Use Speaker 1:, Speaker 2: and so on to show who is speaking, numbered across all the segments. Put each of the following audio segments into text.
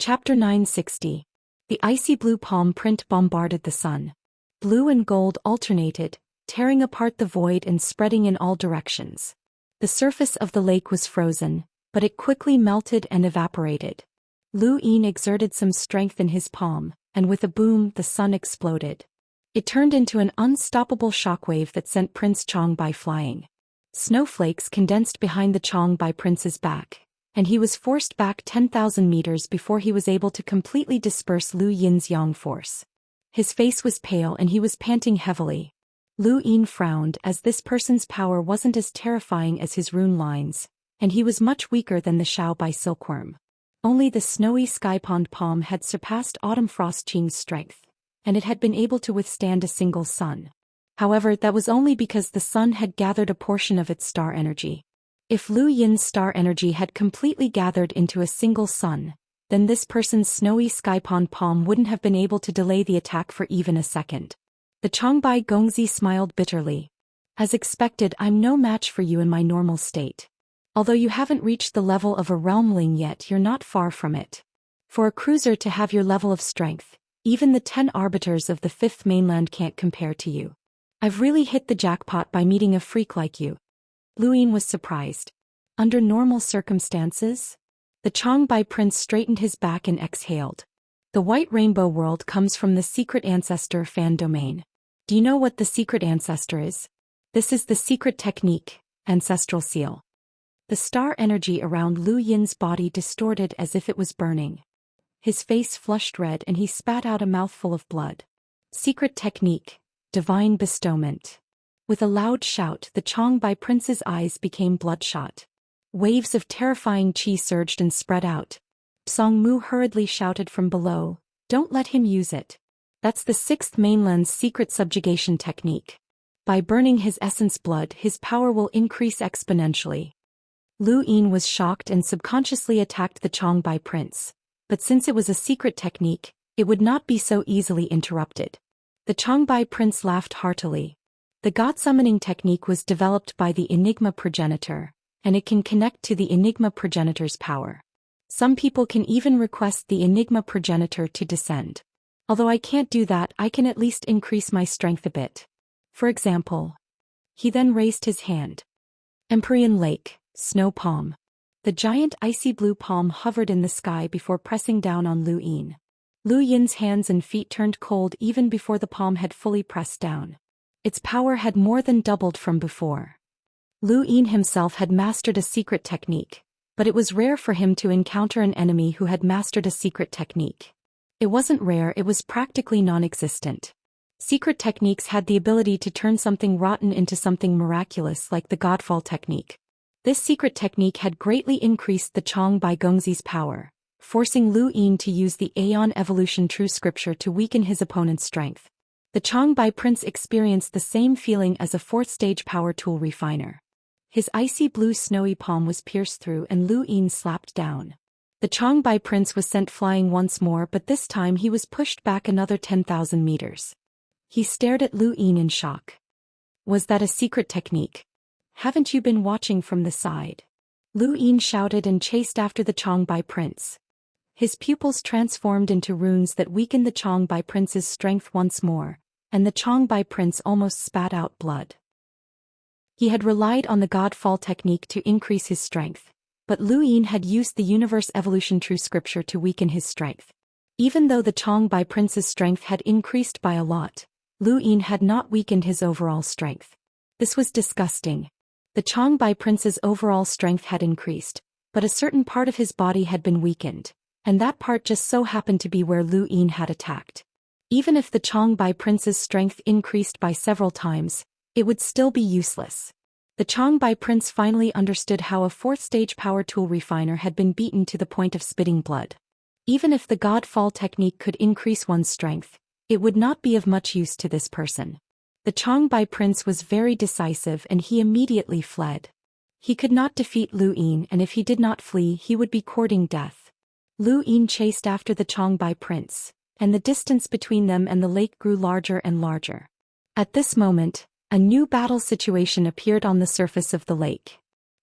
Speaker 1: Chapter 960. The icy blue palm print bombarded the sun. Blue and gold alternated, tearing apart the void and spreading in all directions. The surface of the lake was frozen, but it quickly melted and evaporated. Lu Yin exerted some strength in his palm, and with a boom the sun exploded. It turned into an unstoppable shockwave that sent Prince Changbai flying. Snowflakes condensed behind the Changbai prince's back, and he was forced back 10,000 meters before he was able to completely disperse Lu Yin's yang force. His face was pale and he was panting heavily. Lu Yin frowned as this person's power wasn't as terrifying as his rune lines, and he was much weaker than the Xiaobai silkworm. Only the snowy skypond palm had surpassed autumn frost Qing's strength, and it had been able to withstand a single sun. However, that was only because the sun had gathered a portion of its star energy. If Lu Yin's star energy had completely gathered into a single sun, then this person's snowy skypond palm wouldn't have been able to delay the attack for even a second. The Changbai Gongzi smiled bitterly. As expected, I'm no match for you in my normal state. Although you haven't reached the level of a realmling yet, you're not far from it. For a cruiser to have your level of strength, even the 10 arbiters of the 5th mainland can't compare to you. I've really hit the jackpot by meeting a freak like you. Lu Yin was surprised. Under normal circumstances? The Changbai prince straightened his back and exhaled. The White Rainbow world comes from the secret ancestor fan domain. Do you know what the secret ancestor is? This is the secret technique, ancestral seal. The star energy around Lu Yin's body distorted as if it was burning. His face flushed red and he spat out a mouthful of blood. Secret technique. Divine bestowment. With a loud shout, the Changbai prince's eyes became bloodshot. Waves of terrifying qi surged and spread out. Song Mu hurriedly shouted from below, "Don't let him use it. That's the 6th mainland's secret subjugation technique. By burning his essence blood, his power will increase exponentially." Lu Yin was shocked and subconsciously attacked the Changbai prince, but since it was a secret technique, it would not be so easily interrupted. The Changbai prince laughed heartily. The god-summoning technique was developed by the Enigma progenitor, and it can connect to the Enigma progenitor's power. Some people can even request the Enigma progenitor to descend. Although I can't do that, I can at least increase my strength a bit. For example. He then raised his hand. Empyrean Lake, Snow Palm. The giant icy blue palm hovered in the sky before pressing down on Lu Yin. Lu Yin's hands and feet turned cold even before the palm had fully pressed down. Its power had more than doubled from before. Lu Yin himself had mastered a secret technique, but it was rare for him to encounter an enemy who had mastered a secret technique. It wasn't rare, it was practically non-existent. Secret techniques had the ability to turn something rotten into something miraculous, like the Godfall technique. This secret technique had greatly increased the Changbai Gongzi's power, forcing Lu Yin to use the Aeon Evolution True Scripture to weaken his opponent's strength. The Changbai prince experienced the same feeling as a 4th-stage power tool refiner. His icy blue snowy palm was pierced through and Lu Yin slapped down. The Changbai prince was sent flying once more, but this time he was pushed back another 10,000 meters. He stared at Lu Yin in shock. Was that a secret technique? Haven't you been watching from the side? Lu Yin shouted and chased after the Changbai prince. His pupils transformed into runes that weakened the Changbai prince's strength once more, and the Changbai prince almost spat out blood. He had relied on the Godfall technique to increase his strength, but Lu Yin had used the Universe Evolution True Scripture to weaken his strength. Even though the Changbai prince's strength had increased by a lot, Lu Yin had not weakened his overall strength. This was disgusting. The Changbai prince's overall strength had increased, but a certain part of his body had been weakened, and that part just so happened to be where Lu Yin had attacked. Even if the Changbai prince's strength increased by several times, it would still be useless. The Changbai prince finally understood how a 4th-stage power tool refiner had been beaten to the point of spitting blood. Even if the Godfall technique could increase one's strength, it would not be of much use to this person. The Changbai prince was very decisive and he immediately fled. He could not defeat Lu Yin, and if he did not flee, he would be courting death. Lu Yin chased after the Changbai prince, and the distance between them and the lake grew larger and larger. At this moment, a new battle situation appeared on the surface of the lake.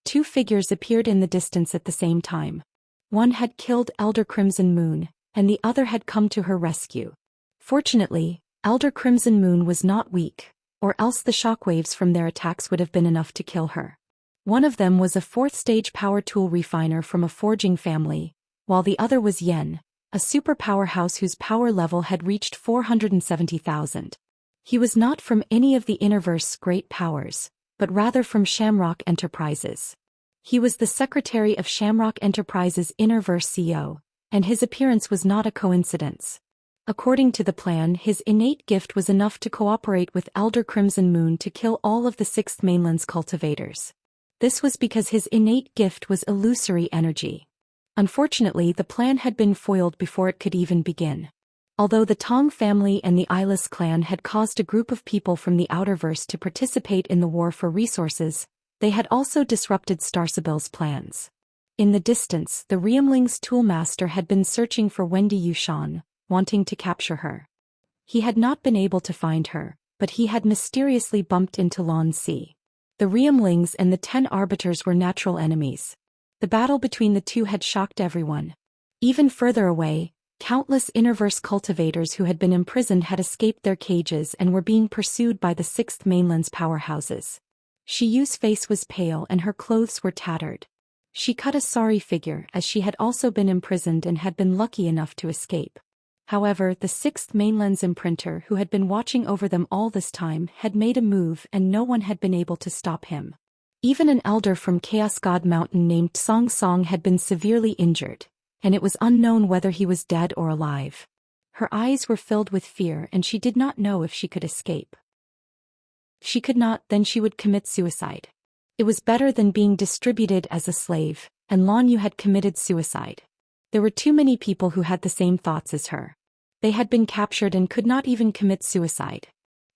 Speaker 1: Two figures appeared in the distance at the same time. One had killed Elder Crimson Moon, and the other had come to her rescue. Fortunately, Elder Crimson Moon was not weak, or else the shockwaves from their attacks would have been enough to kill her. One of them was a 4th-stage power tool refiner from a forging family, while the other was Yen, a super powerhouse whose power level had reached 470,000. He was not from any of the Innerverse's great powers, but rather from Shamrock Enterprises. He was the secretary of Shamrock Enterprises' Innerverse CEO, and his appearance was not a coincidence. According to the plan, his innate gift was enough to cooperate with Elder Crimson Moon to kill all of the 6th Mainland's cultivators. This was because his innate gift was illusory energy. Unfortunately, the plan had been foiled before it could even begin. Although the Tong family and the Eyeless clan had caused a group of people from the Outerverse to participate in the war for resources, they had also disrupted Starsabil's plans. In the distance, the Riemling's toolmaster had been searching for Wendy Yushan, wanting to capture her. He had not been able to find her, but he had mysteriously bumped into Lan Si. The Riemlings and the 10 Arbiters were natural enemies. The battle between the two had shocked everyone. Even further away, countless Innerverse cultivators who had been imprisoned had escaped their cages and were being pursued by the 6th Mainland's powerhouses. Shiyu's face was pale and her clothes were tattered. She cut a sorry figure as she had also been imprisoned and had been lucky enough to escape. However, the 6th Mainland's imprinter who had been watching over them all this time had made a move and no one had been able to stop him. Even an elder from Chaos God Mountain named Song Song had been severely injured, and it was unknown whether he was dead or alive. Her eyes were filled with fear and she did not know if she could escape. If she could not, then she would commit suicide. It was better than being distributed as a slave, and Lan Yu had committed suicide. There were too many people who had the same thoughts as her. They had been captured and could not even commit suicide.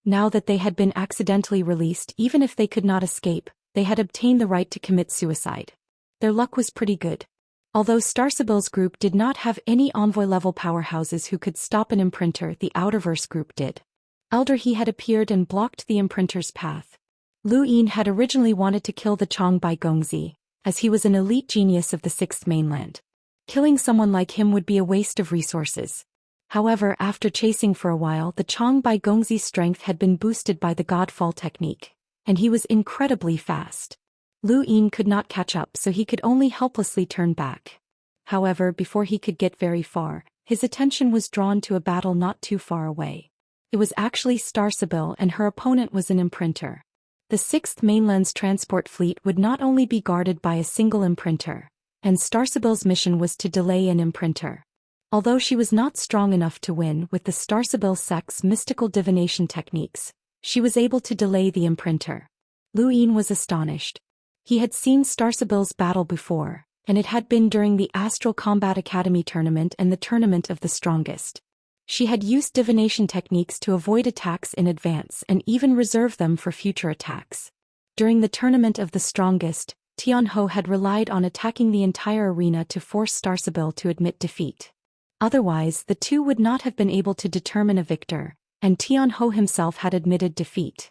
Speaker 1: Now that they had been accidentally released, even if they could not escape, they had obtained the right to commit suicide. Their luck was pretty good. Although Starsabil's group did not have any envoy-level powerhouses who could stop an imprinter, the Outerverse group did. Elder He had appeared and blocked the imprinter's path. Lu Yin had originally wanted to kill the Chong Bai Gongzi, as he was an elite genius of the 6th Mainland. Killing someone like him would be a waste of resources. However, after chasing for a while, the Chong Bai Gongzi's strength had been boosted by the Godfall technique, and he was incredibly fast. Lu Yin could not catch up, so he could only helplessly turn back. However, before he could get very far, his attention was drawn to a battle not too far away. It was actually Starsabil and her opponent was an imprinter. The 6th Mainland's transport fleet would not only be guarded by a single imprinter, and Starsabil's mission was to delay an imprinter. Although she was not strong enough to win with the Starsabil sect's mystical divination techniques, she was able to delay the imprinter. Lu Yin was astonished. He had seen Starsabil's battle before, and it had been during the Astral Combat Academy tournament and the Tournament of the Strongest. She had used divination techniques to avoid attacks in advance and even reserve them for future attacks. During the Tournament of the Strongest, Tianho had relied on attacking the entire arena to force Starsabil to admit defeat. Otherwise, the two would not have been able to determine a victor, and Tianho himself had admitted defeat.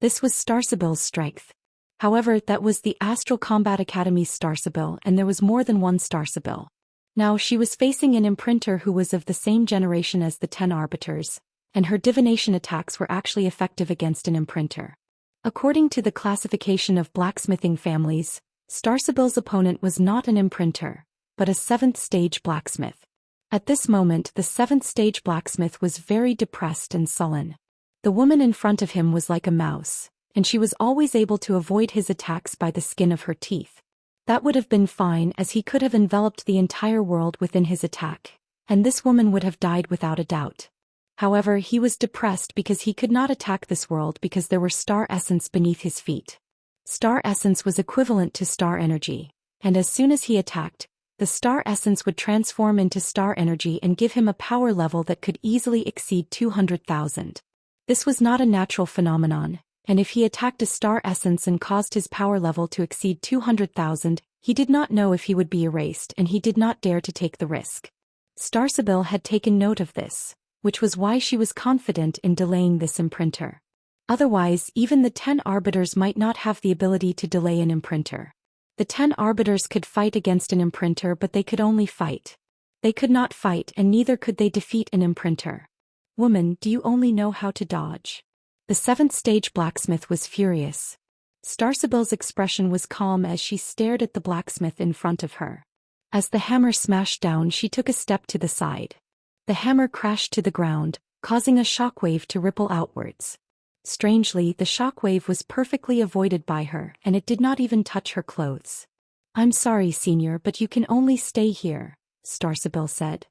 Speaker 1: This was Starsabil's strength. However, that was the Astral Combat Academy's Starsabil, and there was more than one Starsabil. Now she was facing an imprinter who was of the same generation as the 10 Arbiters, and her divination attacks were actually effective against an imprinter. According to the classification of blacksmithing families, Starsabil's opponent was not an imprinter, but a 7th stage blacksmith. At this moment, the 7th stage blacksmith was very depressed and sullen. The woman in front of him was like a mouse, and she was always able to avoid his attacks by the skin of her teeth. That would have been fine, as he could have enveloped the entire world within his attack, and this woman would have died without a doubt. However, he was depressed because he could not attack this world because there were star essence beneath his feet. Star essence was equivalent to star energy, and as soon as he attacked, the star essence would transform into star energy and give him a power level that could easily exceed 200,000. This was not a natural phenomenon, and if he attacked a star essence and caused his power level to exceed 200,000, he did not know if he would be erased and he did not dare to take the risk. Starsabil had taken note of this, which was why she was confident in delaying this imprinter. Otherwise, even the 10 Arbiters might not have the ability to delay an imprinter. The 10 arbiters could fight against an imprinter, but they could only fight. They could not fight, and neither could they defeat an imprinter. Woman, do you only know how to dodge? The 7th stage blacksmith was furious. Starsibyl's expression was calm as she stared at the blacksmith in front of her. As the hammer smashed down, she took a step to the side. The hammer crashed to the ground, causing a shockwave to ripple outwards. Strangely, the shockwave was perfectly avoided by her, and it did not even touch her clothes. I'm sorry, Senior, but you can only stay here, Starsibyl said.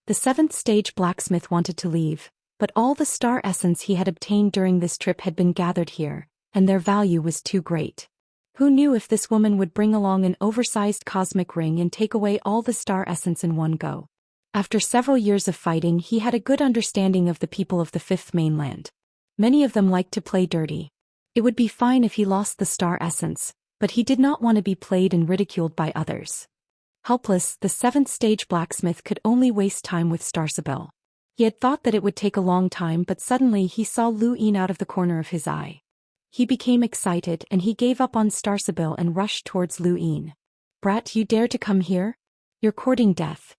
Speaker 1: The 7th stage blacksmith wanted to leave, but all the star essence he had obtained during this trip had been gathered here, and their value was too great. Who knew if this woman would bring along an oversized cosmic ring and take away all the star essence in one go? After several years of fighting, he had a good understanding of the people of the 5th mainland. Many of them liked to play dirty. It would be fine if he lost the star essence, but he did not want to be played and ridiculed by others. Helpless, the 7th stage blacksmith could only waste time with Starsibyl. He had thought that it would take a long time, but suddenly he saw Lu Yin out of the corner of his eye. He became excited and he gave up on Starsibyl and rushed towards Lu Yin. Brat, you dare to come here? You're courting death.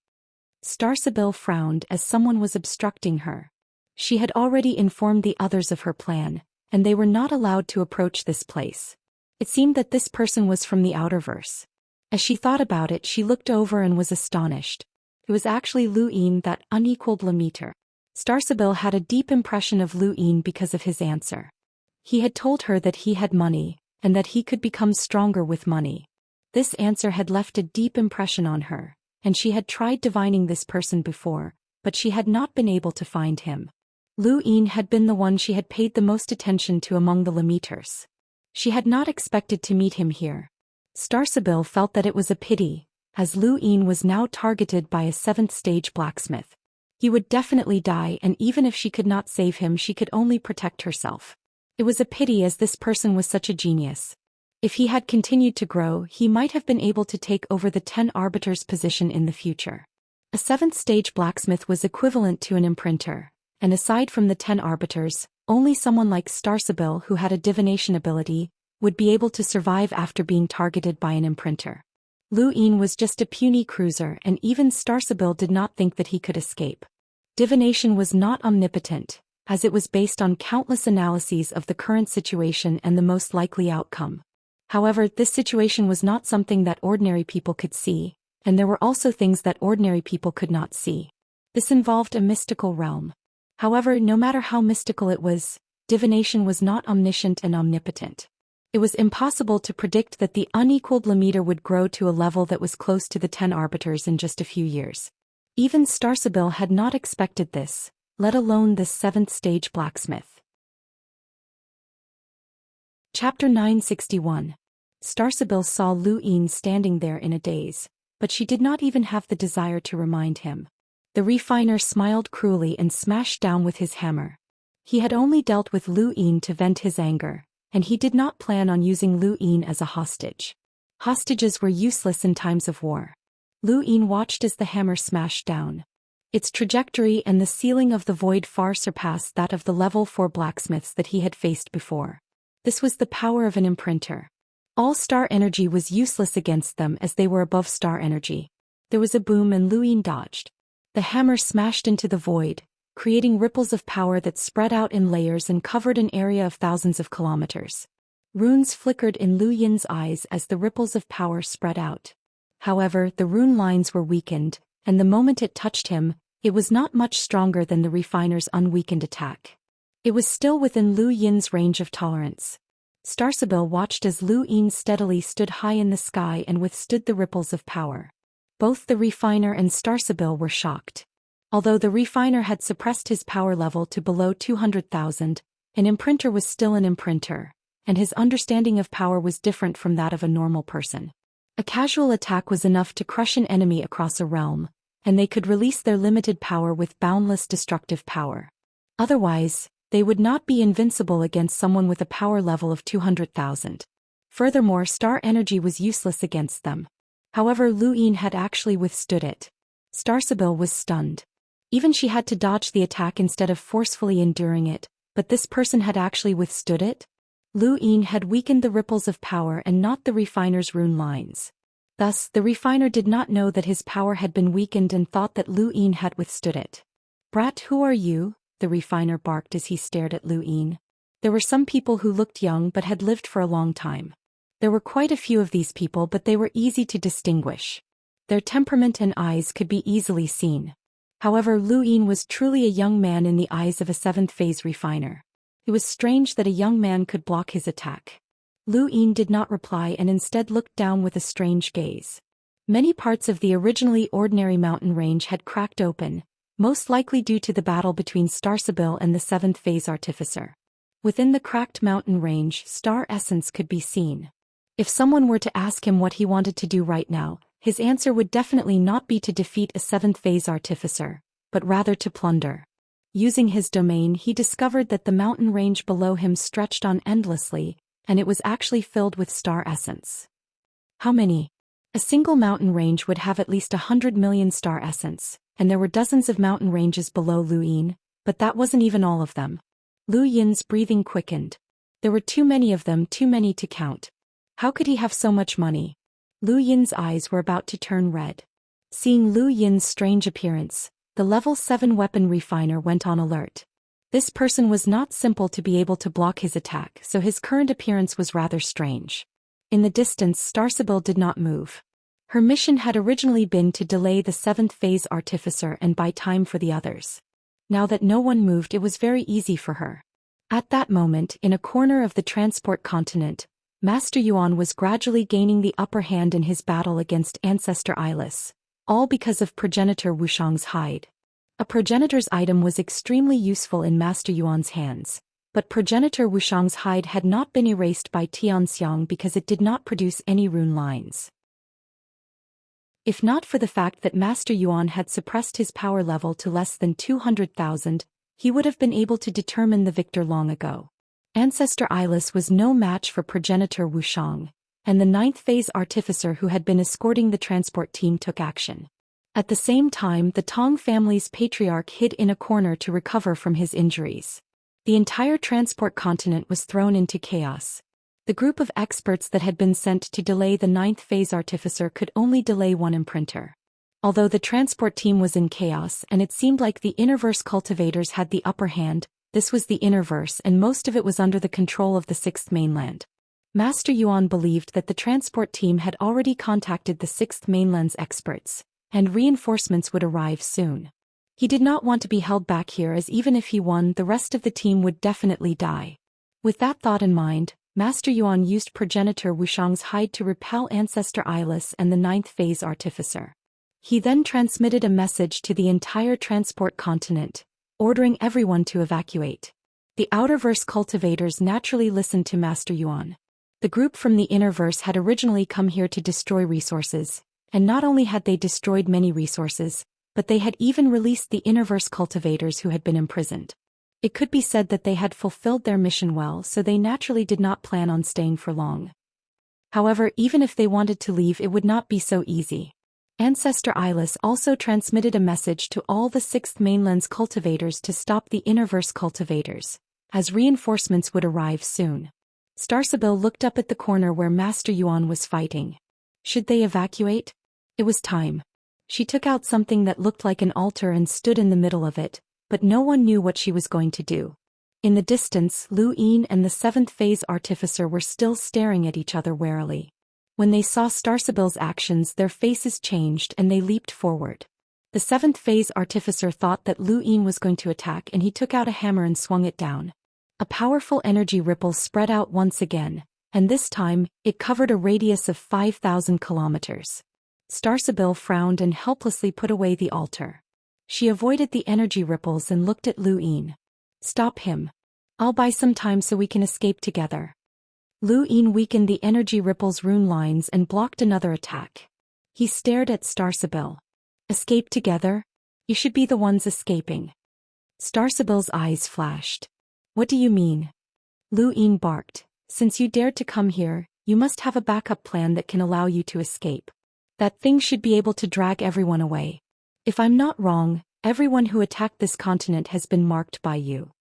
Speaker 1: Starsibyl frowned as someone was obstructing her. She had already informed the others of her plan, and they were not allowed to approach this place. It seemed that this person was from the Outerverse. As she thought about it, she looked over and was astonished. It was actually Lu Yin, that unequaled limiter. Starsibyl had a deep impression of Lu Yin because of his answer. He had told her that he had money, and that he could become stronger with money. This answer had left a deep impression on her, and she had tried divining this person before, but she had not been able to find him. Lu Yin had been the one she had paid the most attention to among the limiters. She had not expected to meet him here. Starsibyl felt that it was a pity, as Lu Yin was now targeted by a 7th stage blacksmith. He would definitely die, and even if she could not save him, she could only protect herself. It was a pity, as this person was such a genius. If he had continued to grow, he might have been able to take over the 10 arbiters' position in the future. A 7th stage blacksmith was equivalent to an imprinter, and aside from the 10 arbiters, only someone like Starsibyl, who had a divination ability, would be able to survive after being targeted by an imprinter. Lu Yin was just a puny cruiser, and even Starsibyl did not think that he could escape. Divination was not omnipotent, as it was based on countless analyses of the current situation and the most likely outcome. However, this situation was not something that ordinary people could see, and there were also things that ordinary people could not see. This involved a mystical realm. However, no matter how mystical it was, divination was not omniscient and omnipotent. It was impossible to predict that the unequaled limiter would grow to a level that was close to the 10 arbiters in just a few years. Even Starsibyl had not expected this, let alone this 7th stage blacksmith. Chapter 961. Starsibyl saw Lu Yin standing there in a daze, but she did not even have the desire to remind him. The refiner smiled cruelly and smashed down with his hammer. He had only dealt with Lu Yin to vent his anger, and he did not plan on using Lu Yin as a hostage. Hostages were useless in times of war. Lu Yin watched as the hammer smashed down. Its trajectory and the ceiling of the void far surpassed that of the level 4 blacksmiths that he had faced before. This was the power of an imprinter. All star energy was useless against them, as they were above star energy. There was a boom and Lu Yin dodged. The hammer smashed into the void, creating ripples of power that spread out in layers and covered an area of thousands of kilometers. Runes flickered in Lu Yin's eyes as the ripples of power spread out. However, the rune lines were weakened, and the moment it touched him, it was not much stronger than the refiner's unweakened attack. It was still within Lu Yin's range of tolerance. Starsibyl watched as Lu Yin steadily stood high in the sky and withstood the ripples of power. Both the refiner and Starsibyl were shocked. Although the refiner had suppressed his power level to below 200,000, an imprinter was still an imprinter, and his understanding of power was different from that of a normal person. A casual attack was enough to crush an enemy across a realm, and they could release their limited power with boundless destructive power. Otherwise, they would not be invincible against someone with a power level of 200,000. Furthermore, star energy was useless against them. However, Lu Yin had actually withstood it. Starsibyl was stunned. Even she had to dodge the attack instead of forcefully enduring it, but this person had actually withstood it? Lu Yin had weakened the ripples of power and not the refiner's rune lines. Thus, the refiner did not know that his power had been weakened and thought that Lu Yin had withstood it. "Brat, who are you?" the refiner barked as he stared at Lu Yin. There were some people who looked young but had lived for a long time. There were quite a few of these people, but they were easy to distinguish. Their temperament and eyes could be easily seen. However, Lu Yin was truly a young man in the eyes of a seventh-phase refiner. It was strange that a young man could block his attack. Lu Yin did not reply and instead looked down with a strange gaze. Many parts of the originally ordinary mountain range had cracked open, most likely due to the battle between Starsabil and the seventh-phase artificer. Within the cracked mountain range, star essence could be seen. If someone were to ask him what he wanted to do right now, his answer would definitely not be to defeat a seventh-phase artificer, but rather to plunder. Using his domain, he discovered that the mountain range below him stretched on endlessly, and it was actually filled with star essence. How many? A single mountain range would have at least 100 million star essence, and there were dozens of mountain ranges below Lu Yin, but that wasn't even all of them. Lu Yin's breathing quickened. There were too many of them, too many to count. How could he have so much money? Lu Yin's eyes were about to turn red. Seeing Lu Yin's strange appearance, the level 7 weapon refiner went on alert. This person was not simple to be able to block his attack, so his current appearance was rather strange. In the distance, Starsabil did not move. Her mission had originally been to delay the seventh-phase artificer and buy time for the others. Now that no one moved, it was very easy for her. At that moment, in a corner of the transport continent, Master Yuan was gradually gaining the upper hand in his battle against Ancestor Eyeless, all because of Progenitor Wuxiang's hide. A progenitor's item was extremely useful in Master Yuan's hands, but Progenitor Wuxiang's hide had not been erased by Tianxiang because it did not produce any rune lines. If not for the fact that Master Yuan had suppressed his power level to less than 200,000, he would have been able to determine the victor long ago. Ancestor Eyeless was no match for Progenitor Wuxiang, and the ninth-phase artificer who had been escorting the transport team took action. At the same time, the Tong family's patriarch hid in a corner to recover from his injuries. The entire transport continent was thrown into chaos. The group of experts that had been sent to delay the ninth-phase artificer could only delay one imprinter. Although the transport team was in chaos and it seemed like the Innerverse cultivators had the upper hand, this was the Innerverse and most of it was under the control of the Sixth Mainland. Master Yuan believed that the transport team had already contacted the Sixth Mainland's experts, and reinforcements would arrive soon. He did not want to be held back here, as even if he won, the rest of the team would definitely die. With that thought in mind, Master Yuan used Progenitor Wuxiang's hide to repel Ancestor Eyeless and the ninth-phase artificer. He then transmitted a message to the entire transport continent, ordering everyone to evacuate. The Outerverse cultivators naturally listened to Master Yuan. The group from the Innerverse had originally come here to destroy resources, and not only had they destroyed many resources, but they had even released the Innerverse cultivators who had been imprisoned. It could be said that they had fulfilled their mission well, so they naturally did not plan on staying for long. However, even if they wanted to leave, it would not be so easy. Ancestor Eyeless also transmitted a message to all the Sixth Mainland's cultivators to stop the Innerverse cultivators, as reinforcements would arrive soon. Starsabil looked up at the corner where Master Yuan was fighting. Should they evacuate? It was time. She took out something that looked like an altar and stood in the middle of it, but no one knew what she was going to do. In the distance, Lu Yin and the seventh-phase artificer were still staring at each other warily. When they saw Starsabil's actions, their faces changed and they leaped forward. The seventh-phase artificer thought that Lu Yin was going to attack, and he took out a hammer and swung it down. A powerful energy ripple spread out once again, and this time, it covered a radius of 5,000 kilometers. Starsabil frowned and helplessly put away the altar. She avoided the energy ripples and looked at Lu Yin. "Stop him. I'll buy some time so we can escape together." Lu Yin weakened the energy ripples' rune lines and blocked another attack. He stared at Starsabil. "Escape together? You should be the ones escaping." Starsabil's eyes flashed. "What do you mean?" Lu Yin barked. "Since you dared to come here, you must have a backup plan that can allow you to escape. That thing should be able to drag everyone away. If I'm not wrong, everyone who attacked this continent has been marked by you."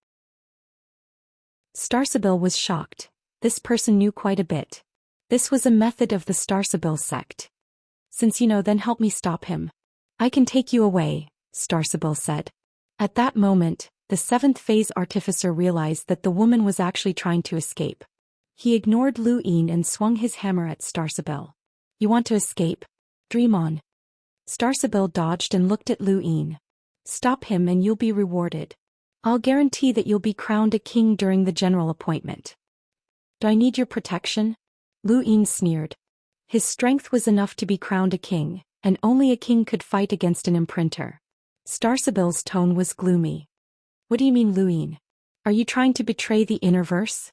Speaker 1: Starsabil was shocked. This person knew quite a bit. This was a method of the Starsabil sect. Since you know, then help me stop him. I can take you away, Starsabil said. At that moment, the 7th phase artificer realized that the woman was actually trying to escape. He ignored Lu Yin and swung his hammer at Starsabil. You want to escape? Dream on. Starsabil dodged and looked at Lu Yin. Stop him and you'll be rewarded. I'll guarantee that you'll be crowned a king during the general appointment. Do I need your protection? Lu Yin sneered. His strength was enough to be crowned a king, and only a king could fight against an imprinter. Starsabil's tone was gloomy. What do you mean, Lu Yin? Are you trying to betray the Innerverse?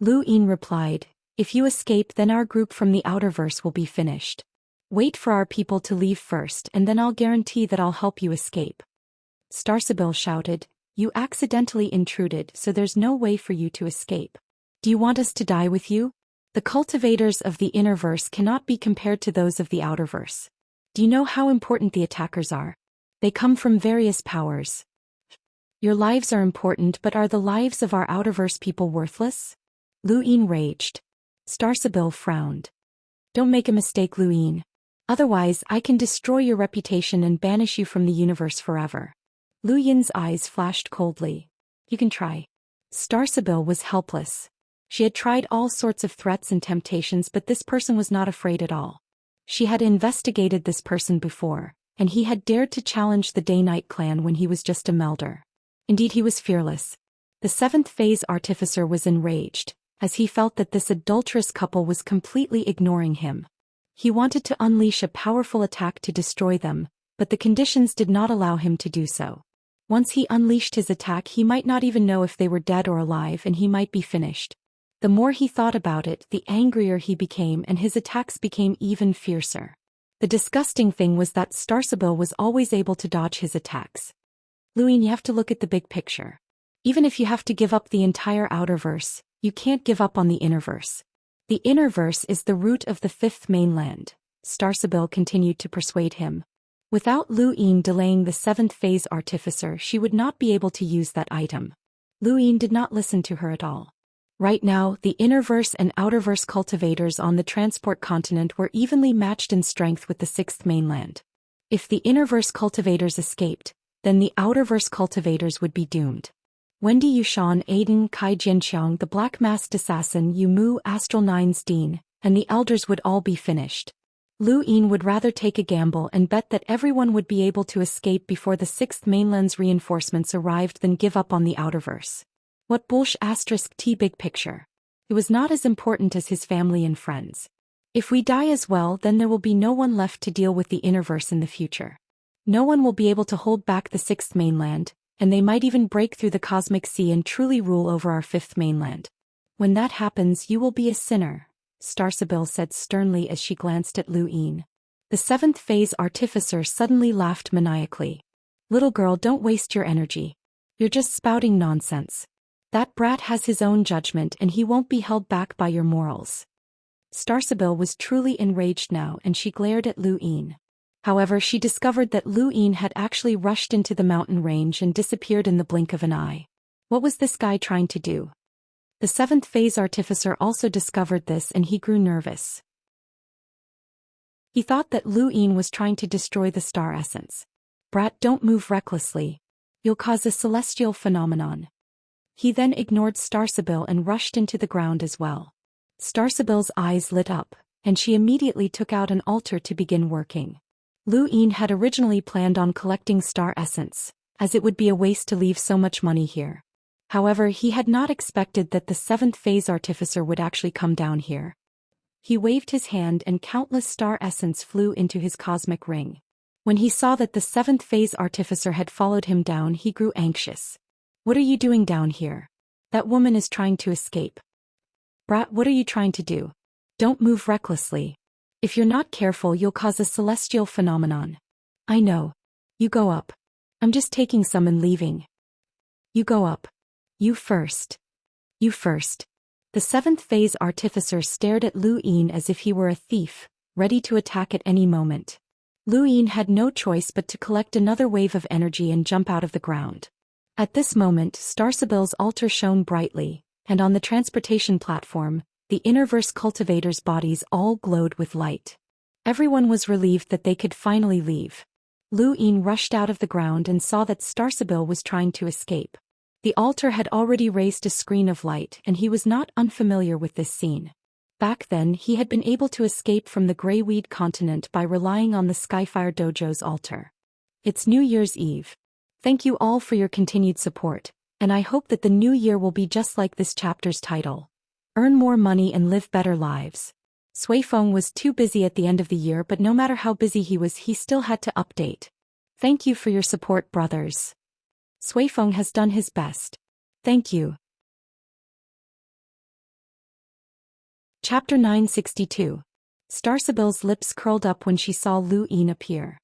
Speaker 1: Lu Yin replied, if you escape, then our group from the Outerverse will be finished. Wait for our people to leave first and then I'll guarantee that I'll help you escape. Starsabil shouted, you accidentally intruded, so there's no way for you to escape. Do you want us to die with you? The cultivators of the Innerverse cannot be compared to those of the Outerverse. Do you know how important the attackers are? They come from various powers. Your lives are important, but are the lives of our Outerverse people worthless? Lu Yin raged. Starsabil frowned. Don't make a mistake, Lu Yin. Otherwise, I can destroy your reputation and banish you from the universe forever. Lu Yin's eyes flashed coldly. You can try. Starsabil was helpless. She had tried all sorts of threats and temptations, but this person was not afraid at all. She had investigated this person before, and he had dared to challenge the Day-Night clan when he was just a melder. Indeed, he was fearless. The 7th phase artificer was enraged, as he felt that this adulterous couple was completely ignoring him. He wanted to unleash a powerful attack to destroy them, but the conditions did not allow him to do so. Once he unleashed his attack, he might not even know if they were dead or alive, and he might be finished. The more he thought about it, the angrier he became, and his attacks became even fiercer. The disgusting thing was that Starsabil was always able to dodge his attacks. Lu Yin, you have to look at the big picture. Even if you have to give up the entire Outerverse, you can't give up on the Innerverse. The Innerverse is the root of the 5th mainland, Starsabil continued to persuade him. Without Lu Yin delaying the 7th phase artificer, she would not be able to use that item. Lu Yin did not listen to her at all. Right now, the Innerverse and Outerverse cultivators on the transport continent were evenly matched in strength with the 6th mainland. If the Innerverse cultivators escaped, then the Outerverse cultivators would be doomed. Wendy Yushan, Aiden, Kai Jianqiang, the Black Masked Assassin, Yu Mu, Astral Nine's Dean, and the elders would all be finished. Lu Yin would rather take a gamble and bet that everyone would be able to escape before the 6th mainland's reinforcements arrived than give up on the Outerverse. What bullsh**. Big picture. It was not as important as his family and friends. If we die as well, then there will be no one left to deal with the Innerverse in the future. No one will be able to hold back the 6th mainland, and they might even break through the cosmic sea and truly rule over our 5th mainland. When that happens, you will be a sinner, Starsabil said sternly as she glanced at Lu Yin. The 7th phase artificer suddenly laughed maniacally. Little girl, don't waste your energy. You're just spouting nonsense. That brat has his own judgment and he won't be held back by your morals. Starsabil was truly enraged now and she glared at Lu Yin. However, she discovered that Lu Yin had actually rushed into the mountain range and disappeared in the blink of an eye. What was this guy trying to do? The 7th phase artificer also discovered this and he grew nervous. He thought that Lu Yin was trying to destroy the star essence. Brat, don't move recklessly. You'll cause a celestial phenomenon. He then ignored Starsabil and rushed into the ground as well. Starsabil's eyes lit up, and she immediately took out an altar to begin working. Lu Yin had originally planned on collecting star essence, as it would be a waste to leave so much money here. However, he had not expected that the 7th phase artificer would actually come down here. He waved his hand and countless star essence flew into his cosmic ring. When he saw that the 7th phase artificer had followed him down, he grew anxious. What are you doing down here? That woman is trying to escape. Brat, what are you trying to do? Don't move recklessly. If you're not careful, you'll cause a celestial phenomenon. I know. You go up. I'm just taking some and leaving. You go up. You first. You first. The 7th phase artificer stared at Lu Yin as if he were a thief, ready to attack at any moment. Lu Yin had no choice but to collect another wave of energy and jump out of the ground. At this moment, Starsabil's altar shone brightly, and on the transportation platform, the Innerverse cultivators' bodies all glowed with light. Everyone was relieved that they could finally leave. Lu Yin rushed out of the ground and saw that Starsabil was trying to escape. The altar had already raised a screen of light, and he was not unfamiliar with this scene. Back then he had been able to escape from the Greyweed continent by relying on the Skyfire Dojo's altar. It's New Year's Eve. Thank you all for your continued support, and I hope that the new year will be just like this chapter's title. Earn more money and live better lives. Suifeng was too busy at the end of the year, but no matter how busy he was, he still had to update. Thank you for your support, brothers. Suifeng has done his best. Thank you. Chapter 962. Starsabil's lips curled up when she saw Lu Yin appear.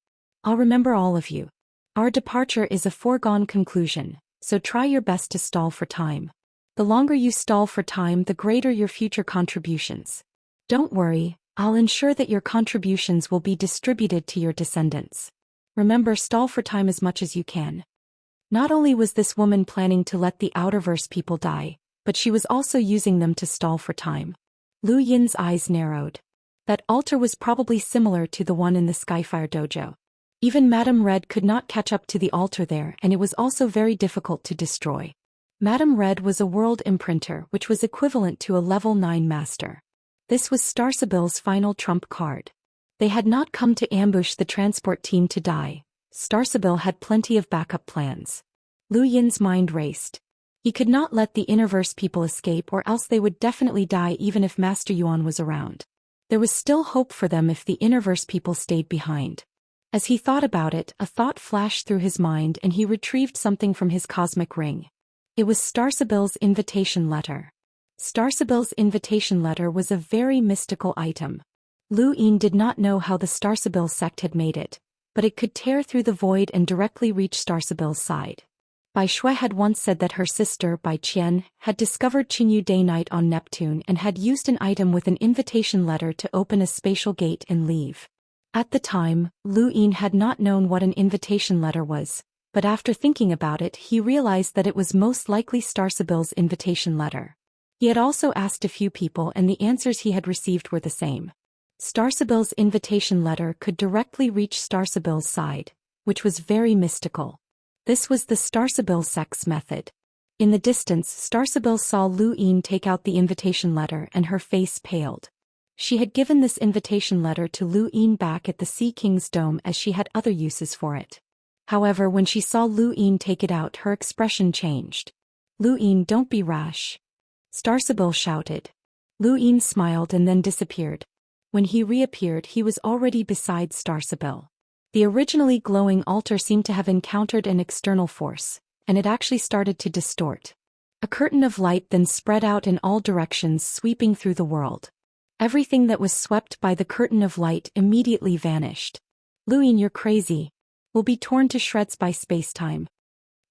Speaker 1: I'll remember all of you. Our departure is a foregone conclusion, so try your best to stall for time. The longer you stall for time, the greater your future contributions. Don't worry, I'll ensure that your contributions will be distributed to your descendants. Remember, stall for time as much as you can. Not only was this woman planning to let the Outerverse people die, but she was also using them to stall for time. Lu Yin's eyes narrowed. That altar was probably similar to the one in the Skyfire Dojo. Even Madame Red could not catch up to the altar there, and it was also very difficult to destroy. Madame Red was a world imprinter, which was equivalent to a level 9 master. This was Starsabil's final trump card. They had not come to ambush the transport team to die. Starsabil had plenty of backup plans. Lu Yin's mind raced. He could not let the Innerverse people escape, or else they would definitely die even if Master Yuan was around. There was still hope for them if the Innerverse people stayed behind. As he thought about it, a thought flashed through his mind and he retrieved something from his cosmic ring. It was Starsabil's invitation letter. Starsabil's invitation letter was a very mystical item. Lu Yin did not know how the Starsabil sect had made it, but it could tear through the void and directly reach Starsabil's side. Bai Shui had once said that her sister, Bai Qian, had discovered Qinyu Day Night on Neptune and had used an item with an invitation letter to open a spatial gate and leave. At the time, Lu Yin had not known what an invitation letter was, but after thinking about it he realized that it was most likely Starsabil's invitation letter. He had also asked a few people and the answers he had received were the same. Starsabil's invitation letter could directly reach Starsabil's side, which was very mystical. This was the Starsabil sect's method. In the distance, Starsabil saw Lu Yin take out the invitation letter and her face paled. She had given this invitation letter to Lu Yin back at the Sea King's Dome as she had other uses for it. However, when she saw Lu Yin take it out, her expression changed. Lu Yin, don't be rash. Starsabil shouted. Lu Yin smiled and then disappeared. When he reappeared, he was already beside Starsabil. The originally glowing altar seemed to have encountered an external force, and it actually started to distort. A curtain of light then spread out in all directions, sweeping through the world. Everything that was swept by the curtain of light immediately vanished. Lu Yin, you're crazy. We'll be torn to shreds by space-time.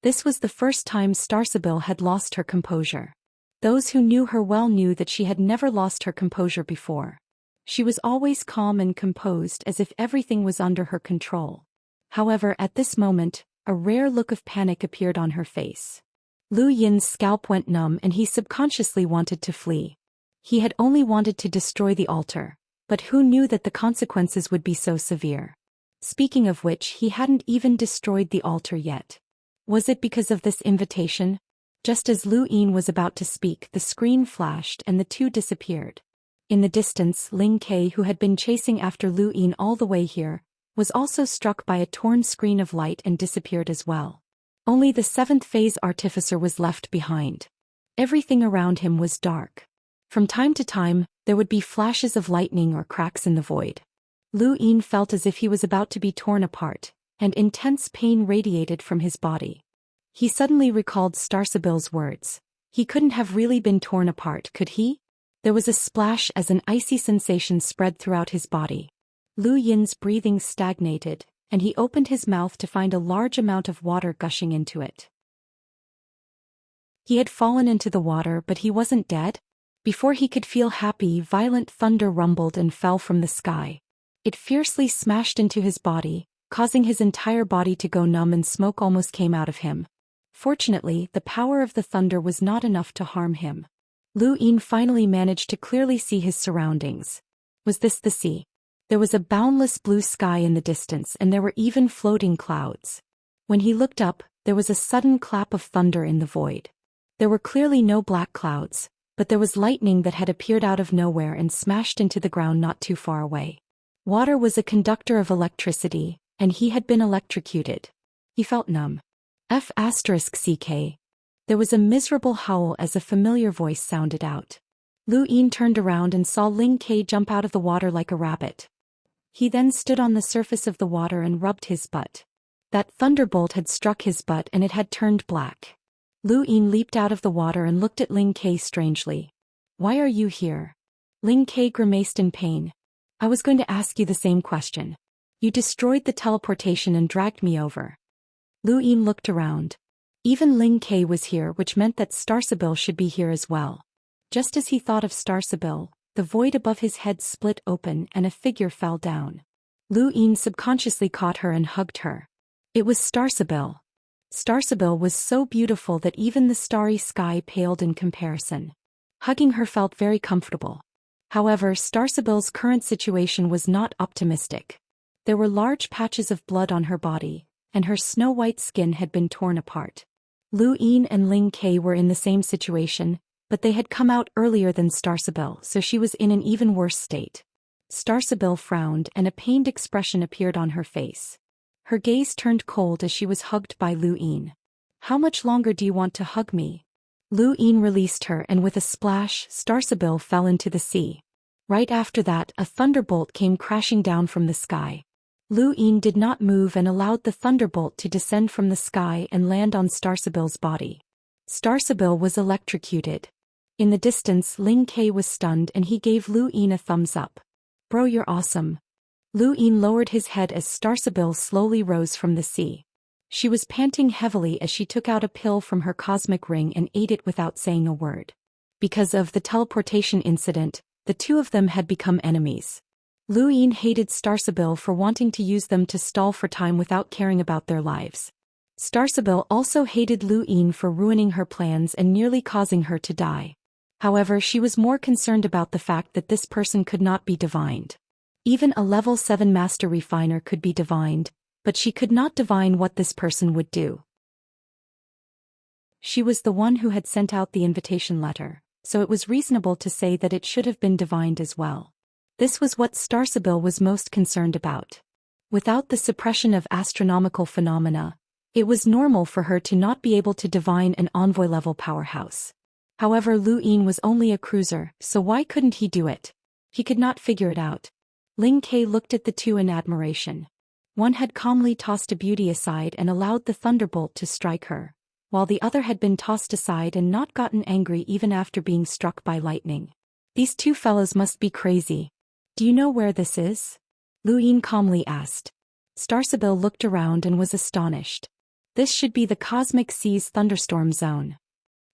Speaker 1: This was the first time Starsabil had lost her composure. Those who knew her well knew that she had never lost her composure before. She was always calm and composed, as if everything was under her control. However, at this moment, a rare look of panic appeared on her face. Lu Yin's scalp went numb and he subconsciously wanted to flee. He had only wanted to destroy the altar, but who knew that the consequences would be so severe? Speaking of which, he hadn't even destroyed the altar yet. Was it because of this invitation? Just as Lu Yin was about to speak, the screen flashed and the two disappeared. In the distance, Ling Kei, who had been chasing after Lu Yin all the way here, was also struck by a torn screen of light and disappeared as well. Only the 7th phase artificer was left behind. Everything around him was dark. From time to time, there would be flashes of lightning or cracks in the void. Lu Yin felt as if he was about to be torn apart, and intense pain radiated from his body. He suddenly recalled Starsabil's words. He couldn't have really been torn apart, could he? There was a splash as an icy sensation spread throughout his body. Lu Yin's breathing stagnated, and he opened his mouth to find a large amount of water gushing into it. He had fallen into the water, but he wasn't dead. Before he could feel happy, violent thunder rumbled and fell from the sky. It fiercely smashed into his body, causing his entire body to go numb, and smoke almost came out of him. Fortunately, the power of the thunder was not enough to harm him. Lu Yin finally managed to clearly see his surroundings. Was this the sea? There was a boundless blue sky in the distance and there were even floating clouds. When he looked up, there was a sudden clap of thunder in the void. There were clearly no black clouds, but there was lightning that had appeared out of nowhere and smashed into the ground not too far away. Water was a conductor of electricity, and he had been electrocuted. He felt numb. F***ck. There was a miserable howl as a familiar voice sounded out. Lu Yin turned around and saw Ling Ke jump out of the water like a rabbit. He then stood on the surface of the water and rubbed his butt. That thunderbolt had struck his butt and it had turned black. Lu Yin leaped out of the water and looked at Ling Ke strangely. Why are you here? Ling Ke grimaced in pain. I was going to ask you the same question. You destroyed the teleportation and dragged me over. Lu Yin looked around. Even Ling Ke was here, which meant that Starsabil should be here as well. Just as he thought of Starsabil, the void above his head split open and a figure fell down. Lu Yin subconsciously caught her and hugged her. It was Starsabil. Starsabil was so beautiful that even the starry sky paled in comparison. Hugging her felt very comfortable. However, Starsabil's current situation was not optimistic. There were large patches of blood on her body, and her snow-white skin had been torn apart. Lu Yin and Ling Ke were in the same situation, but they had come out earlier than Starsabil, so she was in an even worse state. Starsabil frowned and a pained expression appeared on her face. Her gaze turned cold as she was hugged by Lu Yin. How much longer do you want to hug me? Lu Yin released her and with a splash, Starsabil fell into the sea. Right after that, a thunderbolt came crashing down from the sky. Lu Yin did not move and allowed the thunderbolt to descend from the sky and land on Starsabil's body. Starsabil was electrocuted. In the distance, Ling Ke was stunned and he gave Lu Yin a thumbs up. Bro, you're awesome. Lu Yin lowered his head as Starsabil slowly rose from the sea. She was panting heavily as she took out a pill from her cosmic ring and ate it without saying a word. Because of the teleportation incident, the two of them had become enemies. Lu Yin hated Starsabil for wanting to use them to stall for time without caring about their lives. Starsabil also hated Lu Yin for ruining her plans and nearly causing her to die. However, she was more concerned about the fact that this person could not be divined. Even a level 7 master refiner could be divined, but she could not divine what this person would do. She was the one who had sent out the invitation letter, so it was reasonable to say that it should have been divined as well. This was what Starsabil was most concerned about. Without the suppression of astronomical phenomena, it was normal for her to not be able to divine an envoy-level powerhouse. However, Lu Yin was only a cruiser, so why couldn't he do it? He could not figure it out. Ling Ke looked at the two in admiration. One had calmly tossed a beauty aside and allowed the thunderbolt to strike her, while the other had been tossed aside and not gotten angry even after being struck by lightning. These two fellows must be crazy. Do you know where this is? Lu Yin calmly asked. Starsabil looked around and was astonished. This should be the Cosmic Sea's thunderstorm zone.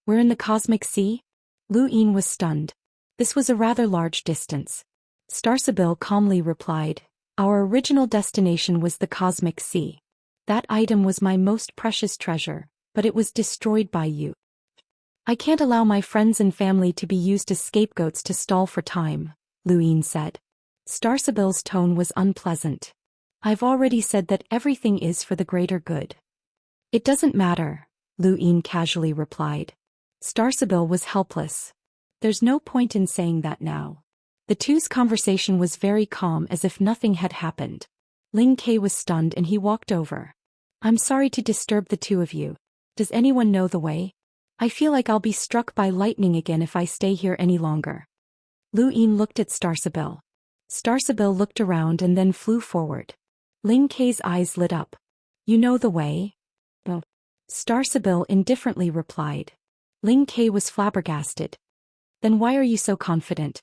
Speaker 1: We're in the Cosmic Sea? Lu Yin was stunned. This was a rather large distance. Starsabil calmly replied, Our original destination was the Cosmic Sea. That item was my most precious treasure, but it was destroyed by you. I can't allow my friends and family to be used as scapegoats to stall for time, Lu Yin said. Starsabil's tone was unpleasant. I've already said that everything is for the greater good. It doesn't matter, Lu Yin casually replied. Starsabil was helpless. There's no point in saying that now. The two's conversation was very calm as if nothing had happened. Ling Ke was stunned and he walked over. I'm sorry to disturb the two of you. Does anyone know the way? I feel like I'll be struck by lightning again if I stay here any longer. Lu Yin looked at Starsabil. Starsabil looked around and then flew forward. Ling Ke's eyes lit up. You know the way? Oh. Starsabil indifferently replied. Ling Ke was flabbergasted. Then why are you so confident?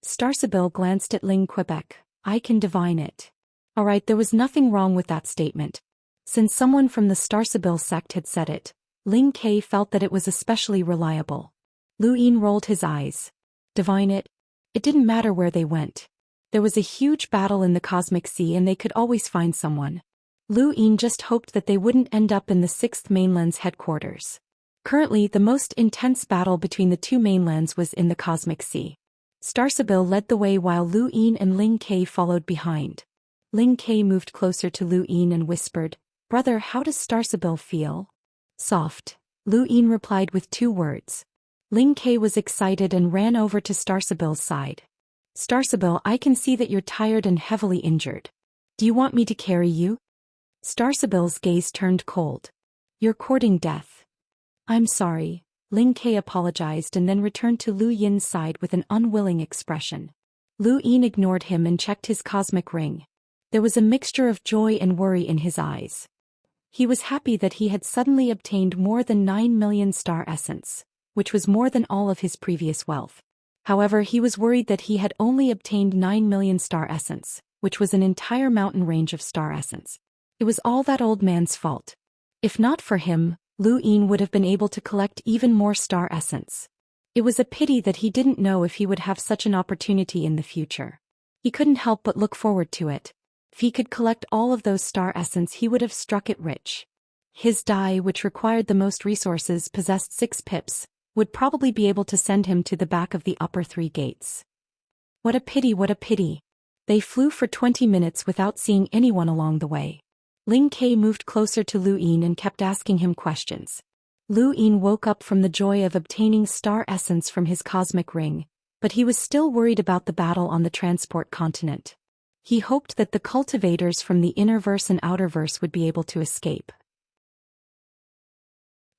Speaker 1: Starsabil glanced at Ling Quebec. I can divine it. Alright, there was nothing wrong with that statement. Since someone from the Starsabil sect had said it, Ling Ke felt that it was especially reliable. Lu Yin rolled his eyes. Divine it? It didn't matter where they went. There was a huge battle in the Cosmic Sea and they could always find someone. Lu Yin just hoped that they wouldn't end up in the 6th Mainland's headquarters. Currently, the most intense battle between the two mainlands was in the Cosmic Sea. Starsabil led the way while Lu Yin and Ling Ke followed behind. Ling Ke moved closer to Lu Yin and whispered, "Brother, how does Starsabil feel?" "Soft," Lu Yin replied with 2 words. Ling Ke was excited and ran over to Starsabil's side. "Starsabil, I can see that you're tired and heavily injured. Do you want me to carry you?" Starsabil's gaze turned cold. "You're courting death." "I'm sorry," Ling Ke apologized and then returned to Lu Yin's side with an unwilling expression. Lu Yin ignored him and checked his cosmic ring. There was a mixture of joy and worry in his eyes. He was happy that he had suddenly obtained more than 9 million star essence, which was more than all of his previous wealth. However, he was worried that he had only obtained 9 million star essence, which was an entire mountain range of star essence. It was all that old man's fault. If not for him, Lu Yin would have been able to collect even more star essence. It was a pity that he didn't know if he would have such an opportunity in the future. He couldn't help but look forward to it. If he could collect all of those star essence, he would have struck it rich. His die, which required the most resources, possessed 6 pips, would probably be able to send him to the back of the upper 3 gates. What a pity, what a pity. They flew for 20 minutes without seeing anyone along the way. Ling Ke moved closer to Lu Yin and kept asking him questions. Lu Yin woke up from the joy of obtaining star essence from his cosmic ring, but he was still worried about the battle on the transport continent. He hoped that the cultivators from the innerverse and outerverse would be able to escape.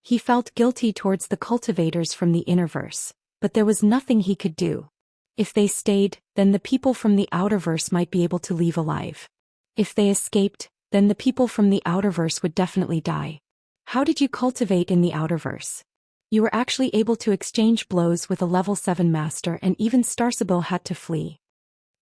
Speaker 1: He felt guilty towards the cultivators from the innerverse, but there was nothing he could do. If they stayed, then the people from the outerverse might be able to leave alive. If they escaped, then the people from the outerverse would definitely die. How did you cultivate in the outerverse? You were actually able to exchange blows with a level 7 master, and even Starsabil had to flee.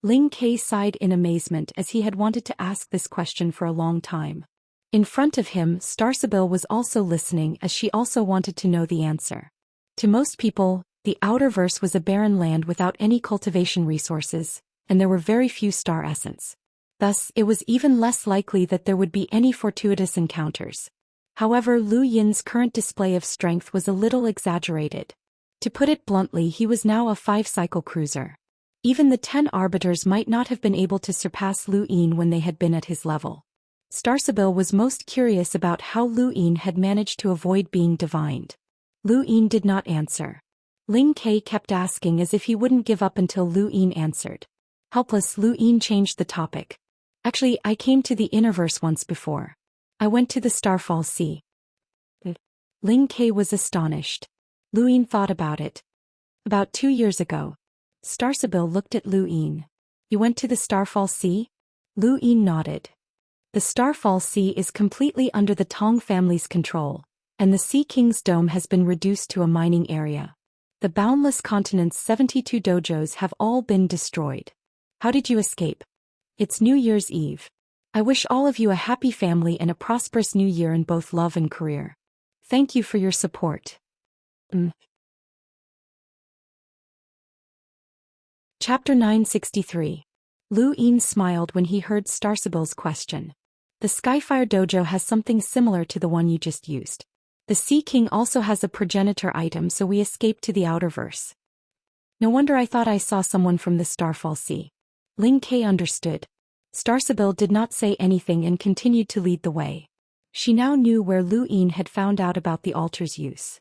Speaker 1: Ling Ke sighed in amazement as he had wanted to ask this question for a long time. In front of him, Starsabil was also listening as she also wanted to know the answer. To most people, the outerverse was a barren land without any cultivation resources, and there were very few star essence. Thus, it was even less likely that there would be any fortuitous encounters. However, Lu Yin's current display of strength was a little exaggerated. To put it bluntly, he was now a 5-cycle cruiser. Even the 10 arbiters might not have been able to surpass Lu Yin when they had been at his level. Starsabil was most curious about how Lu Yin had managed to avoid being divined. Lu Yin did not answer. Ling Ke kept asking as if he wouldn't give up until Lu Yin answered. Helpless, Lu Yin changed the topic. "Actually, I came to the innerverse once before. I went to the Starfall Sea." Ling Ke was astonished. Lu Yin thought about it. "About 2 years ago." Starsabil looked at Lu Yin. "You went to the Starfall Sea?" Lu Yin nodded. The Starfall Sea is completely under the Tong family's control, and the Sea King's dome has been reduced to a mining area. The Boundless Continent's 72 dojos have all been destroyed. How did you escape? It's New Year's Eve. I wish all of you a happy family and a prosperous new year in both love and career. Thank you for your support. Chapter 963. Lu Yin smiled when he heard Starsabil's question. The Skyfire Dojo has something similar to the one you just used. The Sea King also has a progenitor item, so we escaped to the outerverse. No wonder I thought I saw someone from the Starfall Sea. Ling Ke understood. Starsabil did not say anything and continued to lead the way. She now knew where Lu Yin had found out about the altar's use.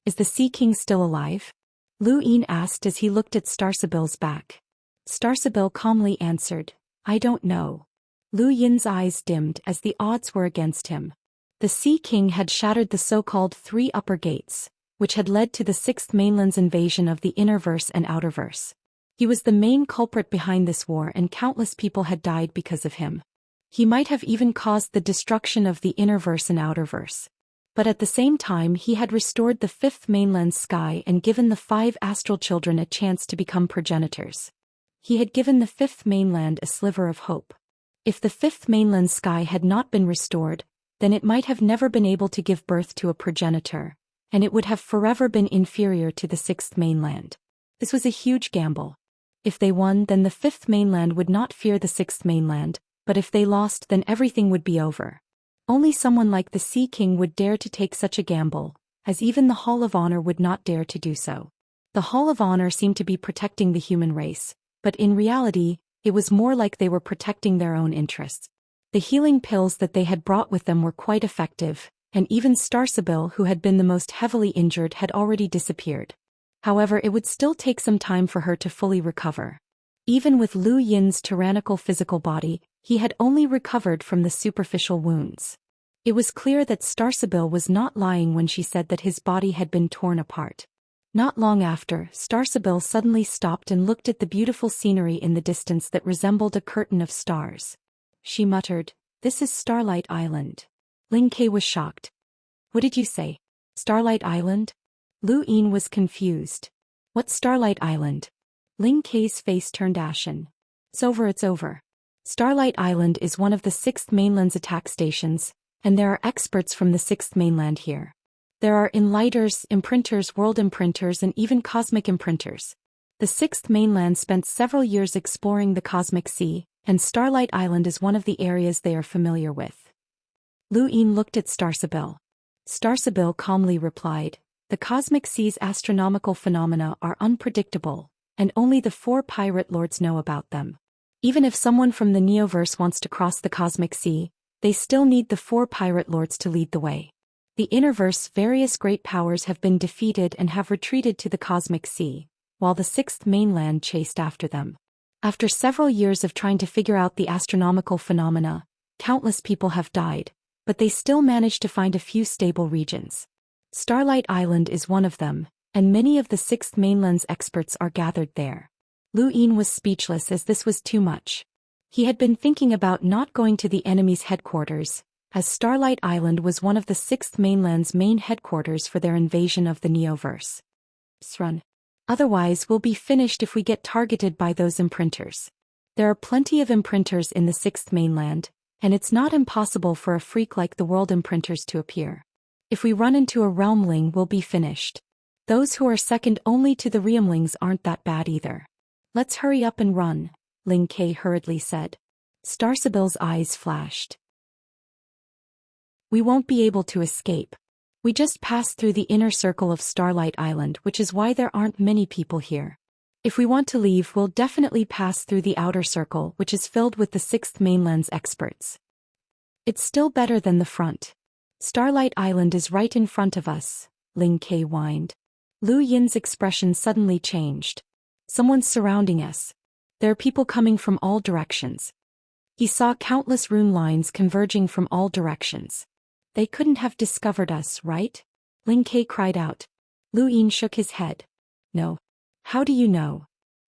Speaker 1: Is the Sea King still alive? Lu Yin asked as he looked at Starsabil's back. Starsabil calmly answered, I don't know. Lu Yin's eyes dimmed as the odds were against him. The Sea King had shattered the so-called 3 upper gates, which had led to the 6th mainland's invasion of the innerverse and outerverse. He was the main culprit behind this war, and countless people had died because of him. He might have even caused the destruction of the innerverse and outerverse. But at the same time, he had restored the 5th mainland's sky and given the 5 astral children a chance to become progenitors. He had given the 5th mainland a sliver of hope. If the 5th mainland's sky had not been restored, then it might have never been able to give birth to a progenitor, and it would have forever been inferior to the 6th mainland. This was a huge gamble. If they won, then the 5th mainland would not fear the 6th mainland, but if they lost, then everything would be over. Only someone like the Sea King would dare to take such a gamble, as even the Hall of Honor would not dare to do so. The Hall of Honor seemed to be protecting the human race, but in reality, it was more like they were protecting their own interests. The healing pills that they had brought with them were quite effective, and even Starsabil, who had been the most heavily injured, had already disappeared. However, it would still take some time for her to fully recover. Even with Lu Yin's tyrannical physical body, he had only recovered from the superficial wounds. It was clear that Starsabil was not lying when she said that his body had been torn apart. Not long after, Starsabil suddenly stopped and looked at the beautiful scenery in the distance that resembled a curtain of stars. She muttered, "This is Starlight Island." Ling Ke was shocked. "What did you say? Starlight Island?" Lu Yin was confused. "What Starlight Island?" Ling Ke's face turned ashen. It's over. Starlight Island is one of the 6th Mainland's attack stations, and there are experts from the 6th Mainland here. There are enlighters, imprinters, world imprinters, and even cosmic imprinters. The 6th Mainland spent several years exploring the cosmic sea, and Starlight Island is one of the areas they are familiar with. Lu Yin looked at Starsabil. Starsabil calmly replied, "The cosmic sea's astronomical phenomena are unpredictable, and only the 4 pirate lords know about them. Even if someone from the Neoverse wants to cross the cosmic sea, they still need the 4 pirate lords to lead the way. The Innerverse, various great powers have been defeated and have retreated to the cosmic sea, while the 6th Mainland chased after them. After several years of trying to figure out the astronomical phenomena, countless people have died, but they still managed to find a few stable regions. Starlight Island is one of them, and many of the 6th Mainland's experts are gathered there." Lu Yin was speechless as this was too much. He had been thinking about not going to the enemy's headquarters, as Starlight Island was one of the 6th Mainland's main headquarters for their invasion of the Neoverse. "Run. Otherwise we'll be finished if we get targeted by those imprinters. There are plenty of imprinters in the 6th Mainland, and it's not impossible for a freak like the world imprinters to appear. If we run into a realmling, we'll be finished. Those who are second only to the realmlings aren't that bad either. Let's hurry up and run," Ling Ke hurriedly said. Starsabil's eyes flashed. "We won't be able to escape. We just passed through the inner circle of Starlight Island, which is why there aren't many people here. If we want to leave, we'll definitely pass through the outer circle, which is filled with the 6th Mainland's experts. It's still better than the front. Starlight Island is right in front of us," Ling Ke whined. Lu Yin's expression suddenly changed. "Someone's surrounding us. There are people coming from all directions." He saw countless rune lines converging from all directions. "They couldn't have discovered us, right?" Ling Ke cried out. Lu Yin shook his head. "No. How do you know?"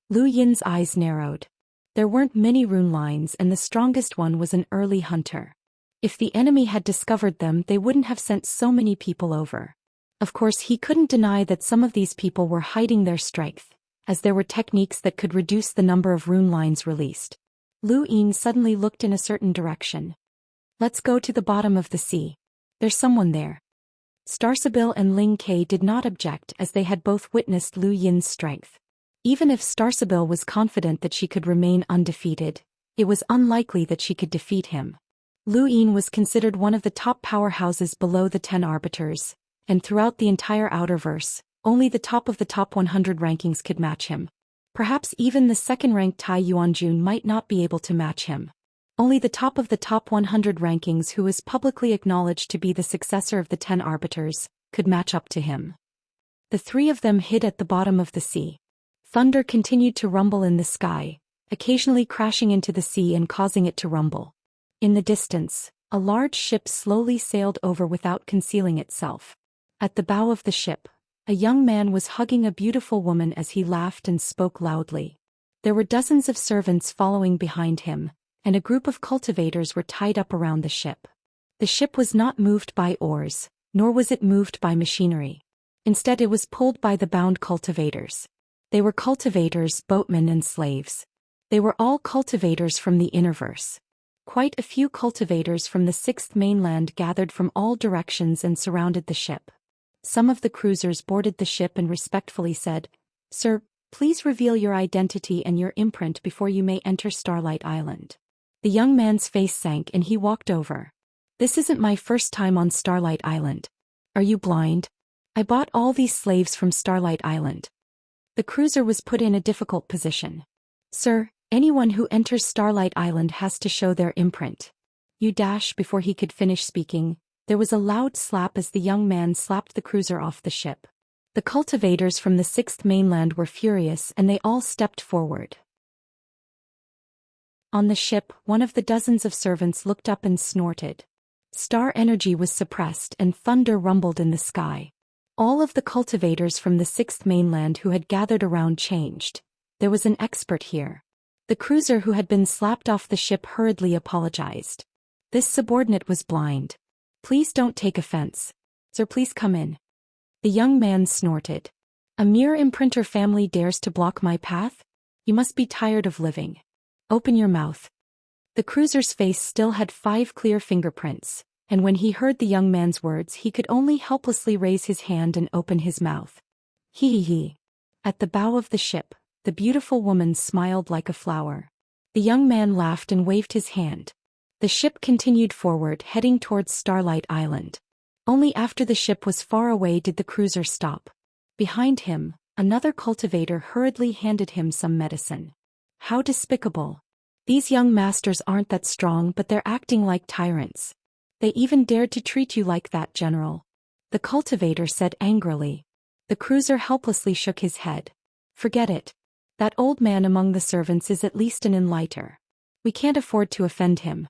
Speaker 1: Lu Yin's eyes narrowed. There weren't many rune lines, and the strongest one was an early hunter. If the enemy had discovered them, they wouldn't have sent so many people over. Of course, he couldn't deny that some of these people were hiding their strength, as there were techniques that could reduce the number of rune lines released. Lu Yin suddenly looked in a certain direction. "Let's go to the bottom of the sea. There's someone there." Starsabil and Ling Ke did not object, as they had both witnessed Lu Yin's strength. Even if Starsabil was confident that she could remain undefeated, it was unlikely that she could defeat him. Lu Yin was considered one of the top powerhouses below the 10 arbiters, and throughout the entire Outerverse, only the top of the top 100 rankings could match him. Perhaps even the second-ranked Tai Yuanjun might not be able to match him. Only the top of the top 100 rankings, who is publicly acknowledged to be the successor of the 10 arbiters, could match up to him. The 3 of them hid at the bottom of the sea. Thunder continued to rumble in the sky, occasionally crashing into the sea and causing it to rumble. In the distance, a large ship slowly sailed over without concealing itself. At the bow of the ship, a young man was hugging a beautiful woman as he laughed and spoke loudly. There were dozens of servants following behind him, and a group of cultivators were tied up around the ship. The ship was not moved by oars, nor was it moved by machinery. Instead, it was pulled by the bound cultivators. They were cultivators, boatmen, and slaves. They were all cultivators from the Innerverse. Quite a few cultivators from the 6th Mainland gathered from all directions and surrounded the ship. Some of the cruisers boarded the ship and respectfully said, "Sir, please reveal your identity and your imprint before you may enter Starlight Island." The young man's face sank and he walked over. "This isn't my first time on Starlight Island. Are you blind? I bought all these slaves from Starlight Island. The cruiser was put in a difficult position. Sir, anyone who enters Starlight Island has to show their imprint. You dash. Before he could finish speaking, there was a loud slap as the young man slapped the cruiser off the ship. The cultivators from the Sixth Mainland were furious and they all stepped forward. On the ship, one of the dozens of servants looked up and snorted. Star energy was suppressed and thunder rumbled in the sky. All of the cultivators from the Sixth Mainland who had gathered around changed. There was an expert here. The cruiser who had been slapped off the ship hurriedly apologized. This subordinate was blind. Please don't take offense. Sir, please come in. The young man snorted. A mere imprinter family dares to block my path? You must be tired of living. Open your mouth. The cruiser's face still had 5 clear fingerprints, and when he heard the young man's words he could only helplessly raise his hand and open his mouth. Hee. At the bow of the ship, the beautiful woman smiled like a flower. The young man laughed and waved his hand. The ship continued forward, heading towards Starlight Island. Only after the ship was far away did the cruiser stop. Behind him, another cultivator hurriedly handed him some medicine. How despicable. These young masters aren't that strong, but they're acting like tyrants. They even dared to treat you like that, General. The cultivator said angrily. The cruiser helplessly shook his head. Forget it. That old man among the servants is at least an enlighter. We can't afford to offend him.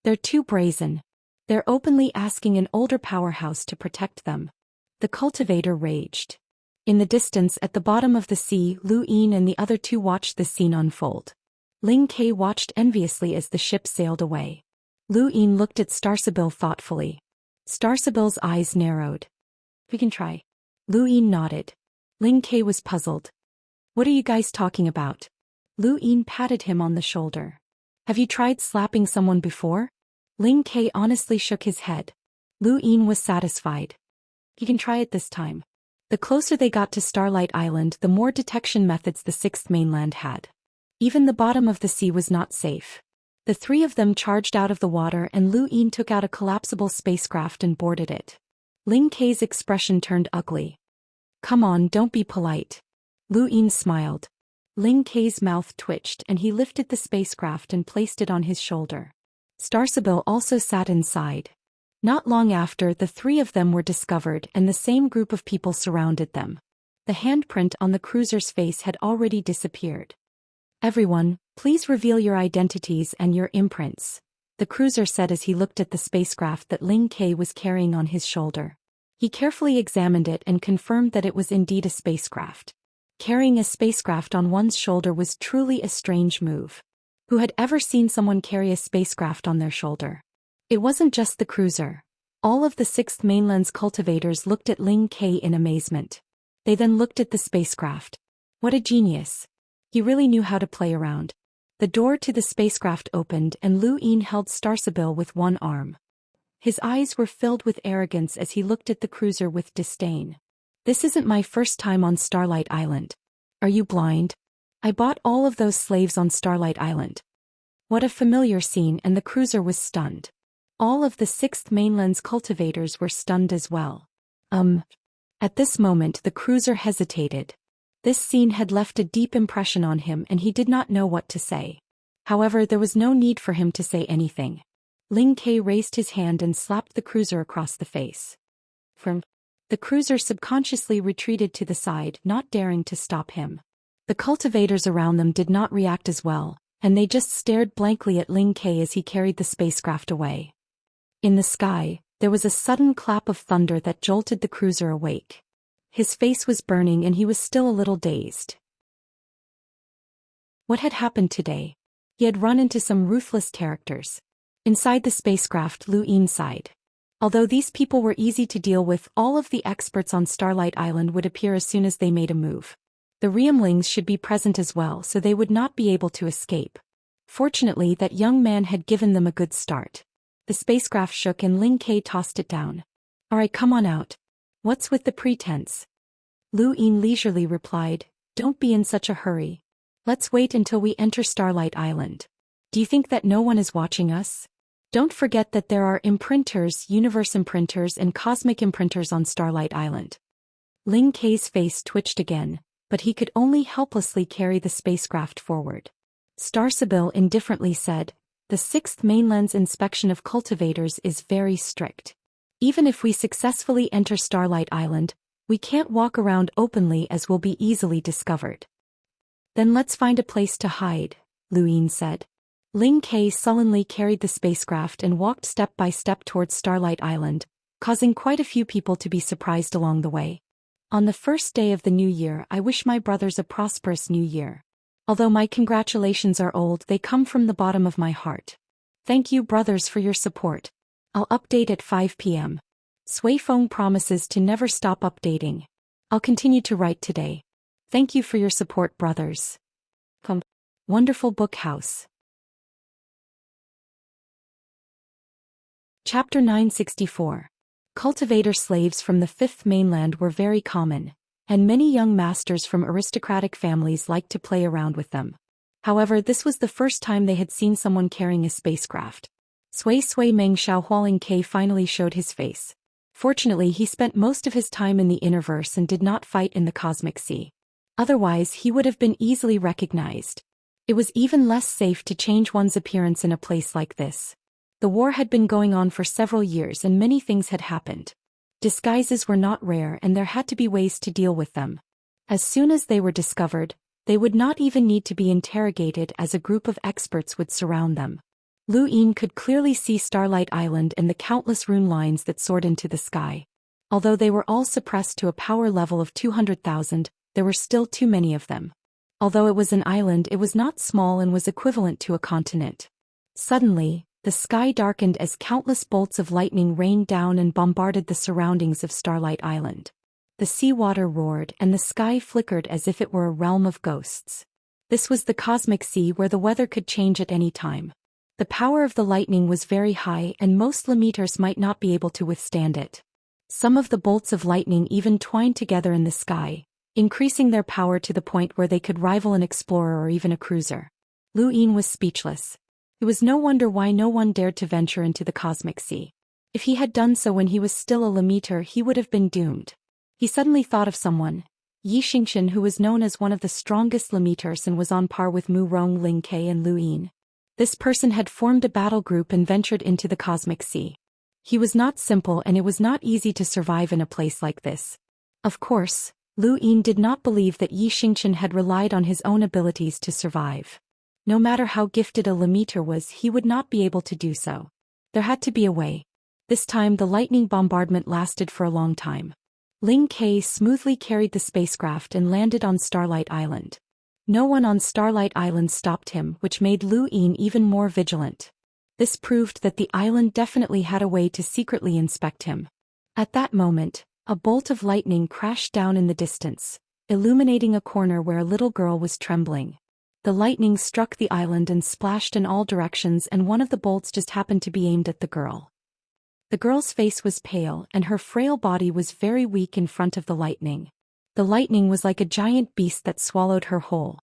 Speaker 1: They're too brazen. They're openly asking an older powerhouse to protect them. The cultivator raged. In the distance at the bottom of the sea, Lu Yin and the other 2 watched the scene unfold. Ling Ke watched enviously as the ship sailed away. Lu Yin looked at Starsabil thoughtfully. Starsabil's eyes narrowed. We can try. Lu Yin nodded. Ling Ke was puzzled. What are you guys talking about? Lu Yin patted him on the shoulder. Have you tried slapping someone before? Ling Ke honestly shook his head. Lu Yin was satisfied. You can try it this time. The closer they got to Starlight Island, the more detection methods the Sixth Mainland had. Even the bottom of the sea was not safe. The 3 of them charged out of the water and Lu Yin took out a collapsible spacecraft and boarded it. Ling Ke's expression turned ugly. Come on, don't be polite. Lu Yin smiled. Ling Ke's mouth twitched and he lifted the spacecraft and placed it on his shoulder. Starsabil also sat inside. Not long after, the 3 of them were discovered and the same group of people surrounded them. The handprint on the cruiser's face had already disappeared. Everyone, please reveal your identities and your imprints, the cruiser said as he looked at the spacecraft that Ling Ke was carrying on his shoulder. He carefully examined it and confirmed that it was indeed a spacecraft. Carrying a spacecraft on one's shoulder was truly a strange move. Who had ever seen someone carry a spacecraft on their shoulder? It wasn't just the cruiser. All of the Sixth Mainland's cultivators looked at Ling Ke in amazement. They then looked at the spacecraft. What a genius. He really knew how to play around. The door to the spacecraft opened and Lu Yin held Starsabil with one arm. His eyes were filled with arrogance as he looked at the cruiser with disdain. This isn't my first time on Starlight Island. Are you blind? I bought all of those slaves on Starlight Island. What a familiar scene, and the cruiser was stunned. All of the Sixth Mainland's cultivators were stunned as well. At this moment the cruiser hesitated. This scene had left a deep impression on him and he did not know what to say. However, there was no need for him to say anything. Ling Ke raised his hand and slapped the cruiser across the face. The cruiser subconsciously retreated to the side, not daring to stop him. The cultivators around them did not react as well, and they just stared blankly at Ling Ke as he carried the spacecraft away. In the sky, there was a sudden clap of thunder that jolted the cruiser awake. His face was burning and he was still a little dazed. What had happened today? He had run into some ruthless characters. Inside the spacecraft, Lu Yin sighed. Although these people were easy to deal with, all of the experts on Starlight Island would appear as soon as they made a move. The Realmlings should be present as well, so they would not be able to escape. Fortunately, that young man had given them a good start. The spacecraft shook and Ling Ke tossed it down. Alright, come on out. What's with the pretense? Lu Yin leisurely replied, Don't be in such a hurry. Let's wait until we enter Starlight Island. Do you think that no one is watching us? Don't forget that there are imprinters, universe imprinters and cosmic imprinters on Starlight Island. Ling Kei's face twitched again, but he could only helplessly carry the spacecraft forward. Star Sibyl indifferently said, "The 6th mainland's inspection of cultivators is very strict. Even if we successfully enter Starlight Island, we can't walk around openly as we'll be easily discovered." "Then let's find a place to hide," Lu Yin said. Ling Kei sullenly carried the spacecraft and walked step by step towards Starlight Island, causing quite a few people to be surprised along the way. "On the first day of the new year, I wish my brothers a prosperous new year. Although my congratulations are old, they come from the bottom of my heart. Thank you, brothers, for your support. I'll update at 5 p.m. Sui Feng promises to never stop updating. I'll continue to write today. Thank you for your support, brothers." Wonderful Book House. Chapter 964. Cultivator slaves from the 5th mainland were very common, and many young masters from aristocratic families liked to play around with them. However, this was the first time they had seen someone carrying a spacecraft. Sui Meng Xiaohualing Kei finally showed his face. Fortunately, he spent most of his time in the Innerverse and did not fight in the Cosmic Sea. Otherwise, he would have been easily recognized. It was even less safe to change one's appearance in a place like this. The war had been going on for several years and many things had happened. Disguises were not rare and there had to be ways to deal with them. As soon as they were discovered, they would not even need to be interrogated as a group of experts would surround them. Lu Yin could clearly see Starlight Island and the countless rune lines that soared into the sky. Although they were all suppressed to a power level of 200,000, there were still too many of them. Although it was an island, it was not small and was equivalent to a continent. Suddenly, the sky darkened as countless bolts of lightning rained down and bombarded the surroundings of Starlight Island. The seawater roared and the sky flickered as if it were a realm of ghosts. This was the Cosmic Sea where the weather could change at any time. The power of the lightning was very high and most limiters might not be able to withstand it. Some of the bolts of lightning even twined together in the sky, increasing their power to the point where they could rival an explorer or even a cruiser. Lu Yin was speechless. It was no wonder why no one dared to venture into the Cosmic Sea. If he had done so when he was still a limiter, he would have been doomed. He suddenly thought of someone, Xianxia, who was known as one of the strongest limiters and was on par with Mu Rong, Ling Kei and Lu Yin. This person had formed a battle group and ventured into the Cosmic Sea. He was not simple and it was not easy to survive in a place like this. Of course, Lu Yin did not believe that Xianxia had relied on his own abilities to survive. No matter how gifted a limiter was, he would not be able to do so. There had to be a way. This time the lightning bombardment lasted for a long time. Ling Kei smoothly carried the spacecraft and landed on Starlight Island. No one on Starlight Island stopped him, which made Lu Yin even more vigilant. This proved that the island definitely had a way to secretly inspect him. At that moment, a bolt of lightning crashed down in the distance, illuminating a corner where a little girl was trembling. The lightning struck the island and splashed in all directions, and one of the bolts just happened to be aimed at the girl. The girl's face was pale and her frail body was very weak in front of the lightning. The lightning was like a giant beast that swallowed her whole.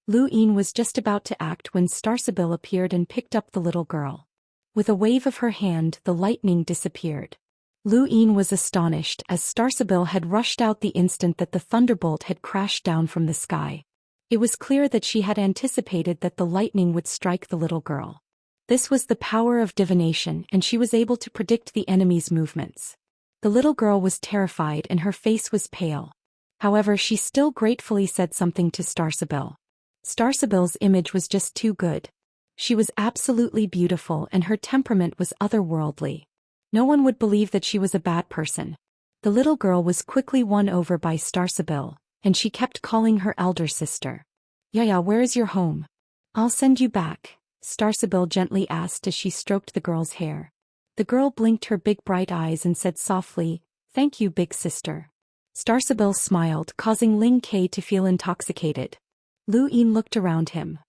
Speaker 1: Lu Yin was just about to act when Star Sibyl appeared and picked up the little girl. With a wave of her hand, the lightning disappeared. Lu Yin was astonished as Star Sibyl had rushed out the instant that the thunderbolt had crashed down from the sky. It was clear that she had anticipated that the lightning would strike the little girl. This was the power of divination, and she was able to predict the enemy's movements. The little girl was terrified and her face was pale. However, she still gratefully said something to Star Sibyl. Star Sibyl's image was just too good. She was absolutely beautiful and her temperament was otherworldly. No one would believe that she was a bad person. The little girl was quickly won over by Star Sibyl, and she kept calling her elder sister. "Yaya, where is your home?" "I'll send you back," Star Sibyl gently asked as she stroked the girl's hair. The girl blinked her big bright eyes and said softly, "Thank you, big sister." Star Sibyl smiled, causing Ling Kei to feel intoxicated. Lu Yin looked around him.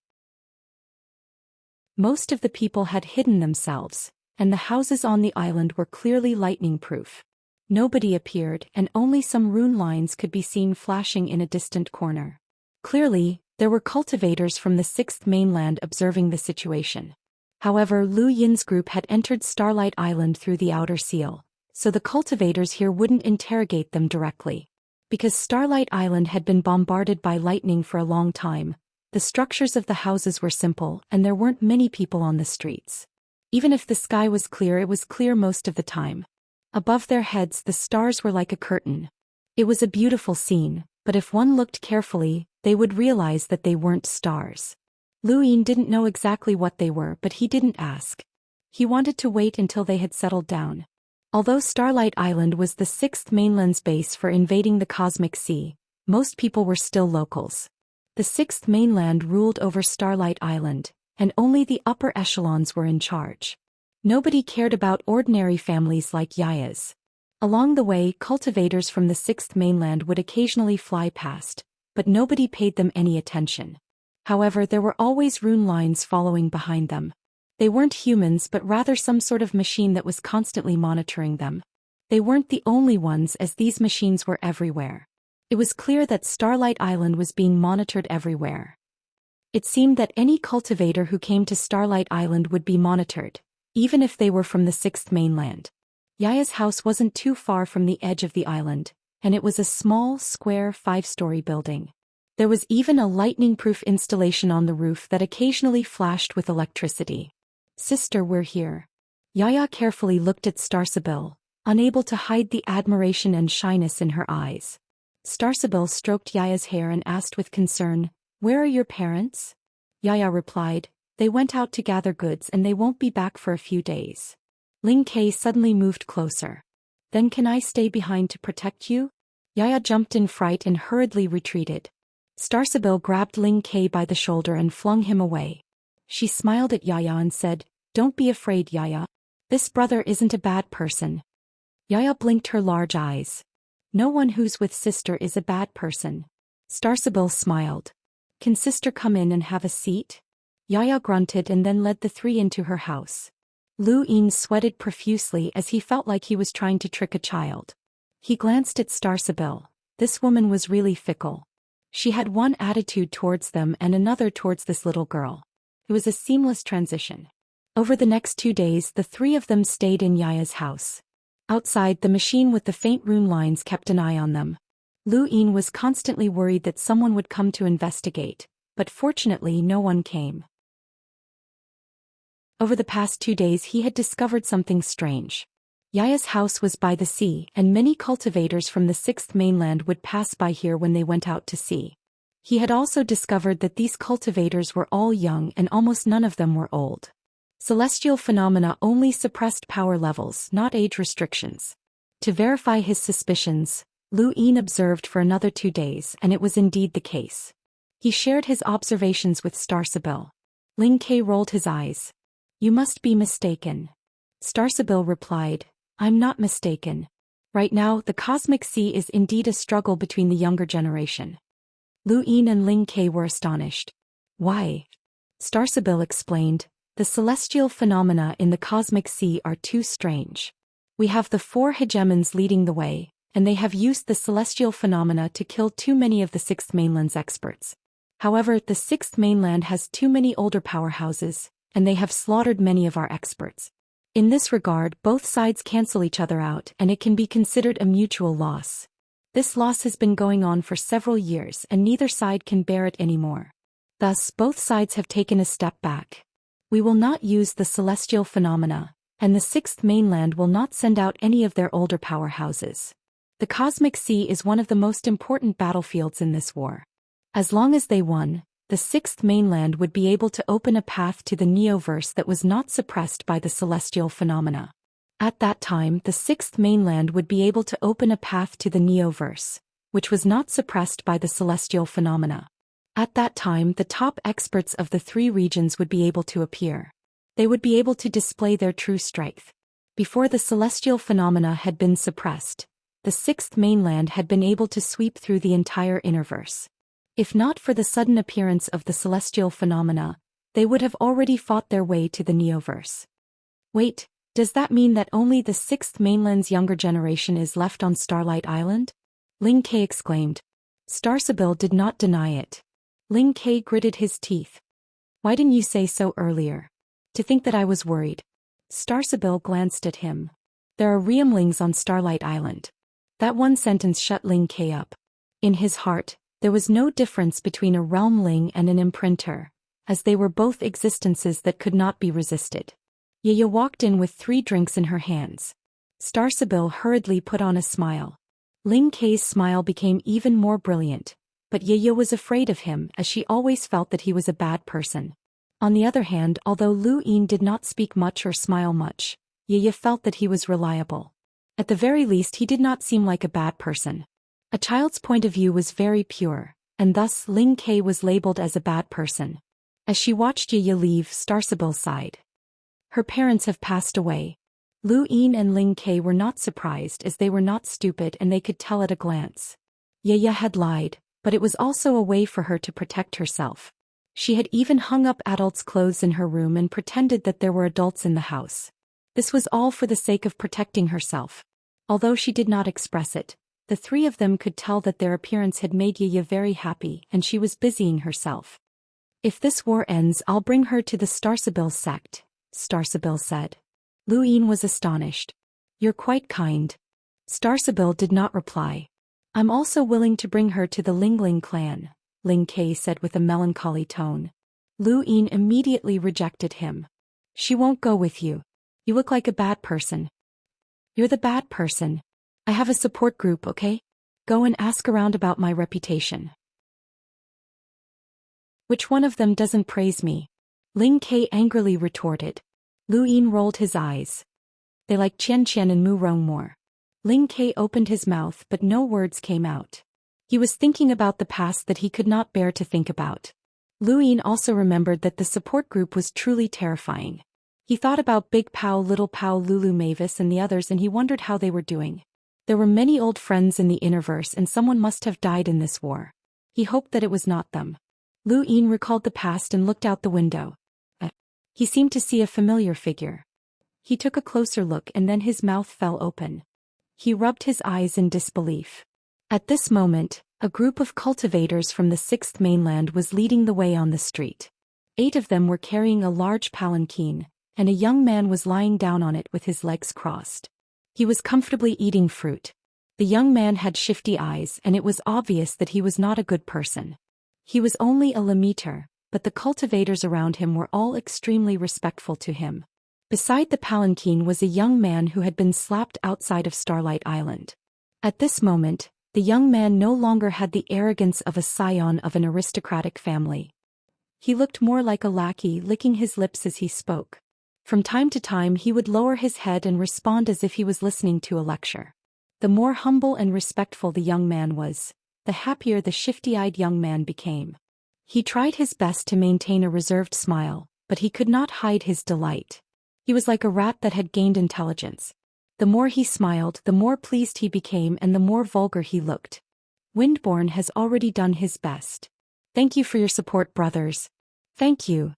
Speaker 1: Most of the people had hidden themselves, and the houses on the island were clearly lightning-proof. Nobody appeared, and only some rune lines could be seen flashing in a distant corner. Clearly, there were cultivators from the 6th mainland observing the situation. However, Lu Yin's group had entered Starlight Island through the outer seal, so the cultivators here wouldn't interrogate them directly. Because Starlight Island had been bombarded by lightning for a long time, the structures of the houses were simple and there weren't many people on the streets. Even if the sky was clear, it was clear most of the time. Above their heads the stars were like a curtain. It was a beautiful scene, but if one looked carefully, they would realize that they weren't stars. Lu Yin didn't know exactly what they were, but he didn't ask. He wanted to wait until they had settled down. Although Starlight Island was the sixth mainland's base for invading the Cosmic Sea, most people were still locals. The sixth mainland ruled over Starlight Island, and only the upper echelons were in charge. Nobody cared about ordinary families like Yaya's. Along the way, cultivators from the sixth mainland would occasionally fly past, but nobody paid them any attention. However, there were always rune lines following behind them. They weren't humans but rather some sort of machine that was constantly monitoring them. They weren't the only ones, as these machines were everywhere. It was clear that Starlight Island was being monitored everywhere. It seemed that any cultivator who came to Starlight Island would be monitored, even if they were from the sixth mainland. Yaya's house wasn't too far from the edge of the island, and it was a small, square 5-story building. There was even a lightning-proof installation on the roof that occasionally flashed with electricity. "Sister, we're here." Yaya carefully looked at Starsabil, unable to hide the admiration and shyness in her eyes. Starsabil stroked Yaya's hair and asked with concern, "Where are your parents?" Yaya replied, "They went out to gather goods and they won't be back for a few days." Ling Kei suddenly moved closer. "Then can I stay behind to protect you?" Yaya jumped in fright and hurriedly retreated. Starsabil grabbed Ling Kei by the shoulder and flung him away. She smiled at Yaya and said, "Don't be afraid, Yaya. This brother isn't a bad person." Yaya blinked her large eyes. "No one who's with sister is a bad person." Starsabil smiled. "Can sister come in and have a seat?" Yaya grunted and then led the three into her house. Lu Yin sweated profusely as he felt like he was trying to trick a child. He glanced at Starsabil. This woman was really fickle. She had one attitude towards them and another towards this little girl. It was a seamless transition. Over the next 2 days, the three of them stayed in Yaya's house. Outside, the machine with the faint rune lines kept an eye on them. Lu Yin was constantly worried that someone would come to investigate, but fortunately no one came. Over the past 2 days he had discovered something strange. Yaya's house was by the sea, and many cultivators from the sixth mainland would pass by here when they went out to sea. He had also discovered that these cultivators were all young and almost none of them were old. Celestial phenomena only suppressed power levels, not age restrictions. To verify his suspicions, Lu Yin observed for another 2 days, and it was indeed the case. He shared his observations with Starsabil. Ling Kei rolled his eyes. "You must be mistaken." Starsabil replied, "I'm not mistaken. Right now, the Cosmic Sea is indeed a struggle between the younger generation." Lu Yin and Ling Kei were astonished. "Why?" Starsabil explained, "The celestial phenomena in the Cosmic Sea are too strange. We have the 4 hegemons leading the way, and they have used the celestial phenomena to kill too many of the sixth mainland's experts. However, the sixth mainland has too many older powerhouses, and they have slaughtered many of our experts. In this regard, both sides cancel each other out, and it can be considered a mutual loss. This loss has been going on for several years, and neither side can bear it anymore. Thus, both sides have taken a step back. We will not use the celestial phenomena, and the sixth mainland will not send out any of their older powerhouses. The Cosmic Sea is one of the most important battlefields in this war. As long as they won, the sixth mainland would be able to open a path to the Neoverse that was not suppressed by the celestial phenomena. At that time, the sixth mainland would be able to open a path to the Neoverse, which was not suppressed by the celestial phenomena. At that time, the top experts of the 3 regions would be able to appear. They would be able to display their true strength. Before the celestial phenomena had been suppressed, the sixth mainland had been able to sweep through the entire Innerverse. If not for the sudden appearance of the celestial phenomena, they would have already fought their way to the Neoverse. Wait, does that mean that only the sixth mainland's younger generation is left on Starlight Island? Ling Kei exclaimed. Starsabil did not deny it. Ling Kei gritted his teeth. Why didn't you say so earlier? To think that I was worried. Starsabil glanced at him. There are Realmlings on Starlight Island. That one sentence shut Ling Ke up. In his heart, there was no difference between a Realmling and an imprinter, as they were both existences that could not be resisted. Yaya walked in with 3 drinks in her hands. Starsabil hurriedly put on a smile. Ling Ke's smile became even more brilliant, but Yaya was afraid of him as she always felt that he was a bad person. On the other hand, although Lu Yin did not speak much or smile much, Yaya felt that he was reliable. At the very least, he did not seem like a bad person. A child's point of view was very pure, and thus Ling Ke was labeled as a bad person. As she watched Yaya leave, Starsabil sighed. Her parents have passed away. Lu Yin and Ling Ke were not surprised as they were not stupid and they could tell at a glance. Yaya had lied, but it was also a way for her to protect herself. She had even hung up adults' clothes in her room and pretended that there were adults in the house. This was all for the sake of protecting herself. Although she did not express it, the 3 of them could tell that their appearance had made Yaya very happy and she was busying herself. If this war ends, I'll bring her to the Starsabil sect, Starsabil said. Lu Yin was astonished. You're quite kind. Starsabil did not reply. I'm also willing to bring her to the Lingling clan, Ling Ke said with a melancholy tone. Lu Yin immediately rejected him. She won't go with you. You look like a bad person. You're the bad person. I have a support group, okay? Go and ask around about my reputation. Which one of them doesn't praise me? Ling Ke angrily retorted. Lu Yin rolled his eyes. They like Xianxia and Mu Rong more. Ling Ke opened his mouth but no words came out. He was thinking about the past that he could not bear to think about. Lu Yin also remembered that the support group was truly terrifying. He thought about Big Pow, Little Pow, Lulu, Mavis and the others and he wondered how they were doing. There were many old friends in the Innerverse and someone must have died in this war. He hoped that it was not them. Lu Yin recalled the past and looked out the window. He seemed to see a familiar figure. He took a closer look and then his mouth fell open. He rubbed his eyes in disbelief. At this moment, a group of cultivators from the 6th mainland was leading the way on the street. 8 of them were carrying a large palanquin, and a young man was lying down on it with his legs crossed. He was comfortably eating fruit. The young man had shifty eyes and it was obvious that he was not a good person. He was only a Lemiter, but the cultivators around him were all extremely respectful to him. Beside the palanquin was a young man who had been slapped outside of Starlight Island. At this moment, the young man no longer had the arrogance of a scion of an aristocratic family. He looked more like a lackey licking his lips as he spoke. From time to time he would lower his head and respond as if he was listening to a lecture. The more humble and respectful the young man was, the happier the shifty-eyed young man became. He tried his best to maintain a reserved smile, but he could not hide his delight. He was like a rat that had gained intelligence. The more he smiled, the more pleased he became and the more vulgar he looked. Windborn has already done his best. Thank you for your support, brothers. Thank you.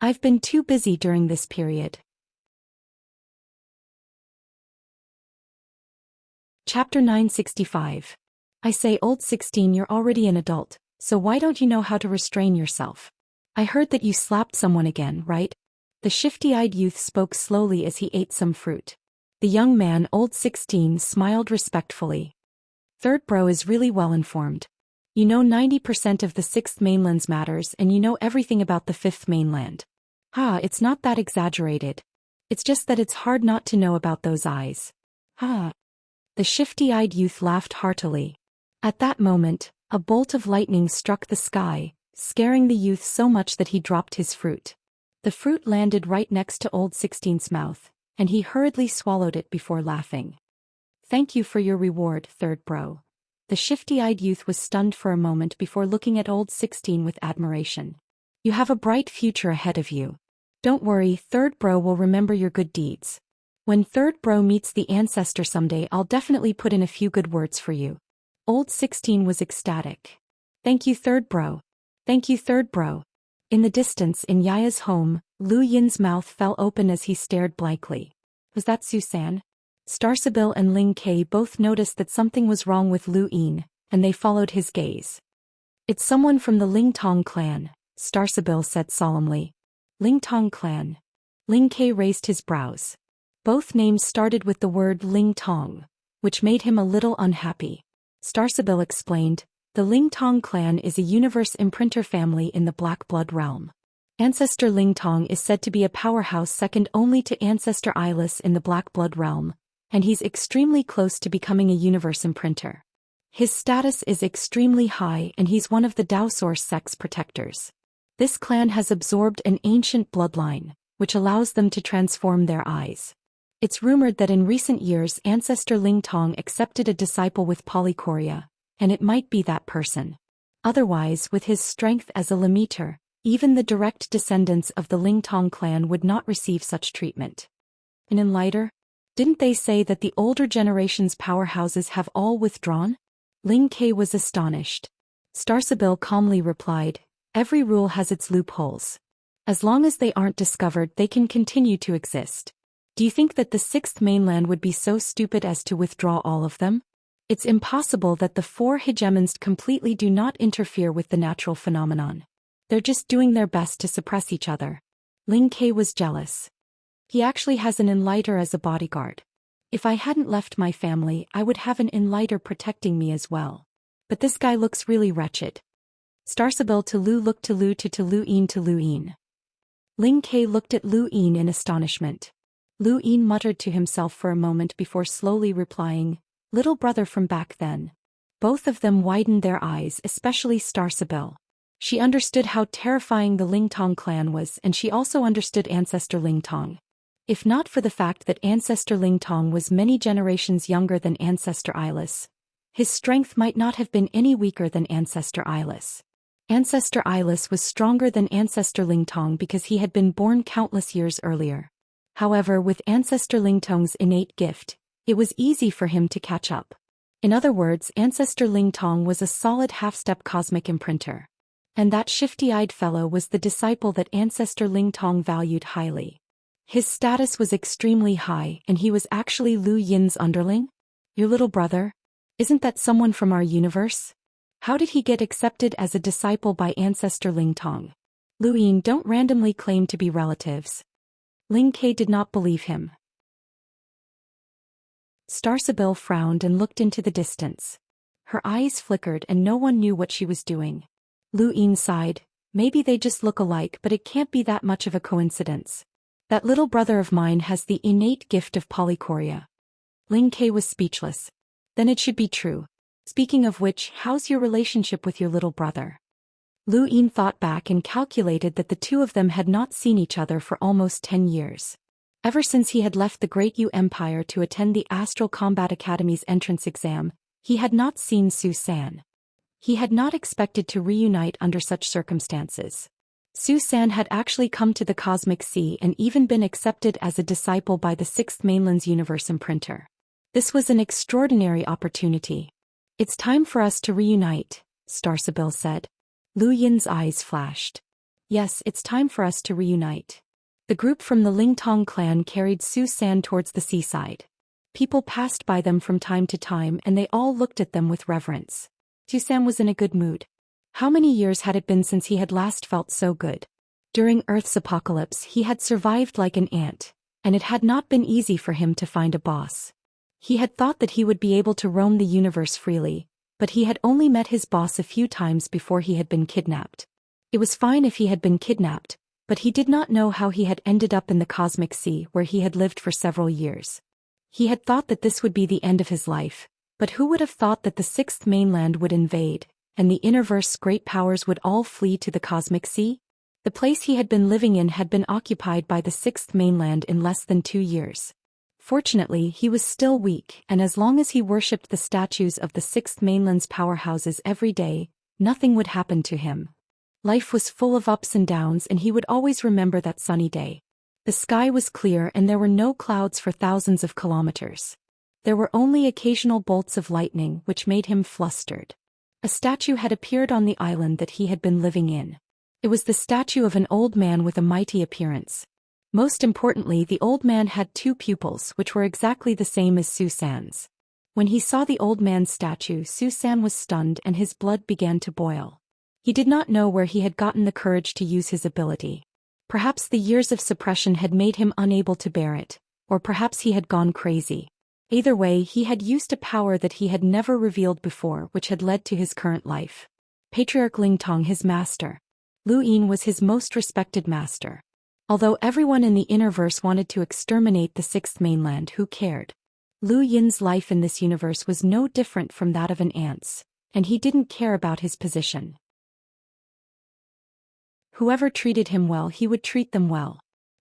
Speaker 1: I've been too busy during this period. Chapter 965. I say, old 16, you're already an adult, so why don't you know how to restrain yourself? I heard that you slapped someone again, right? The shifty-eyed youth spoke slowly as he ate some fruit. The young man, old 16, smiled respectfully. Third bro is really well informed. You know 90% of the 6th mainland's matters and you know everything about the 5th mainland. It's not that exaggerated. It's just that it's hard not to know about those eyes. The shifty-eyed youth laughed heartily. At that moment, a bolt of lightning struck the sky, scaring the youth so much that he dropped his fruit. The fruit landed right next to old 16's mouth, and he hurriedly swallowed it before laughing. Thank you for your reward, third bro. The shifty-eyed youth was stunned for a moment before looking at old 16 with admiration. You have a bright future ahead of you. Don't worry, third bro will remember your good deeds. When third bro meets the ancestor someday, I'll definitely put in a few good words for you. Old 16 was ecstatic. Thank you, third bro. Thank you, third bro. In the distance, in Yaya's home, Lu Yin's mouth fell open as he stared blankly. Was that Susan? Starsabil and Ling Ke both noticed that something was wrong with Lu Yin, and they followed his gaze. It's someone from the Ling Tong clan, Starsabil said solemnly. Ling Tong clan. Ling Ke raised his brows. Both names started with the word Ling Tong, which made him a little unhappy. Starsabil explained, the Ling Tong clan is a universe imprinter family in the Black Blood realm. Ancestor Ling Tong is said to be a powerhouse second only to Ancestor Eyeless in the Black Blood realm, and he's extremely close to becoming a universe imprinter. His status is extremely high and he's one of the Daoist sect's protectors. This clan has absorbed an ancient bloodline, which allows them to transform their eyes. It's rumored that in recent years Ancestor Ling Tong accepted a disciple with polychoria, and it might be that person. Otherwise, with his strength as a Limiter, even the direct descendants of the Ling Tong clan would not receive such treatment. And in lighter, didn't they say that the older generation's powerhouses have all withdrawn? Ling Ke was astonished. Starsabil calmly replied, every rule has its loopholes. As long as they aren't discovered, they can continue to exist. Do you think that the Sixth Mainland would be so stupid as to withdraw all of them? It's impossible that the four hegemons completely do not interfere with the natural phenomenon. They're just doing their best to suppress each other. Ling Ke was jealous. He actually has an enlighter as a bodyguard. If I hadn't left my family, I would have an enlighter protecting me as well. But this guy looks really wretched. Starsabil to Lu looked to Lu to Lu Yin to Lu Yin. Ling Ke looked at Lu Yin in astonishment. Lu Yin muttered to himself for a moment before slowly replying, little brother from back then. Both of them widened their eyes, especially Starsabil. She understood how terrifying the Ling Tong clan was, and she also understood Ancestor Ling Tong. If not for the fact that Ancestor Ling Tong was many generations younger than Ancestor Eyeless, his strength might not have been any weaker than Ancestor Eyeless. Ancestor Eyeless was stronger than Ancestor Ling Tong because he had been born countless years earlier. However, with Ancestor Ling Tong's innate gift, it was easy for him to catch up. In other words, Ancestor Ling Tong was a solid half-step cosmic imprinter. And that shifty-eyed fellow was the disciple that Ancestor Ling Tong valued highly. His status was extremely high, and he was actually Lu Yin's underling? Your little brother? Isn't that someone from our universe? How did he get accepted as a disciple by Ancestor Ling Tong? Lu Yin, don't randomly claim to be relatives. Ling Ke did not believe him. Starsabil frowned and looked into the distance. Her eyes flickered and no one knew what she was doing. Lu Yin sighed, maybe they just look alike, but it can't be that much of a coincidence. That little brother of mine has the innate gift of polychoria. Ling Ke was speechless. Then it should be true. Speaking of which, how's your relationship with your little brother? Lu Yin thought back and calculated that the two of them had not seen each other for almost 10 years. Ever since he had left the Great Yu Empire to attend the Astral Combat Academy's entrance exam, he had not seen Zhou Xian. He had not expected to reunite under such circumstances. Zhou Xian had actually come to the Cosmic Sea and even been accepted as a disciple by the Sixth Mainland's universe imprinter. This was an extraordinary opportunity. It's time for us to reunite, Starsabil said. Lu Yin's eyes flashed. Yes, it's time for us to reunite. The group from the Ling Tong clan carried Zhou Xian towards the seaside. People passed by them from time to time and they all looked at them with reverence. Zhou Xian was in a good mood. How many years had it been since he had last felt so good? During Earth's apocalypse he had survived like an ant, and it had not been easy for him to find a boss. He had thought that he would be able to roam the universe freely, but he had only met his boss a few times before he had been kidnapped. It was fine if he had been kidnapped, but he did not know how he had ended up in the Cosmic Sea where he had lived for several years. He had thought that this would be the end of his life, but who would have thought that the Sixth Mainland would invade, and the Innerverse's great powers would all flee to the Cosmic Sea? The place he had been living in had been occupied by the Sixth Mainland in less than 2 years. Fortunately, he was still weak, and as long as he worshipped the statues of the Sixth Mainland's powerhouses every day, nothing would happen to him. Life was full of ups and downs, and he would always remember that sunny day. The sky was clear and there were no clouds for thousands of kilometers. There were only occasional bolts of lightning, which made him flustered. A statue had appeared on the island that he had been living in. It was the statue of an old man with a mighty appearance. Most importantly, the old man had 2 pupils which were exactly the same as Zhou Xian's. When he saw the old man's statue, Zhou Xian was stunned and his blood began to boil. He did not know where he had gotten the courage to use his ability. Perhaps the years of suppression had made him unable to bear it, or perhaps he had gone crazy. Either way, he had used a power that he had never revealed before, which had led to his current life. Patriarch Lingtong, his master. Lu Yin was his most respected master. Although everyone in the Innerverse wanted to exterminate the Sixth Mainland, who cared? Lu Yin's life in this universe was no different from that of an ant's, and he didn't care about his position. Whoever treated him well, he would treat them well.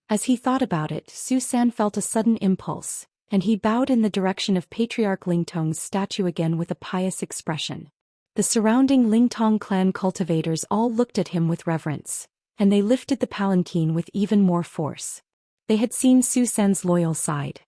Speaker 1: As he thought about it, Zhou Xian felt a sudden impulse, and he bowed in the direction of Patriarch Lingtong's statue again with a pious expression. The surrounding Lingtong clan cultivators all looked at him with reverence, and they lifted the palanquin with even more force. They had seen Zhou Xian's loyal side.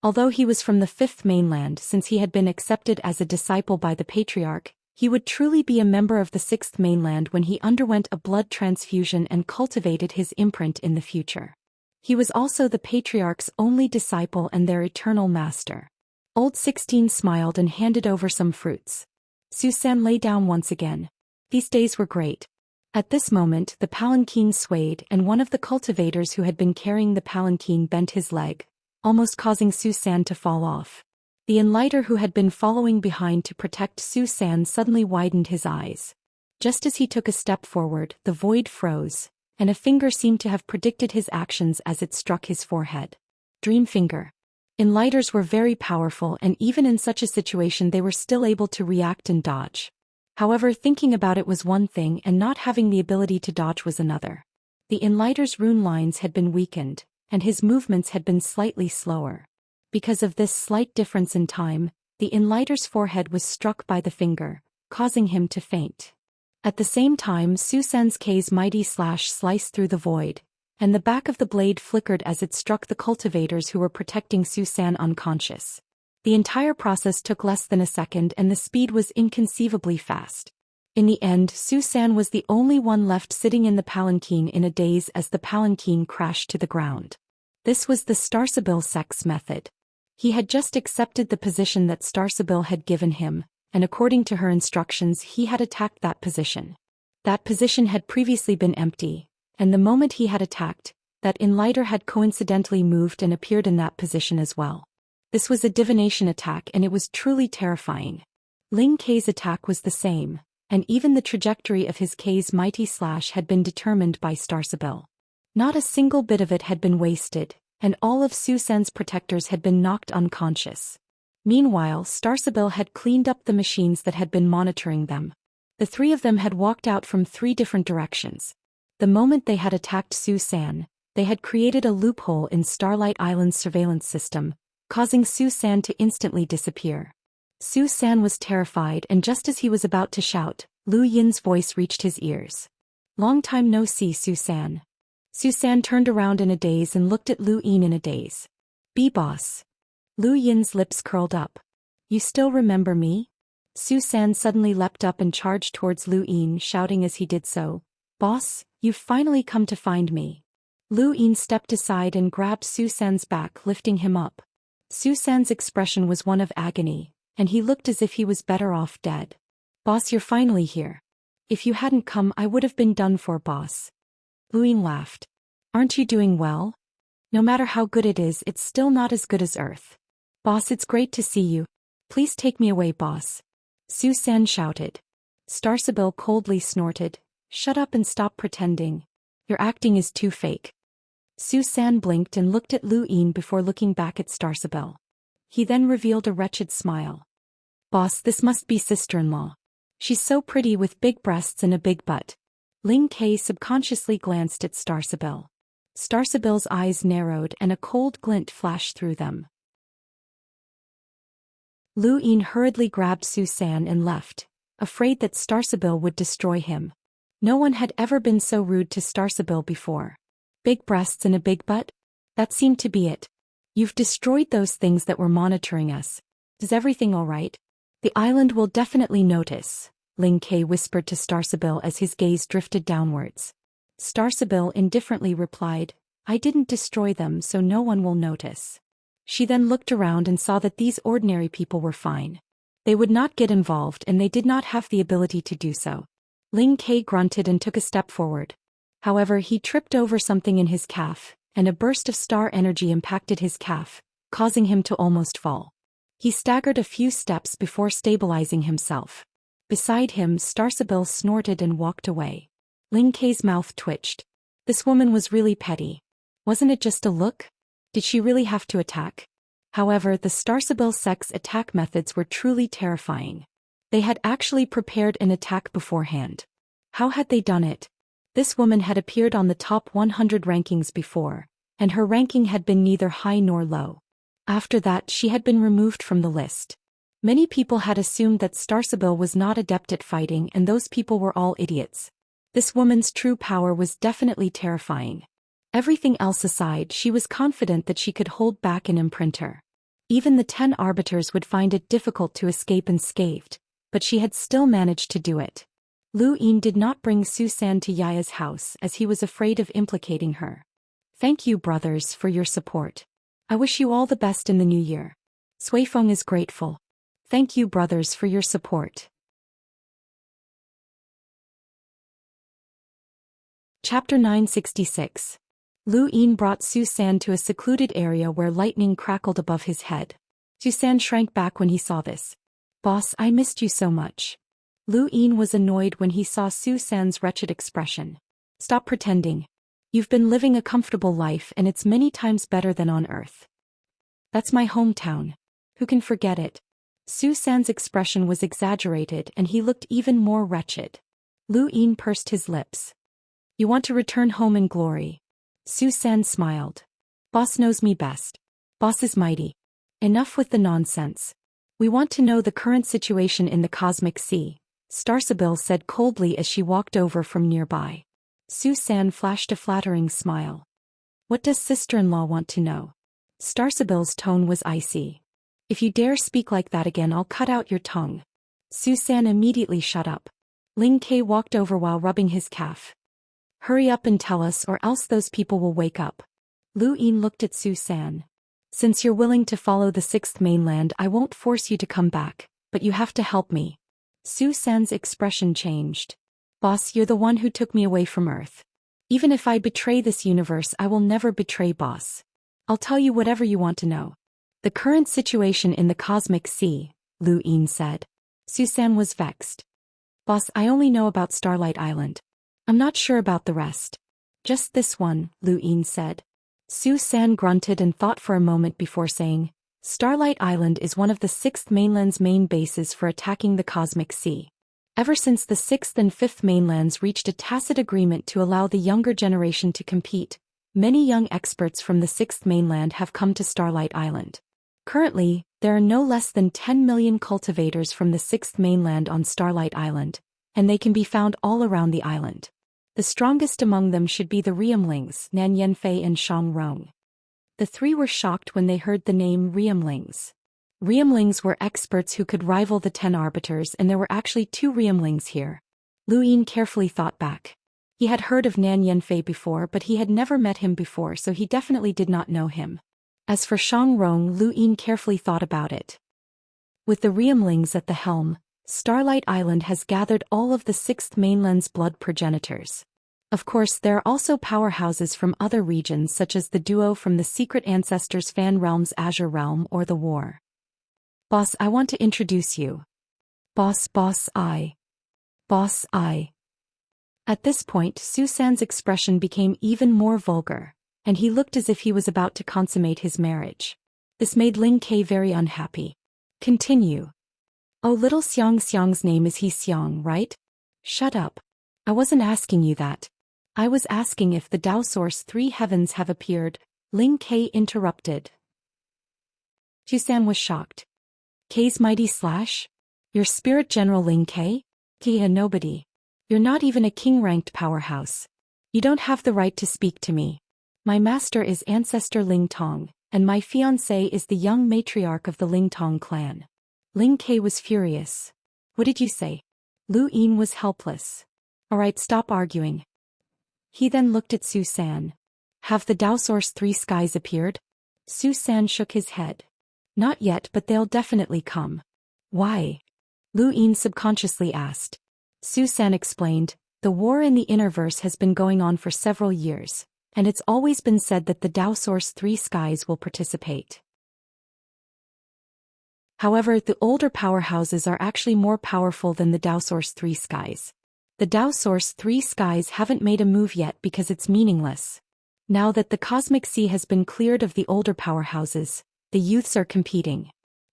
Speaker 1: Although he was from the Fifth Mainland, since he had been accepted as a disciple by the Patriarch, he would truly be a member of the Sixth Mainland when he underwent a blood transfusion and cultivated his imprint in the future. He was also the Patriarch's only disciple and their eternal master. Old 16 smiled and handed over some fruits. Zhou Xian lay down once again. These days were great. At this moment, the palanquin swayed, and one of the cultivators who had been carrying the palanquin bent his leg, almost causing Zhou Xian to fall off. The enlighter who had been following behind to protect Zhou Xian suddenly widened his eyes. Just as he took a step forward, the void froze, and a finger seemed to have predicted his actions as it struck his forehead. Dream finger. Enlighters were very powerful, and even in such a situation they were still able to react and dodge. However, thinking about it was one thing and not having the ability to dodge was another. The enlighter's rune lines had been weakened, and his movements had been slightly slower. Because of this slight difference in time, the enlighter's forehead was struck by the finger, causing him to faint. At the same time, Zhou Xian's K's mighty slash sliced through the void, and the back of the blade flickered as it struck the cultivators who were protecting Zhou Xian unconscious. The entire process took less than a second, and the speed was inconceivably fast. In the end, Zhou Xian was the only one left sitting in the palanquin in a daze as the palanquin crashed to the ground. This was the Starsabil sex method. He had just accepted the position that Starsabil had given him, and according to her instructions he had attacked that position. That position had previously been empty, and the moment he had attacked, that enlighter had coincidentally moved and appeared in that position as well. This was a divination attack, and it was truly terrifying. Ling K's attack was the same, and even the trajectory of his K's mighty slash had been determined by Starsabil. Not a single bit of it had been wasted, and all of Zhou Xian's protectors had been knocked unconscious. Meanwhile, Starsabil had cleaned up the machines that had been monitoring them. The three of them had walked out from 3 different directions. The moment they had attacked Zhou Xian, they had created a loophole in Starlight Island's surveillance system, causing Zhou Xian to instantly disappear. Zhou Xian was terrified, and just as he was about to shout, Lu Yin's voice reached his ears. "Long time no see, Zhou Xian." Zhou Xian turned around in a daze and looked at Lu Yin in a daze. "Be boss." Lu Yin's lips curled up. "You still remember me?" Zhou Xian suddenly leapt up and charged towards Lu Yin, shouting as he did so, "Boss, you've finally come to find me." Lu Yin stepped aside and grabbed Zhou Xian's back, lifting him up. Zhou Xian's expression was one of agony, and he looked as if he was better off dead. "Boss, you're finally here. If you hadn't come, I would have been done for, boss." Lu Yin laughed. "Aren't you doing well? No matter how good it is, it's still not as good as Earth. Boss, it's great to see you. Please take me away, boss." Zhou Xian shouted. Starsabil coldly snorted, "Shut up and stop pretending. Your acting is too fake." Zhou Xian blinked and looked at Lu Yin before looking back at Starsabil. He then revealed a wretched smile. "Boss, this must be sister-in-law. She's so pretty with big breasts and a big butt." Ling K subconsciously glanced at Starsabil. Starsabil's eyes narrowed and a cold glint flashed through them. Lu Yin hurriedly grabbed Zhou Xian and left, afraid that Starsabil would destroy him. No one had ever been so rude to Starsabil before. Big breasts and a big butt? That seemed to be it. "You've destroyed those things that were monitoring us. Is everything all right? The island will definitely notice," Ling K whispered to Starsabil as his gaze drifted downwards. Starsabil indifferently replied, "I didn't destroy them, so no one will notice." She then looked around and saw that these ordinary people were fine. They would not get involved, and they did not have the ability to do so. Ling K grunted and took a step forward. However, he tripped over something in his calf, and a burst of star energy impacted his calf, causing him to almost fall. He staggered a few steps before stabilizing himself. Beside him, Starsibyl snorted and walked away. Ling Kei's mouth twitched. This woman was really petty. Wasn't it just a look? Did she really have to attack? However, the Starsibyl sect's attack methods were truly terrifying. They had actually prepared an attack beforehand. How had they done it? This woman had appeared on the top 100 rankings before, and her ranking had been neither high nor low. After that, she had been removed from the list. Many people had assumed that Starsibyl was not adept at fighting, and those people were all idiots. This woman's true power was definitely terrifying. Everything else aside, she was confident that she could hold back an imprinter. Even the 10 arbiters would find it difficult to escape unscathed, but she had still managed to do it. Lu Yin did not bring Zhou Xian to Yaya's house as he was afraid of implicating her. Thank you, brothers, for your support. I wish you all the best in the new year. Suifeng is grateful. Thank you, brothers, for your support. Chapter 966. Lu Yin brought Zhou Xian to a secluded area where lightning crackled above his head. Zhou Xian shrank back when he saw this. Boss, I missed you so much. Lu Yin was annoyed when he saw Zhou Xian's wretched expression. Stop pretending. You've been living a comfortable life and it's many times better than on Earth. That's my hometown. Who can forget it? Zhou Xian's expression was exaggerated and he looked even more wretched. Lu Yin pursed his lips. You want to return home in glory? Zhou Xian smiled. Boss knows me best. Boss is mighty. Enough with the nonsense. We want to know the current situation in the cosmic sea, Starsibyl said coldly as she walked over from nearby. Zhou Xian flashed a flattering smile. What does sister-in-law want to know? Starsibyl's tone was icy. If you dare speak like that again, I'll cut out your tongue. Zhou Xian immediately shut up. Ling Kei walked over while rubbing his calf. Hurry up and tell us, or else those people will wake up. Lu Yin looked at Zhou Xian. Since you're willing to follow the 6th mainland, I won't force you to come back, but you have to help me. Zhou Xian's expression changed. Boss, you're the one who took me away from Earth. Even if I betray this universe, I will never betray Boss. I'll tell you whatever you want to know. The current situation in the cosmic sea, Lu Yin said. Zhou Xian was vexed. Boss, I only know about Starlight Island. I'm not sure about the rest. Just this one, Lu Yin said. Zhou Xian grunted and thought for a moment before saying, Starlight Island is one of the 6th mainland's main bases for attacking the cosmic sea. Ever since the 6th and 5th mainlands reached a tacit agreement to allow the younger generation to compete, many young experts from the 6th mainland have come to Starlight Island. Currently, there are no less than 10 million cultivators from the 6th mainland on Starlight Island, and they can be found all around the island. The strongest among them should be the Riemlings, Nan Yanfei and Shang Rong. The three were shocked when they heard the name Riemlings. Riemlings were experts who could rival the 10 arbiters, and there were actually 2 Riemlings here. Lu Yin carefully thought back. He had heard of Nan Yanfei before, but he had never met him before, so he definitely did not know him. As for Shang Rong, Lu Yin carefully thought about it. With the Riemlings at the helm, Starlight Island has gathered all of the 6th mainland's blood progenitors. Of course, there are also powerhouses from other regions such as the duo from the Secret Ancestors Fan Realm's Azure Realm or the War. Boss, I want to introduce you. Boss, I. At this point, Zhou Xian's expression became even more vulgar, and he looked as if he was about to consummate his marriage. This made Ling Kei very unhappy. Continue. Oh, little Xianxiang's name is He Xiang, right? Shut up. I wasn't asking you that. I was asking if the Dao Source 3 heavens have appeared, Ling Kei interrupted. Zhou Xian was shocked. Kei's mighty slash? Your spirit general Ling Kei? Kia nobody. You're not even a king-ranked powerhouse. You don't have the right to speak to me. My master is Ancestor Ling Tong, and my fiancé is the young matriarch of the Ling Tong clan. Ling Kei was furious. What did you say? Lu Yin was helpless. Alright, stop arguing. He then looked at Zhou Xian. Have the Dao Source 3 skies appeared? Zhou Xian shook his head. Not yet, but they'll definitely come. Why? Lu Yin subconsciously asked. Zhou Xian explained, The war in the Innerverse has been going on for several years, and it's always been said that the Dao Source 3 skies will participate. However, the older powerhouses are actually more powerful than the Dao Source 3 skies. The Dao Source 3 skies haven't made a move yet because it's meaningless. Now that the cosmic sea has been cleared of the older powerhouses, the youths are competing.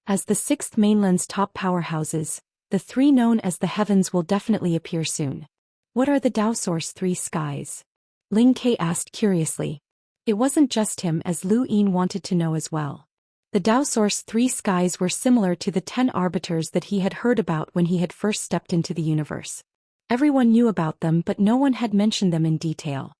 Speaker 1: As the sixth mainland's top powerhouses, the three known as the heavens will definitely appear soon. What are the Dao Source 3 skies? Ling Ke asked curiously. It wasn't just him, as Lu Yin wanted to know as well. The Dao Source 3 skies were similar to the 10 arbiters that he had heard about when he had first stepped into the universe. Everyone knew about them, but no one had mentioned them in detail.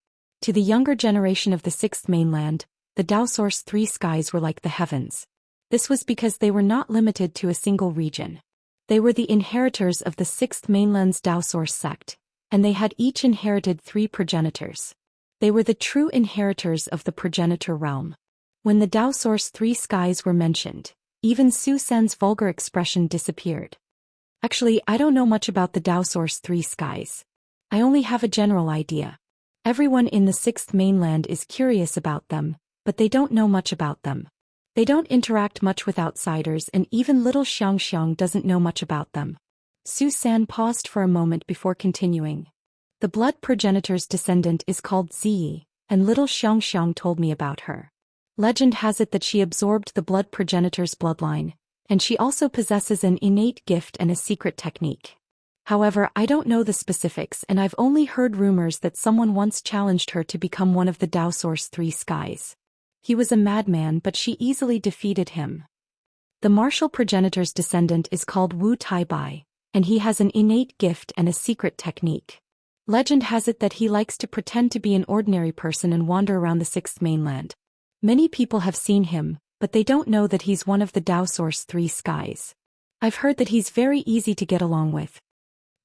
Speaker 1: To the younger generation of the sixth mainland, the Dao Source 3 skies were like the heavens. This was because they were not limited to a single region. They were the inheritors of the sixth mainland's Dao Source sect, and they had each inherited 3 progenitors. They were the true inheritors of the progenitor realm. When the Dao Source 3 skies were mentioned, even Zhou Xian's vulgar expression disappeared. Actually, I don't know much about the Dao Source 3 skies. I only have a general idea. Everyone in the sixth mainland is curious about them, but they don't know much about them. They don't interact much with outsiders, and even little Xianxia doesn't know much about them. Zhou Xian paused for a moment before continuing. The blood progenitor's descendant is called Ziyi, and little Xianxia told me about her. Legend has it that she absorbed the blood progenitor's bloodline, and she also possesses an innate gift and a secret technique. However, I don't know the specifics, and I've only heard rumors that someone once challenged her to become one of the Dao Source 3 skies. He was a madman, but she easily defeated him. The martial progenitor's descendant is called Wu Taibai, and he has an innate gift and a secret technique. Legend has it that he likes to pretend to be an ordinary person and wander around the sixth mainland. Many people have seen him, but they don't know that he's one of the Dao Source 3 skies. I've heard that he's very easy to get along with.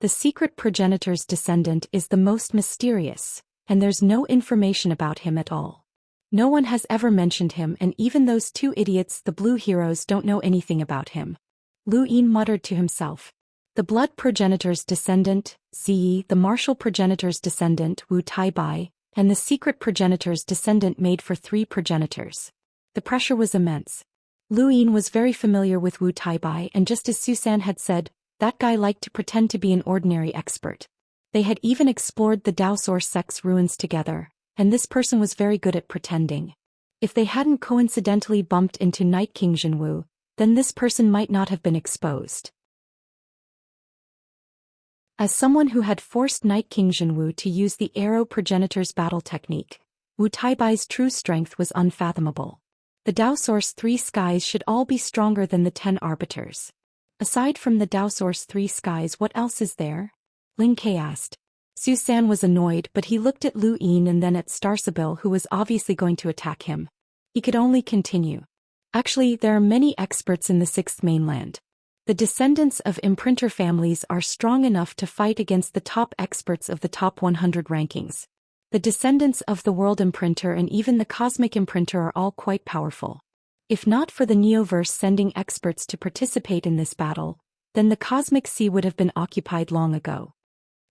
Speaker 1: The secret progenitor's descendant is the most mysterious, and there's no information about him at all. No one has ever mentioned him, and even those 2 idiots, the blue heroes, don't know anything about him. Lu Yin muttered to himself. The blood progenitor's descendant, Ziyi, the martial progenitor's descendant, Wu Taibai, and the secret progenitor's descendant made for 3 progenitors. The pressure was immense. Lu Yin was very familiar with Wu Taibai, and just as Zhou Xian had said, that guy liked to pretend to be an ordinary expert. They had even explored the Dao Source sect's ruins together, and this person was very good at pretending. If they hadn't coincidentally bumped into Night King Zhenwu, then this person might not have been exposed. As someone who had forced Night King Zhenwu to use the arrow progenitor's battle technique, Wu Taibai's true strength was unfathomable. The Dao Source 3 skies should all be stronger than the 10 arbiters. Aside from the Dao Source 3 skies, what else is there? Ling Ke asked. Zhou Xian was annoyed, but he looked at Lu Yin and then at Starsabil, who was obviously going to attack him. He could only continue. Actually, there are many experts in the sixth mainland. The descendants of imprinter families are strong enough to fight against the top experts of the top 100 rankings. The descendants of the world imprinter and even the cosmic imprinter are all quite powerful. If not for the Neoverse sending experts to participate in this battle, then the cosmic sea would have been occupied long ago.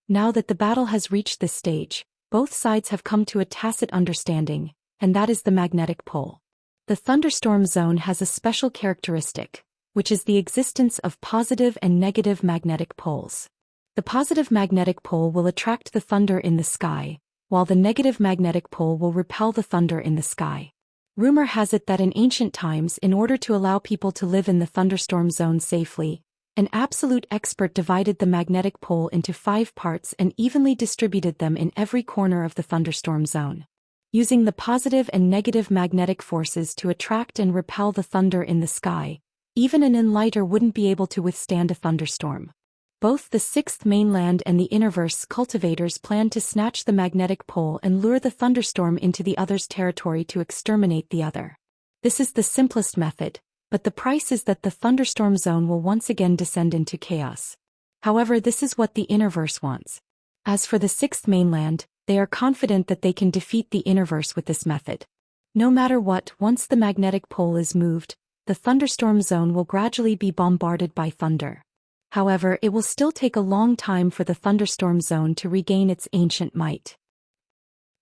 Speaker 1: Now that the battle has reached this stage, both sides have come to a tacit understanding, and that is the magnetic pole. The thunderstorm zone has a special characteristic, which is the existence of positive and negative magnetic poles. The positive magnetic pole will attract the thunder in the sky, while the negative magnetic pole will repel the thunder in the sky. Rumor has it that in ancient times, in order to allow people to live in the thunderstorm zone safely, an absolute expert divided the magnetic pole into 5 parts and evenly distributed them in every corner of the thunderstorm zone. Using the positive and negative magnetic forces to attract and repel the thunder in the sky, even an enlighter wouldn't be able to withstand a thunderstorm. Both the sixth mainland and the Innerverse cultivators plan to snatch the magnetic pole and lure the thunderstorm into the other's territory to exterminate the other. This is the simplest method, but the price is that the thunderstorm zone will once again descend into chaos. However, this is what the Innerverse wants. As for the sixth mainland, they are confident that they can defeat the Innerverse with this method. No matter what, once the magnetic pole is moved, the thunderstorm zone will gradually be bombarded by thunder. However, it will still take a long time for the thunderstorm zone to regain its ancient might.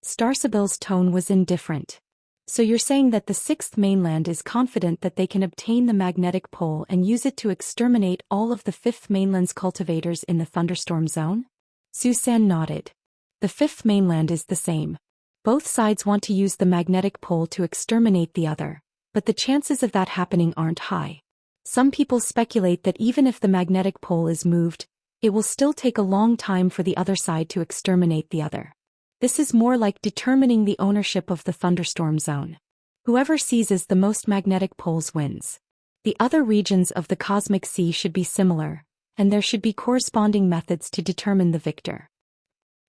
Speaker 1: Starsabil's tone was indifferent. So you're saying that the Sixth Mainland is confident that they can obtain the magnetic pole and use it to exterminate all of the Fifth Mainland's cultivators in the thunderstorm zone? Zhou Xian nodded. The Fifth Mainland is the same. Both sides want to use the magnetic pole to exterminate the other, but the chances of that happening aren't high. Some people speculate that even if the magnetic pole is moved, it will still take a long time for the other side to exterminate the other. This is more like determining the ownership of the thunderstorm zone. Whoever seizes the most magnetic poles wins. The other regions of the cosmic sea should be similar, and there should be corresponding methods to determine the victor.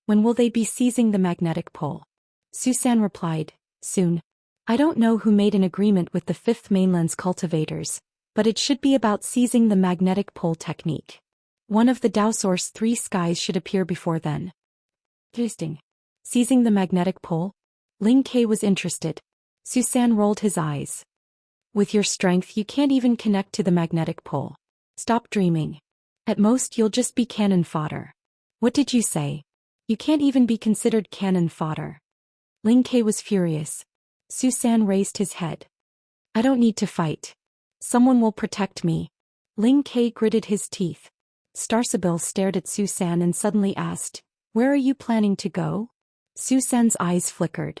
Speaker 1: When will they be seizing the magnetic pole? Zhou Xian replied, soon. I don't know who made an agreement with the Fifth Mainland's cultivators, but it should be about seizing the magnetic pole technique. One of the Daoist's three skies should appear before then. Interesting. Seizing the magnetic pole? Ling Ke was interested. Zhou Xian rolled his eyes. With your strength you can't even connect to the magnetic pole. Stop dreaming. At most you'll just be cannon fodder. What did you say? You can't even be considered cannon fodder. Ling Ke was furious. Zhou Xian raised his head. I don't need to fight. Someone will protect me. Ling Ke gritted his teeth. Starsabil stared at Zhou Xian and suddenly asked, where are you planning to go? Zhou Xian's eyes flickered.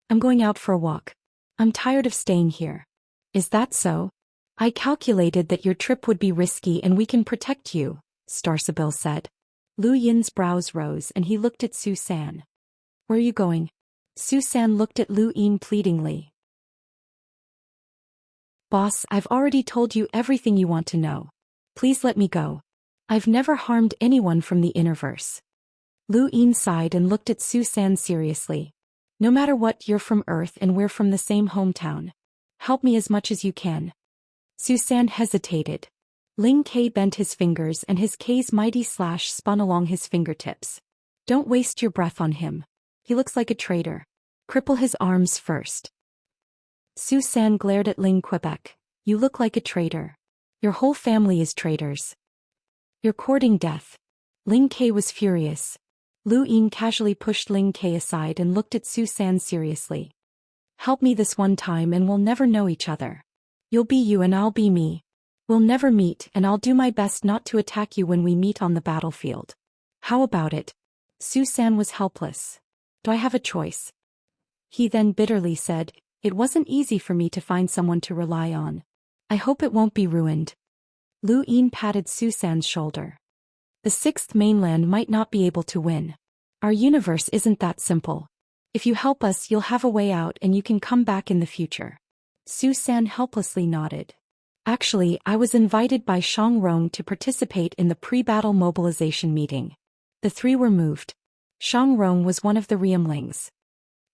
Speaker 1: I'm going out for a walk. I'm tired of staying here. Is that so? I calculated that your trip would be risky and we can protect you, Starsabil said. Lu Yin's brows rose and he looked at Zhou Xian. Where are you going? Zhou Xian looked at Lu Yin pleadingly. Boss, I've already told you everything you want to know. Please let me go. I've never harmed anyone from the Innerverse. Lu Yin sighed and looked at Zhou Xian seriously. No matter what, you're from Earth and we're from the same hometown. Help me as much as you can. Zhou Xian hesitated. Ling Ke bent his fingers and his K's mighty slash spun along his fingertips. Don't waste your breath on him. He looks like a traitor. Cripple his arms first. Zhou Xian glared at Ling Quebec. You look like a traitor. Your whole family is traitors. You're courting death. Ling Ke was furious. Lu Yin casually pushed Ling Ke aside and looked at Zhou Xian seriously. Help me this one time and we'll never know each other. You'll be you and I'll be me. We'll never meet and I'll do my best not to attack you when we meet on the battlefield. How about it? Zhou Xian was helpless. Do I have a choice? He then bitterly said, it wasn't easy for me to find someone to rely on. I hope it won't be ruined. Lu Yin patted Zhou Xian's shoulder. The Sixth Mainland might not be able to win. Our universe isn't that simple. If you help us, you'll have a way out and you can come back in the future. Zhou Xian helplessly nodded. Actually, I was invited by Xiangrong to participate in the pre-battle mobilization meeting. The three were moved. Xiangrong was one of the Riemlings.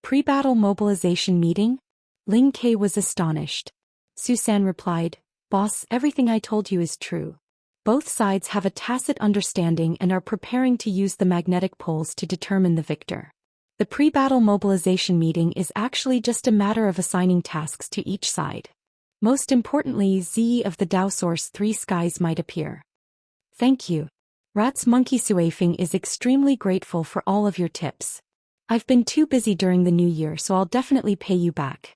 Speaker 1: Pre-battle mobilization meeting? Ling Ke was astonished. Zhou Xian replied, Boss, everything I told you is true. Both sides have a tacit understanding and are preparing to use the magnetic poles to determine the victor. The pre-battle mobilization meeting is actually just a matter of assigning tasks to each side. Most importantly, Zi of the Daoist's three skies might appear. Thank you. Rat's Monkey Suifeng is extremely grateful for all of your tips. I've been too busy during the new year, so I'll definitely pay you back.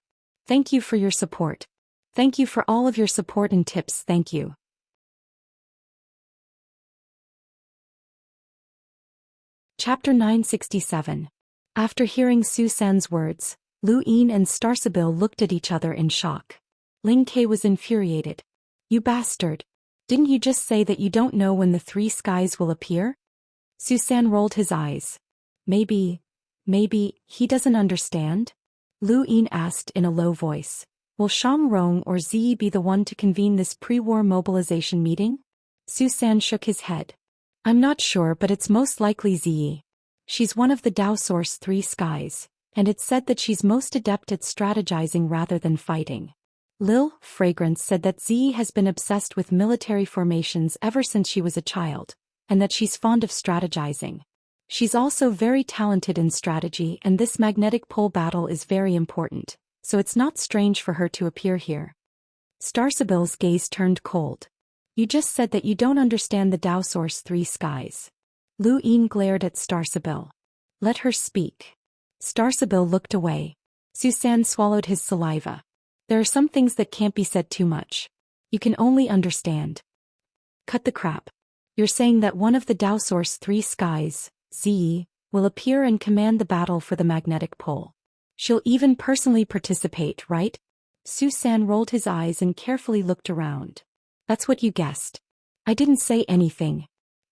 Speaker 1: Thank you for your support. Thank you for all of your support and tips, thank you. Chapter 967. After hearing Zhou Xian's words, Lu Yin and Starsabil looked at each other in shock. Ling Ke was infuriated. You bastard. Didn't you just say that you don't know when the three skies will appear? Zhou Xian rolled his eyes. Maybe he doesn't understand? Lu Yin asked in a low voice. Will Xiangrong or Zi be the one to convene this pre-war mobilization meeting? Zhou Xian shook his head. I'm not sure, but it's most likely Zi. She's one of the Daoist's three skies, and it's said that she's most adept at strategizing rather than fighting. Lil Fragrance said that Zi has been obsessed with military formations ever since she was a child, and that she's fond of strategizing. She's also very talented in strategy, and this magnetic pole battle is very important, so it's not strange for her to appear here. Starsabil's gaze turned cold. You just said that you don't understand the Tao Source Three Skies. Lu Yin glared at Star Sibyl. Let her speak. Star Sibyl looked away. Zhou Xian swallowed his saliva. There are some things that can't be said too much. You can only understand. Cut the crap. You're saying that one of the Tao Source Three Skies, Zi, will appear and command the battle for the magnetic pole. She'll even personally participate, right? Zhou Xian rolled his eyes and carefully looked around. That's what you guessed. I didn't say anything.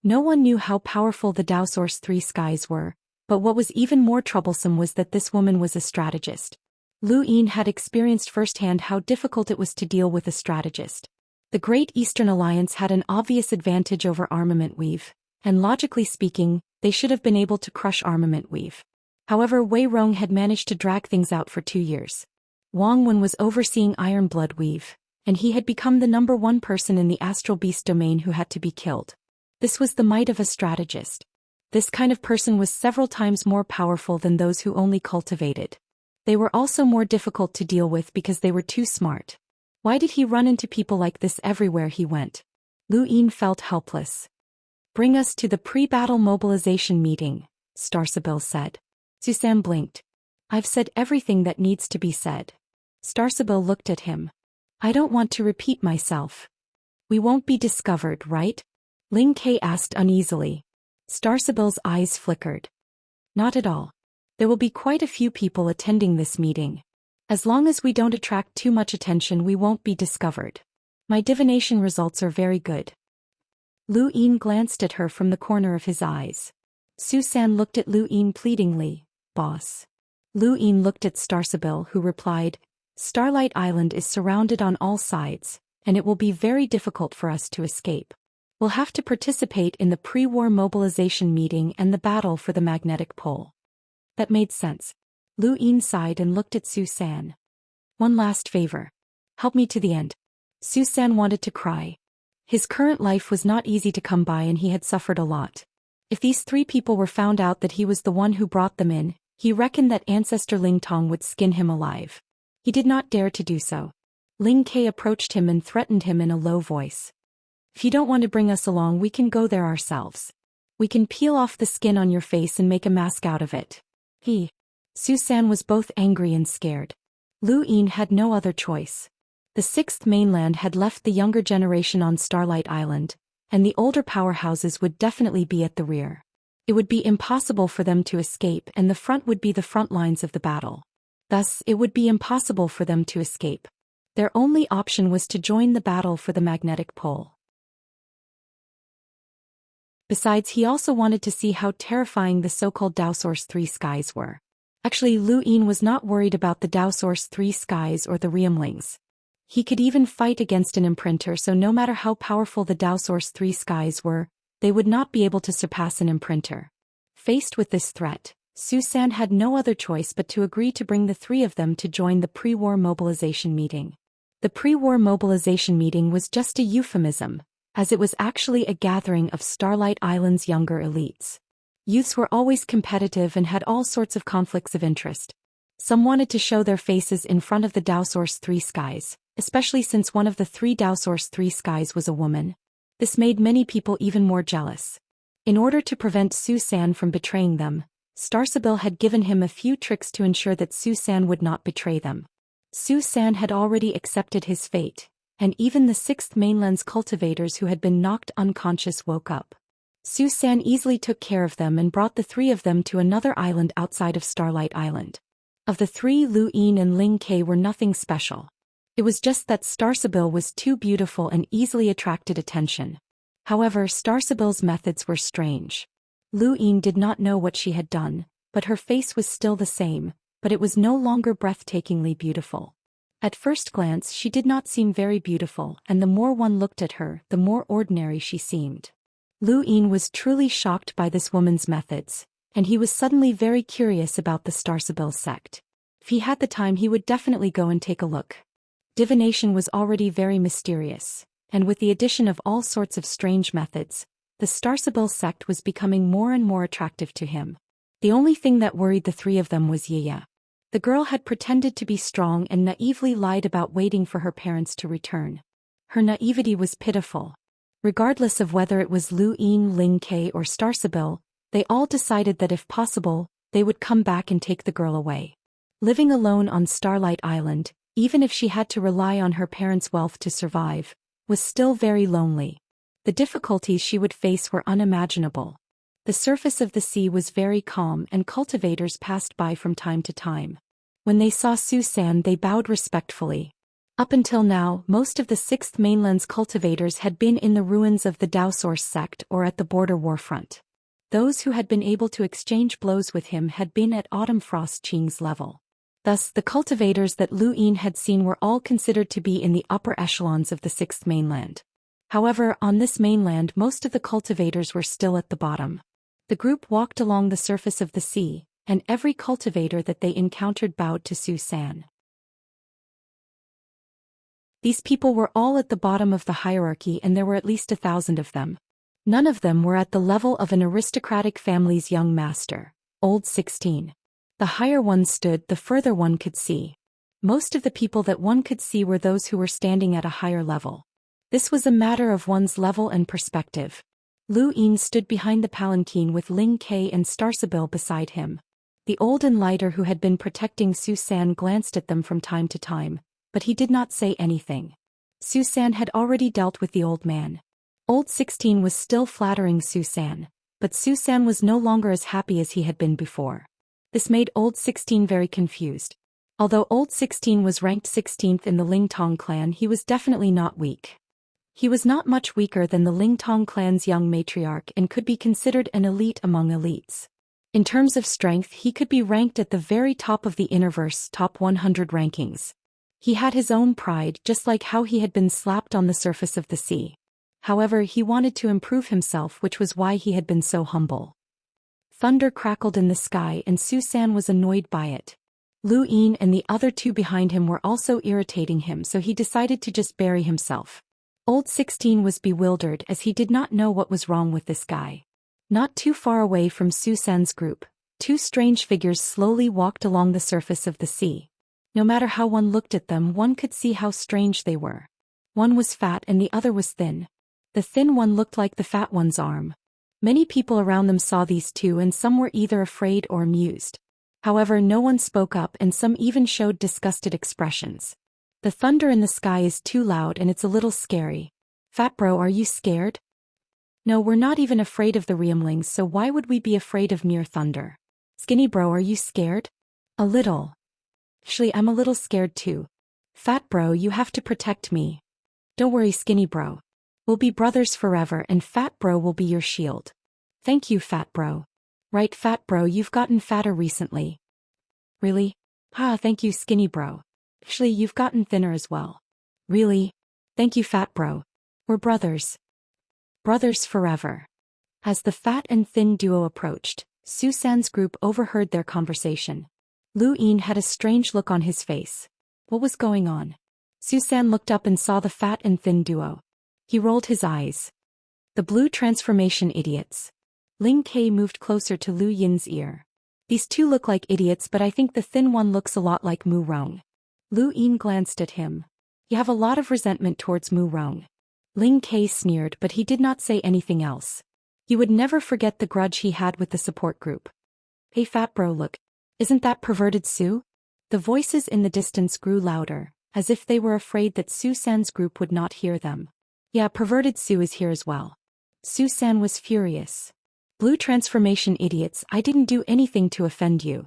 Speaker 1: No one knew how powerful the Tao Source Three Skies were, but what was even more troublesome was that this woman was a strategist. Lu Yin had experienced firsthand how difficult it was to deal with a strategist. The Great Eastern Alliance had an obvious advantage over Armament Weave, and logically speaking, they should have been able to crush Armament Weave. However, Wei Rong had managed to drag things out for 2 years. Wang Wen was overseeing Iron Blood Weave, and he had become the #1 person in the Astral Beast domain who had to be killed. This was the might of a strategist. This kind of person was several times more powerful than those who only cultivated. They were also more difficult to deal with because they were too smart. Why did he run into people like this everywhere he went? Lu Yin felt helpless. Bring us to the pre-battle mobilization meeting, Star Sibyl said. Zhou Xian blinked. I've said everything that needs to be said. Star Sibyl looked at him. I don't want to repeat myself. We won't be discovered, right? Ling Ke asked uneasily. Star Sibyl's eyes flickered. Not at all. There will be quite a few people attending this meeting. As long as we don't attract too much attention, we won't be discovered. My divination results are very good. Lu Yin glanced at her from the corner of his eyes. Zhou Xian looked at Lu Yin pleadingly. Boss. Lu Yin looked at Star Sibyl, who replied, Starlight Island is surrounded on all sides, and it will be very difficult for us to escape. We'll have to participate in the pre-war mobilization meeting and the battle for the magnetic pole. That made sense. Lu Yin sighed and looked at Zhou Xian. One last favor. Help me to the end. Zhou Xian wanted to cry. His current life was not easy to come by and he had suffered a lot. If these 3 people were found out that he was the one who brought them in, he reckoned that Ancestor Ling Tong would skin him alive. He did not dare to do so. Ling Ke approached him and threatened him in a low voice. If you don't want to bring us along, we can go there ourselves. We can peel off the skin on your face and make a mask out of it. Zhou Xian was both angry and scared. Lu Yin had no other choice. The 6th mainland had left the younger generation on Starlight Island, and the older powerhouses would definitely be at the rear. It would be impossible for them to escape, and the front would be the front lines of the battle. Thus, it would be impossible for them to escape. Their only option was to join the battle for the magnetic pole. Besides, he also wanted to see how terrifying the so-called Tao Source Three Skies were. Actually, Lu Yin was not worried about the Tao Source Three Skies or the Realmlings. He could even fight against an imprinter, so no matter how powerful the Tao Source Three Skies were, they would not be able to surpass an imprinter. Faced with this threat, Zhou Xian had no other choice but to agree to bring the 3 of them to join the pre-war mobilization meeting. The pre-war mobilization meeting was just a euphemism, as it was actually a gathering of Starlight Island's younger elites. Youths were always competitive and had all sorts of conflicts of interest. Some wanted to show their faces in front of the Tao Source Three Skies, especially since one of the 3 Tao Source Three Skies was a woman. This made many people even more jealous. In order to prevent Zhou Xian from betraying them, Star Sibyl had given him a few tricks to ensure that Zhou Xian would not betray them. Zhou Xian had already accepted his fate, and even the 6th mainland's cultivators who had been knocked unconscious woke up. Zhou Xian easily took care of them and brought the 3 of them to another island outside of Starlight Island. Of the 3, Lu Yin and Ling Ke were nothing special. It was just that Star Sibyl was too beautiful and easily attracted attention. However, Star Sibyl's methods were strange. Lu Yin did not know what she had done, but her face was still the same, but it was no longer breathtakingly beautiful. At first glance, she did not seem very beautiful, and the more one looked at her, the more ordinary she seemed. Lu Yin was truly shocked by this woman's methods, and he was suddenly very curious about the Star Sibyl sect. If he had the time, he would definitely go and take a look. Divination was already very mysterious, and with the addition of all sorts of strange methods, the Star Sibyl sect was becoming more and more attractive to him. The only thing that worried the 3 of them was Yiya. The girl had pretended to be strong and naively lied about waiting for her parents to return. Her naivety was pitiful, Regardless of whether it was Lu Yin, Ling Ke or Starsabil, they all decided that if possible, they would come back and take the girl away. Living alone on Starlight Island, even if she had to rely on her parents' wealth to survive, was still very lonely. The difficulties she would face were unimaginable. The surface of the sea was very calm and cultivators passed by from time to time. When they saw Zhou Xian, they bowed respectfully. Up until now, most of the Sixth Mainland's cultivators had been in the ruins of the Daoist sect or at the border warfront. Those who had been able to exchange blows with him had been at Autumn Frost Qing's level. Thus, the cultivators that Lu Yin had seen were all considered to be in the upper echelons of the Sixth Mainland. However, on this mainland most of the cultivators were still at the bottom. The group walked along the surface of the sea, and every cultivator that they encountered bowed to Zhou Xian. These people were all at the bottom of the hierarchy and there were at least 1,000 of them. None of them were at the level of an aristocratic family's young master, old 16. The higher one stood, the further one could see. Most of the people that one could see were those who were standing at a higher level. This was a matter of one's level and perspective. Lu Yin stood behind the palanquin with Ling Ke and Starsabil beside him. The old enlighter who had been protecting Zhou Xian glanced at them from time to time, but he did not say anything. Zhou Xian had already dealt with the old man. Old 16 was still flattering Zhou Xian, but Zhou Xian was no longer as happy as he had been before. This made Old 16 very confused. Although Old 16 was ranked 16th in the Lingtong clan, he was definitely not weak. He was not much weaker than the Lingtong clan's young matriarch and could be considered an elite among elites. In terms of strength, he could be ranked at the very top of the Innerverse top 100 rankings. He had his own pride, just like how he had been slapped on the surface of the sea. However, he wanted to improve himself, which was why he had been so humble. Thunder crackled in the sky and Zhou Xian was annoyed by it. Lu Yin and the other two behind him were also irritating him, so he decided to just bury himself. Old 16 was bewildered as he did not know what was wrong with this guy. Not too far away from Zhou Xian's group, two strange figures slowly walked along the surface of the sea. No matter how one looked at them, one could see how strange they were. One was fat and the other was thin. The thin one looked like the fat one's arm. Many people around them saw these two and some were either afraid or amused. However, no one spoke up and some even showed disgusted expressions. The thunder in the sky is too loud and it's a little scary. Fat bro, are you scared? No, we're not even afraid of the Riemlings, so why would we be afraid of mere thunder? Skinny bro, are you scared? A little. Actually, I'm a little scared too. Fat bro, you have to protect me. Don't worry, skinny bro. We'll be brothers forever and fat bro will be your shield. Thank you, fat bro. Right, fat bro, you've gotten fatter recently. Really? Thank you, skinny bro. Actually, you've gotten thinner as well. Really? Thank you, fat bro. We're brothers. Brothers forever. As the fat and thin duo approached, Zhou Xian's group overheard their conversation. Lu Yin had a strange look on his face. What was going on? Zhou Xian looked up and saw the fat and thin duo. He rolled his eyes. The blue transformation idiots. Ling Ke moved closer to Lu Yin's ear. These two look like idiots, but I think the thin one looks a lot like Mu Rong. Lu Yin glanced at him. You have a lot of resentment towards Mu Rong. Ling Ke sneered, but he did not say anything else. He would never forget the grudge he had with the support group. Hey fat bro, look. Isn't that perverted Sue? The voices in the distance grew louder, as if they were afraid that Zhou Xian's group would not hear them. Yeah, perverted Sue is here as well. Zhou Xian was furious. Blue transformation idiots, I didn't do anything to offend you.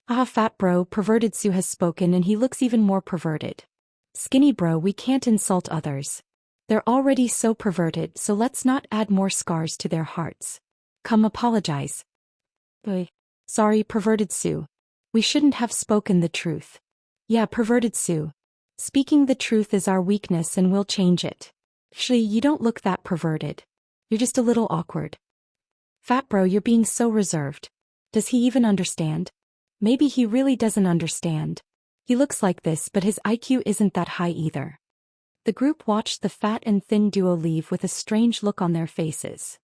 Speaker 1: Fat bro, perverted Sue has spoken and he looks even more perverted. Skinny bro, we can't insult others. They're already so perverted, so let's not add more scars to their hearts. Come apologize. Sorry, perverted Sue. We shouldn't have spoken the truth. Yeah, perverted Sue. Speaking the truth is our weakness and we'll change it. Actually, you don't look that perverted. You're just a little awkward. Fat bro, you're being so reserved. Does he even understand? Maybe he really doesn't understand. He looks like this, but his IQ isn't that high either. The group watched the fat and thin duo leave with a strange look on their faces.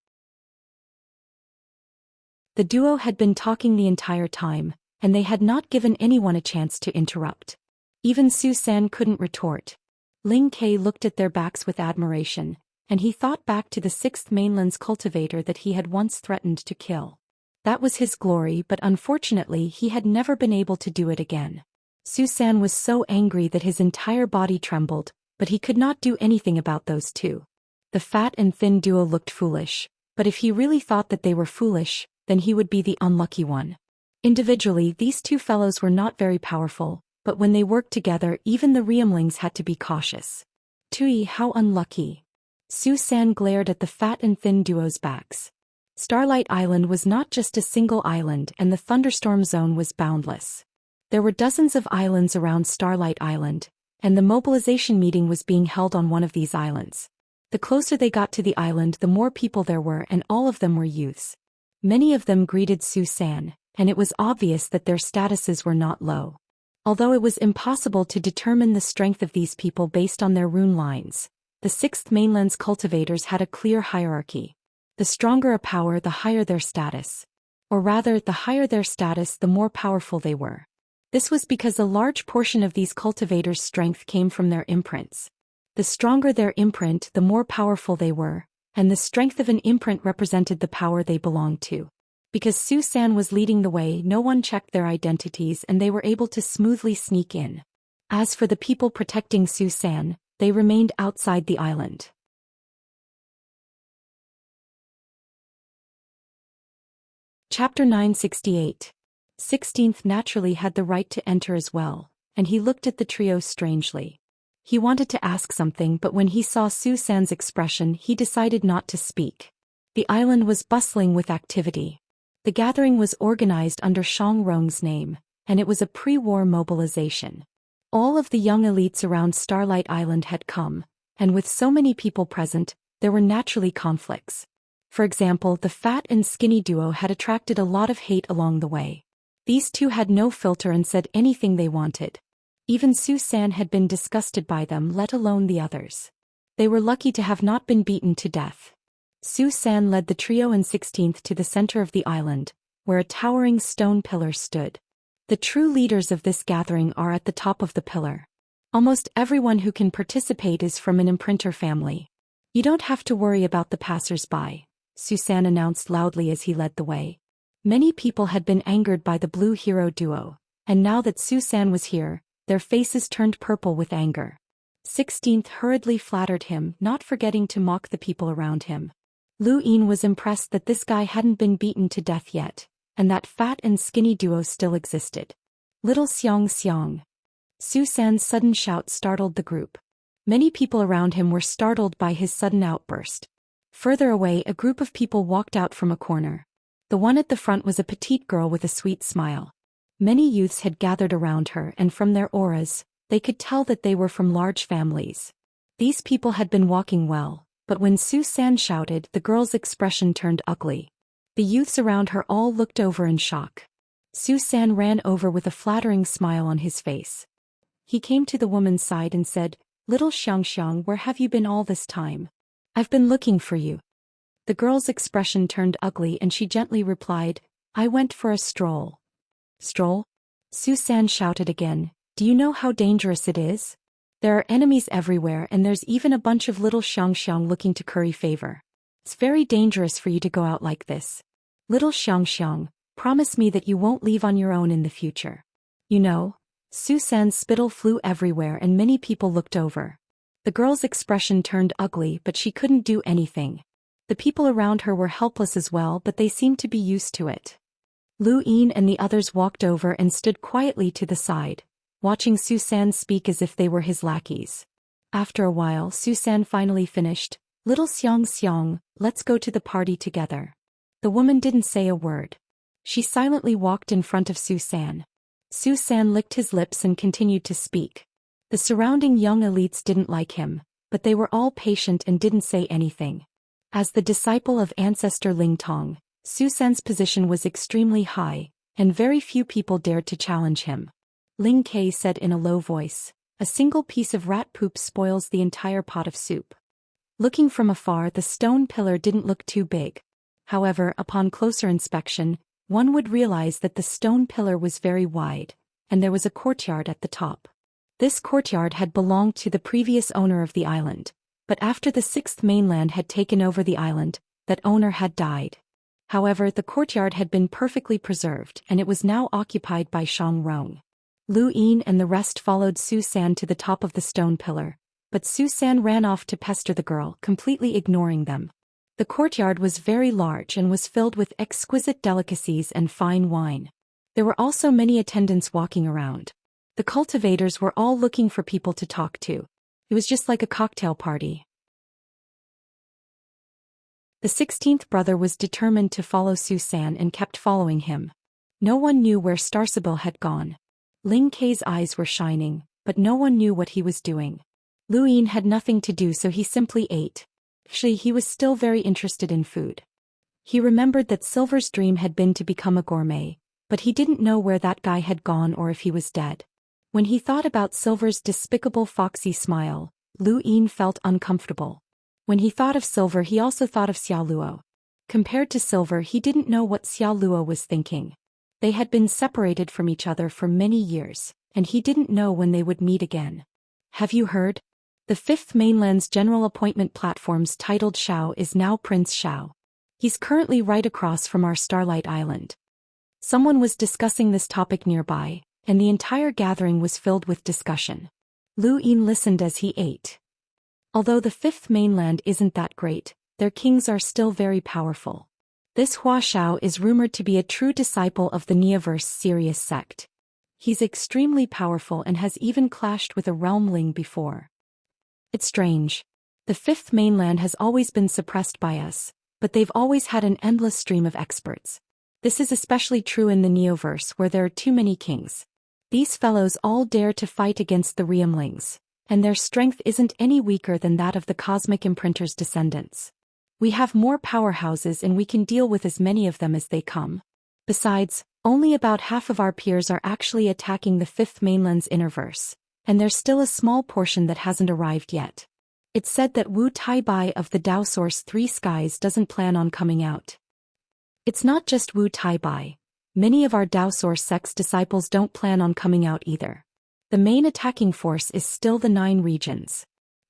Speaker 1: The duo had been talking the entire time, and they had not given anyone a chance to interrupt. Even Zhou Xian couldn't retort. Ling Ke looked at their backs with admiration, and he thought back to the sixth mainland's cultivator that he had once threatened to kill. That was his glory, but unfortunately he had never been able to do it again. Zhou Xian was so angry that his entire body trembled, but he could not do anything about those two. The fat and thin duo looked foolish, but if he really thought that they were foolish, then he would be the unlucky one. Individually, these two fellows were not very powerful, but when they worked together, even the Realmlings had to be cautious. Tui, how unlucky. Zhou Xian glared at the fat and thin duo's backs. Starlight Island was not just a single island, and the thunderstorm zone was boundless. There were dozens of islands around Starlight Island, and the mobilization meeting was being held on one of these islands. The closer they got to the island, the more people there were, and all of them were youths. Many of them greeted Zhou Xian, and it was obvious that their statuses were not low. Although it was impossible to determine the strength of these people based on their rune lines, the sixth mainland's cultivators had a clear hierarchy. The stronger a power, the higher their status. Or rather, the higher their status, the more powerful they were. This was because a large portion of these cultivators' strength came from their imprints. The stronger their imprint, the more powerful they were, and the strength of an imprint represented the power they belonged to. Because Zhou Xian was leading the way, no one checked their identities and they were able to smoothly sneak in. As for the people protecting Zhou Xian, they remained outside the island. Chapter 968. 16th naturally had the right to enter as well, and he looked at the trio strangely. He wanted to ask something, but when he saw Zhou Xian's expression, he decided not to speak. The island was bustling with activity. The gathering was organized under Shang Rong's name, and it was a pre-war mobilization. All of the young elites around Starlight Island had come, and with so many people present, there were naturally conflicts. For example, the fat and skinny duo had attracted a lot of hate along the way. These two had no filter and said anything they wanted. Even Zhou Xian had been disgusted by them, let alone the others. They were lucky to have not been beaten to death. Zhou Xian led the trio and 16th to the center of the island, where a towering stone pillar stood. The true leaders of this gathering are at the top of the pillar. Almost everyone who can participate is from an imprinter family. You don't have to worry about the passers-by, Zhou Xian announced loudly as he led the way. Many people had been angered by the blue hero duo, and now that Zhou Xian was here, their faces turned purple with anger. 16th hurriedly flattered him, not forgetting to mock the people around him. Lu Yin was impressed that this guy hadn't been beaten to death yet, and that fat and skinny duo still existed. Little Xianxia. Zhou Xian's sudden shout startled the group. Many people around him were startled by his sudden outburst. Further away, a group of people walked out from a corner. The one at the front was a petite girl with a sweet smile. Many youths had gathered around her, and from their auras, they could tell that they were from large families. These people had been walking well, but when Zhou Xian shouted, the girl's expression turned ugly. The youths around her all looked over in shock. Zhou Xian ran over with a flattering smile on his face. He came to the woman's side and said, "Little Xianxia, where have you been all this time? I've been looking for you." The girl's expression turned ugly and she gently replied, "I went for a stroll." "Stroll?" Zhou Xian shouted again. "Do you know how dangerous it is? There are enemies everywhere and there's even a bunch of little Xianxia looking to curry favor. It's very dangerous for you to go out like this. Little Xianxia, promise me that you won't leave on your own in the future. You know?" Zhou Xian's spittle flew everywhere and many people looked over. The girl's expression turned ugly, but she couldn't do anything. The people around her were helpless as well, but they seemed to be used to it. Lu Yin and the others walked over and stood quietly to the side, watching Zhou Xian speak as if they were his lackeys. After a while, Zhou Xian finally finished, "Little Xianxia, let's go to the party together." The woman didn't say a word. She silently walked in front of Zhou Xian. Zhou Xian licked his lips and continued to speak. The surrounding young elites didn't like him, but they were all patient and didn't say anything. As the disciple of ancestor Ling Tong, Zhou Xian's position was extremely high, and very few people dared to challenge him. Ling Kei said in a low voice, "A single piece of rat poop spoils the entire pot of soup." Looking from afar, the stone pillar didn't look too big. However, upon closer inspection, one would realize that the stone pillar was very wide, and there was a courtyard at the top. This courtyard had belonged to the previous owner of the island, But after the sixth mainland had taken over the island, that owner had died. However, the courtyard had been perfectly preserved and it was now occupied by Zhang Rong. Lu Yin and the rest followed Zhou Xian to the top of the stone pillar, but Zhou Xian ran off to pester the girl, completely ignoring them. The courtyard was very large and was filled with exquisite delicacies and fine wine. There were also many attendants walking around. The cultivators were all looking for people to talk to. It was just like a cocktail party. The 16th brother was determined to follow Zhou Xian and kept following him. No one knew where Starsibyl had gone. Ling Kei's eyes were shining, but no one knew what he was doing. Lu Yin had nothing to do, so he simply ate. He was still very interested in food. He remembered that Silver's dream had been to become a gourmet, but he didn't know where that guy had gone or if he was dead. When he thought about Silver's despicable foxy smile, Lu Yin felt uncomfortable. When he thought of Silver, he also thought of Xiao Luo. Compared to Silver, he didn't know what Xiao Luo was thinking. They had been separated from each other for many years, and he didn't know when they would meet again. Have you heard? The Fifth Mainland's general appointment platform's titled Xiao is now Prince Xiao. He's currently right across from our Starlight Island. Someone was discussing this topic nearby, and the entire gathering was filled with discussion. Lu Yin listened as he ate. Although the Fifth Mainland isn't that great, their kings are still very powerful. This Hua Xiao is rumored to be a true disciple of the Neoverse Sirius sect. He's extremely powerful and has even clashed with a realmling before. It's strange. The Fifth Mainland has always been suppressed by us, but they've always had an endless stream of experts. This is especially true in the Neoverse where there are too many kings. These fellows all dare to fight against the realmlings, and their strength isn't any weaker than that of the Cosmic Imprinter's descendants. We have more powerhouses and we can deal with as many of them as they come. Besides, only about half of our peers are actually attacking the Fifth Mainland's innerverse, and there's still a small portion that hasn't arrived yet. It's said that Wu Taibai of the Dao Source Three Skies doesn't plan on coming out. It's not just Wu Taibai. Many of our Dao Source sect's disciples don't plan on coming out either. The main attacking force is still the 9 regions.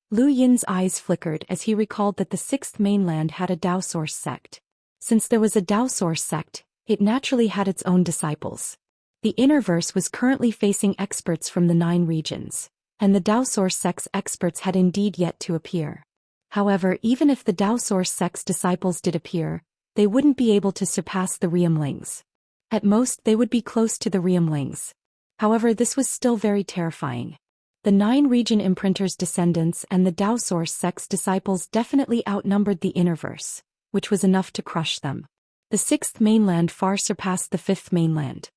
Speaker 1: Lu Yin's eyes flickered as he recalled that the Sixth Mainland had a Dao Source sect. Since there was a Dao Source sect, it naturally had its own disciples. The Innerverse was currently facing experts from the 9 regions, and the Dao Source sect's experts had indeed yet to appear. However, even if the Dao Source sect's disciples did appear, they wouldn't be able to surpass the realmlings. At most, they would be close to the realmlings. However, this was still very terrifying. The 9 region imprinters' descendants and the Dao Source sect's disciples definitely outnumbered the Innerverse, which was enough to crush them. The Sixth Mainland far surpassed the Fifth Mainland.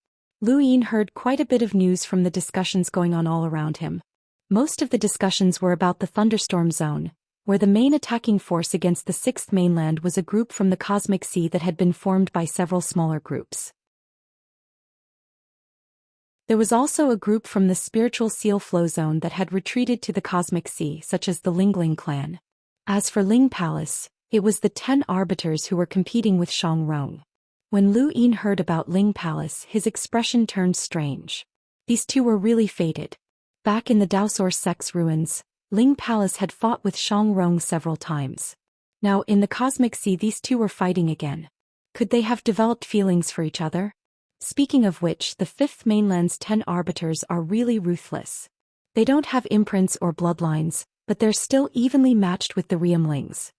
Speaker 1: Lu Yin heard quite a bit of news from the discussions going on all around him. Most of the discussions were about the Thunderstorm Zone, where the main attacking force against the Sixth Mainland was a group from the Cosmic Sea that had been formed by several smaller groups. There was also a group from the Spiritual Seal Flow Zone that had retreated to the Cosmic Sea, such as the Lingling clan. As for Ling Palace, it was the 10 arbiters who were competing with Zhang Rong. When Lu Yin heard about Ling Palace, his expression turned strange. These two were really fated. Back in the Dao Source sect's ruins, Ling Palace had fought with Zhang Rong several times. Now in the Cosmic Sea these two were fighting again. Could they have developed feelings for each other? Speaking of which, the Fifth Mainland's 10 arbiters are really ruthless. They don't have imprints or bloodlines, but they're still evenly matched with the realmlings.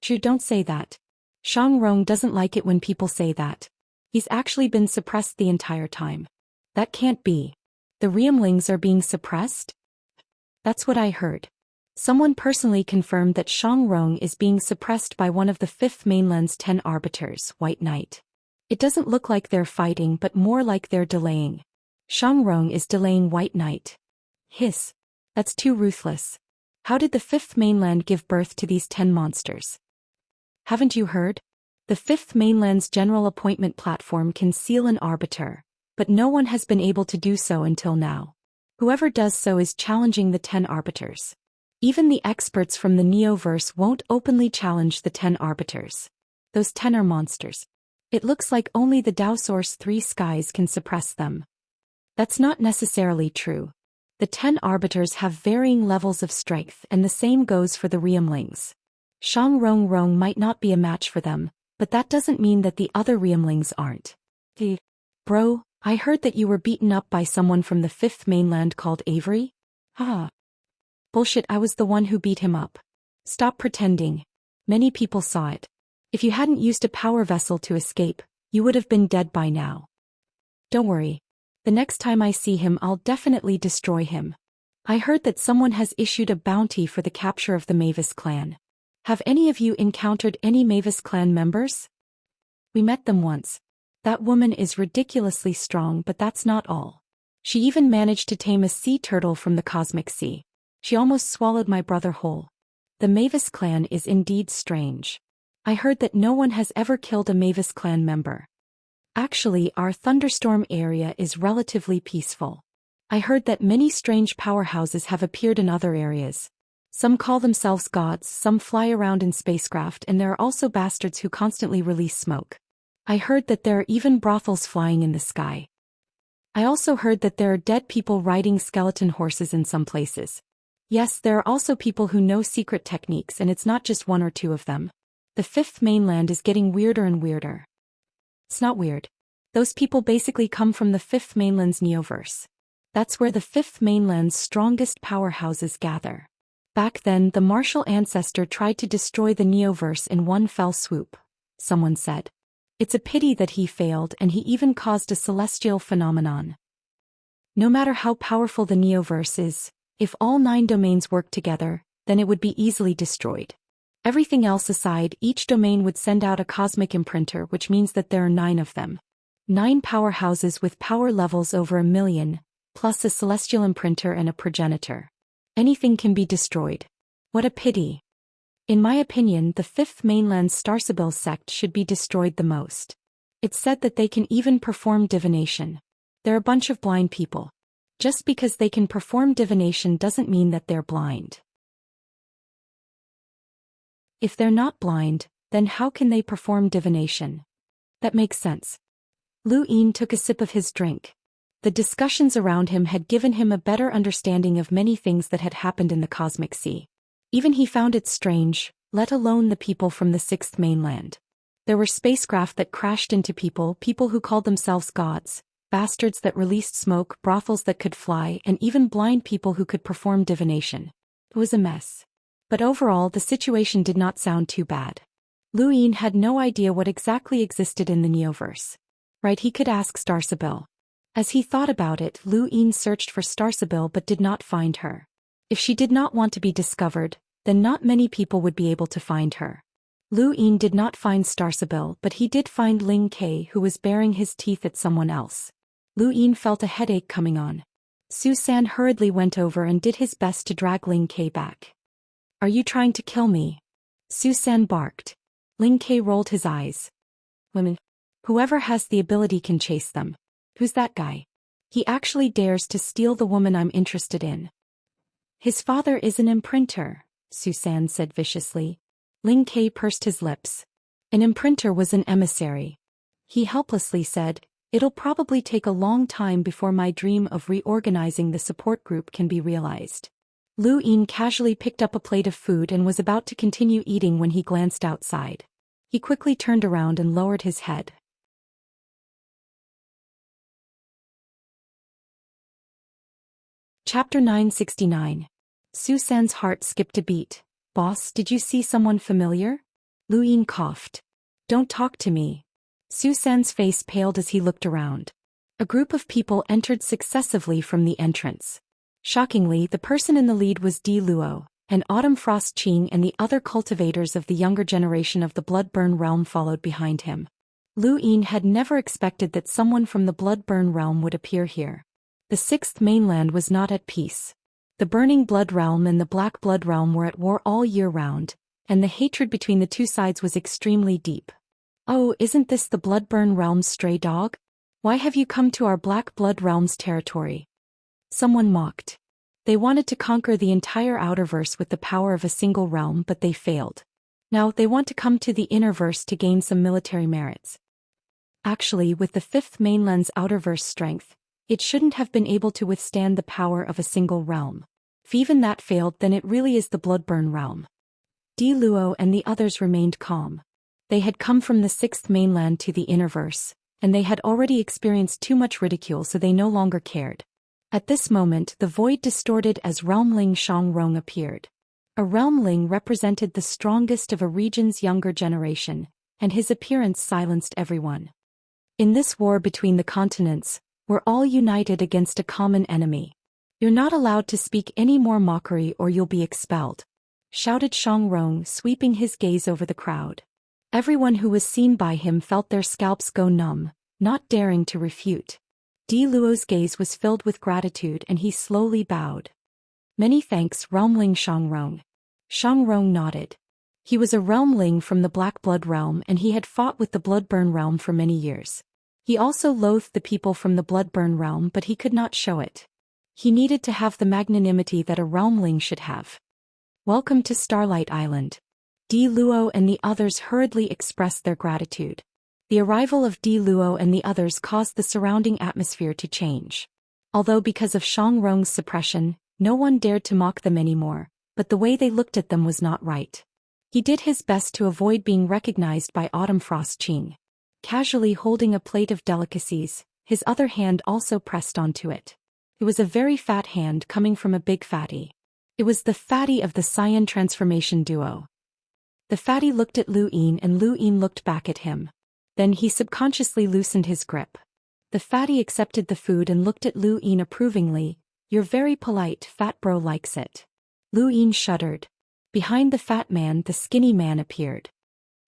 Speaker 1: Zhu, don't say that. Zhang Rong doesn't like it when people say that. He's actually been suppressed the entire time. That can't be. The realmlings are being suppressed? That's what I heard. Someone personally confirmed that Zhang Rong is being suppressed by one of the Fifth Mainland's 10 arbiters, White Knight. It doesn't look like they're fighting but more like they're delaying. Zhang Rong is delaying White Knight. Hiss. That's too ruthless. How did the Fifth Mainland give birth to these 10 monsters? Haven't you heard? The Fifth Mainland's general appointment platform can seal an arbiter, but no one has been able to do so until now. Whoever does so is challenging the 10 arbiters. Even the experts from the Neoverse won't openly challenge the 10 arbiters. Those 10 are monsters. It looks like only the Dao Source Three Skies can suppress them. That's not necessarily true. The 10 arbiters have varying levels of strength, and the same goes for the Realmlings. Shang Rong Rong might not be a match for them, but that doesn't mean that the other Realmlings aren't. Bro, I heard that you were beaten up by someone from the 5th mainland called Avery? Ah. Bullshit, I was the one who beat him up. Stop pretending. Many people saw it. If you hadn't used a power vessel to escape, you would have been dead by now. Don't worry. The next time I see him, I'll definitely destroy him. I heard that someone has issued a bounty for the capture of the Mavis clan. Have any of you encountered any Mavis clan members? We met them once. That woman is ridiculously strong, but that's not all. She even managed to tame a sea turtle from the cosmic sea. She almost swallowed my brother whole. The Mavis clan is indeed strange. I heard that no one has ever killed a Mavis clan member. Actually, our thunderstorm area is relatively peaceful. I heard that many strange powerhouses have appeared in other areas. Some call themselves gods, some fly around in spacecraft, and there are also bastards who constantly release smoke. I heard that there are even brothels flying in the sky. I also heard that there are dead people riding skeleton horses in some places. Yes, there are also people who know secret techniques, and it's not just one or two of them. The 5th mainland is getting weirder and weirder. It's not weird. Those people basically come from the 5th mainland's neoverse. That's where the 5th mainland's strongest powerhouses gather. Back then, the martial ancestor tried to destroy the neoverse in one fell swoop, someone said. It's a pity that he failed, and he even caused a celestial phenomenon. No matter how powerful the neoverse is, if all 9 domains work together, then it would be easily destroyed. Everything else aside, each domain would send out a cosmic imprinter, which means that there are 9 of them. 9 powerhouses with power levels over 1 million, plus a celestial imprinter and a progenitor. Anything can be destroyed. What a pity. In my opinion, the 5th mainland's Starsibyl sect should be destroyed the most. It's said that they can even perform divination. They're a bunch of blind people. Just because they can perform divination doesn't mean that they're blind. If they're not blind, then how can they perform divination? That makes sense. Lu Yin took a sip of his drink. The discussions around him had given him a better understanding of many things that had happened in the cosmic sea. Even he found it strange, let alone the people from the 6th mainland. There were spacecraft that crashed into people who called themselves gods, bastards that released smoke, brothels that could fly, and even blind people who could perform divination. It was a mess. But overall, the situation did not sound too bad. Lu Yin had no idea what exactly existed in the neoverse. Right, he could ask Starsibyl. As he thought about it, Lu Yin searched for Starsibyl but did not find her. If she did not want to be discovered, then not many people would be able to find her. Lu Yin did not find Starsibyl, but he did find Ling Ke, who was baring his teeth at someone else. Lu Yin felt a headache coming on. Zhou Xian hurriedly went over and did his best to drag Ling Ke back. Are you trying to kill me? Zhou Xian barked. Ling Ke rolled his eyes. Women. Whoever has the ability can chase them. Who's that guy? He actually dares to steal the woman I'm interested in. His father is an imprinter, Zhou Xian said viciously. Ling Ke pursed his lips. An imprinter was an emissary. He helplessly said, it'll probably take a long time before my dream of reorganizing the support group can be realized. Lu Yin casually picked up a plate of food and was about to continue eating when he glanced outside. He quickly turned around and lowered his head. Chapter 969. Zhou Xian's heart skipped a beat. Boss, did you see someone familiar? Lu Yin coughed. Don't talk to me. Zhou Xian's face paled as he looked around. A group of people entered successively from the entrance. Shockingly, the person in the lead was Di Luo, and Autumn Frost Qing and the other cultivators of the younger generation of the Bloodburn realm followed behind him. Lu Yin had never expected that someone from the Bloodburn realm would appear here. The 6th mainland was not at peace. The Burning Blood realm and the Black Blood realm were at war all year round, and the hatred between the two sides was extremely deep. Oh, isn't this the Bloodburn realm's stray dog? Why have you come to our Black Blood realm's territory? Someone mocked. They wanted to conquer the entire Outerverse with the power of a single realm, but they failed. Now they want to come to the Innerverse to gain some military merits. Actually, with the 5th mainland's Outerverse strength, It shouldn't have been able to withstand the power of a single realm. If even that failed, then it really is the Bloodburn realm. Di Luo and the others remained calm. They had come from the sixth mainland to the Innerverse, and they had already experienced too much ridicule, so they no longer cared. At this moment, the void distorted as Realmling Xiangrong appeared. A Realmling represented the strongest of a region's younger generation, and his appearance silenced everyone. In this war between the continents, we're all united against a common enemy. You're not allowed to speak any more mockery or you'll be expelled, shouted Xiangrong, sweeping his gaze over the crowd. Everyone who was seen by him felt their scalps go numb, not daring to refute. Di Luo's gaze was filled with gratitude and he slowly bowed. Many thanks, Realmling Xiangrong. Xiangrong nodded. He was a Realmling from the Black Blood realm and he had fought with the Bloodburn realm for many years. He also loathed the people from the Bloodburn realm, but he could not show it. He needed to have the magnanimity that a Realmling should have. Welcome to Starlight Island. Di Luo and the others hurriedly expressed their gratitude. The arrival of Di Luo and the others caused the surrounding atmosphere to change. Although because of Xiangrong's suppression, no one dared to mock them anymore, but the way they looked at them was not right. He did his best to avoid being recognized by Autumn Frost Qing. Casually holding a plate of delicacies, his other hand also pressed onto it. It was a very fat hand coming from a big fatty. It was the fatty of the Xian transformation duo. The fatty looked at Lu Yin and Lu Yin looked back at him. Then he subconsciously loosened his grip. The fatty accepted the food and looked at Lu Yin approvingly. You're very polite, fat bro likes it. Lu Yin shuddered. Behind the fat man, the skinny man appeared.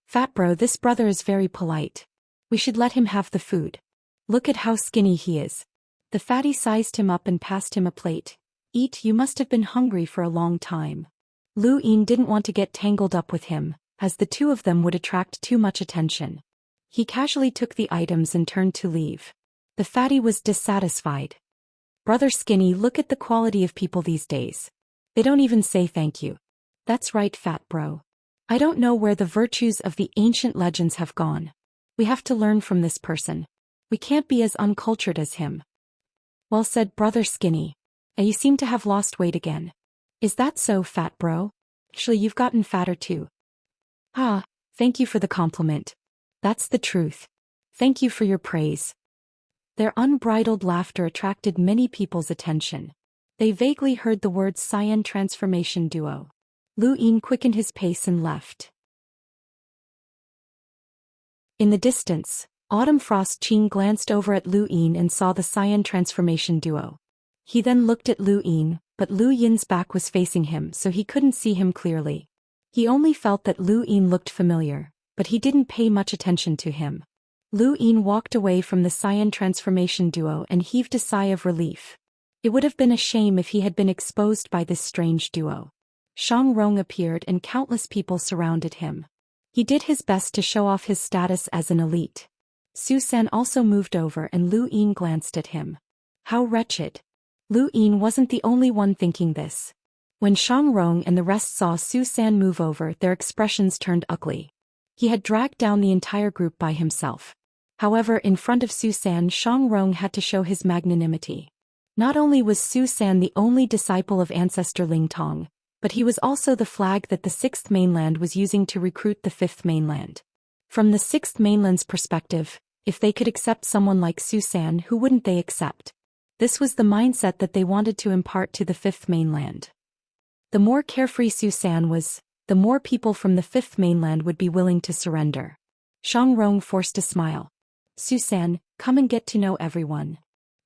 Speaker 1: Fat bro, this brother is very polite. We should let him have the food. Look at how skinny he is. The fatty sized him up and passed him a plate. Eat, you must have been hungry for a long time. Lu Yin didn't want to get tangled up with him, as the two of them would attract too much attention. He casually took the items and turned to leave. The fatty was dissatisfied. Brother Skinny, look at the quality of people these days. They don't even say thank you. That's right, fat bro. I don't know where the virtues of the ancient legends have gone. We have to learn from this person. We can't be as uncultured as him. Well said, brother Skinny. You seem to have lost weight again. Is that so, fat bro? Actually, you've gotten fatter too. Ah, thank you for the compliment. That's the truth. Thank you for your praise. Their unbridled laughter attracted many people's attention. They vaguely heard the words Xian transformation duo. Lu Yin quickened his pace and left. In the distance, Autumn Frost Qing glanced over at Lu Yin and saw the Xian transformation duo. He then looked at Lu Yin, but Lu Yin's back was facing him so he couldn't see him clearly. He only felt that Lu Yin looked familiar, but he didn't pay much attention to him. Lu Yin walked away from the Xian transformation duo and heaved a sigh of relief. It would have been a shame if he had been exposed by this strange duo. Xiangrong appeared and countless people surrounded him. He did his best to show off his status as an elite. Su San also moved over and Lu Yin glanced at him. How wretched. Lu Yin wasn't the only one thinking this. When Xiangrong and the rest saw Su San move over, their expressions turned ugly. He had dragged down the entire group by himself. However, in front of Su San, Xiangrong had to show his magnanimity. Not only was Su San the only disciple of ancestor Ling Tong, but he was also the flag that the sixth mainland was using to recruit the fifth mainland. From the sixth mainland's perspective, if they could accept someone like Su San, who wouldn't they accept? This was the mindset that they wanted to impart to the fifth mainland. The more carefree Su San was, the more people from the fifth mainland would be willing to surrender. Xiangrong forced a smile. Su San, come and get to know everyone.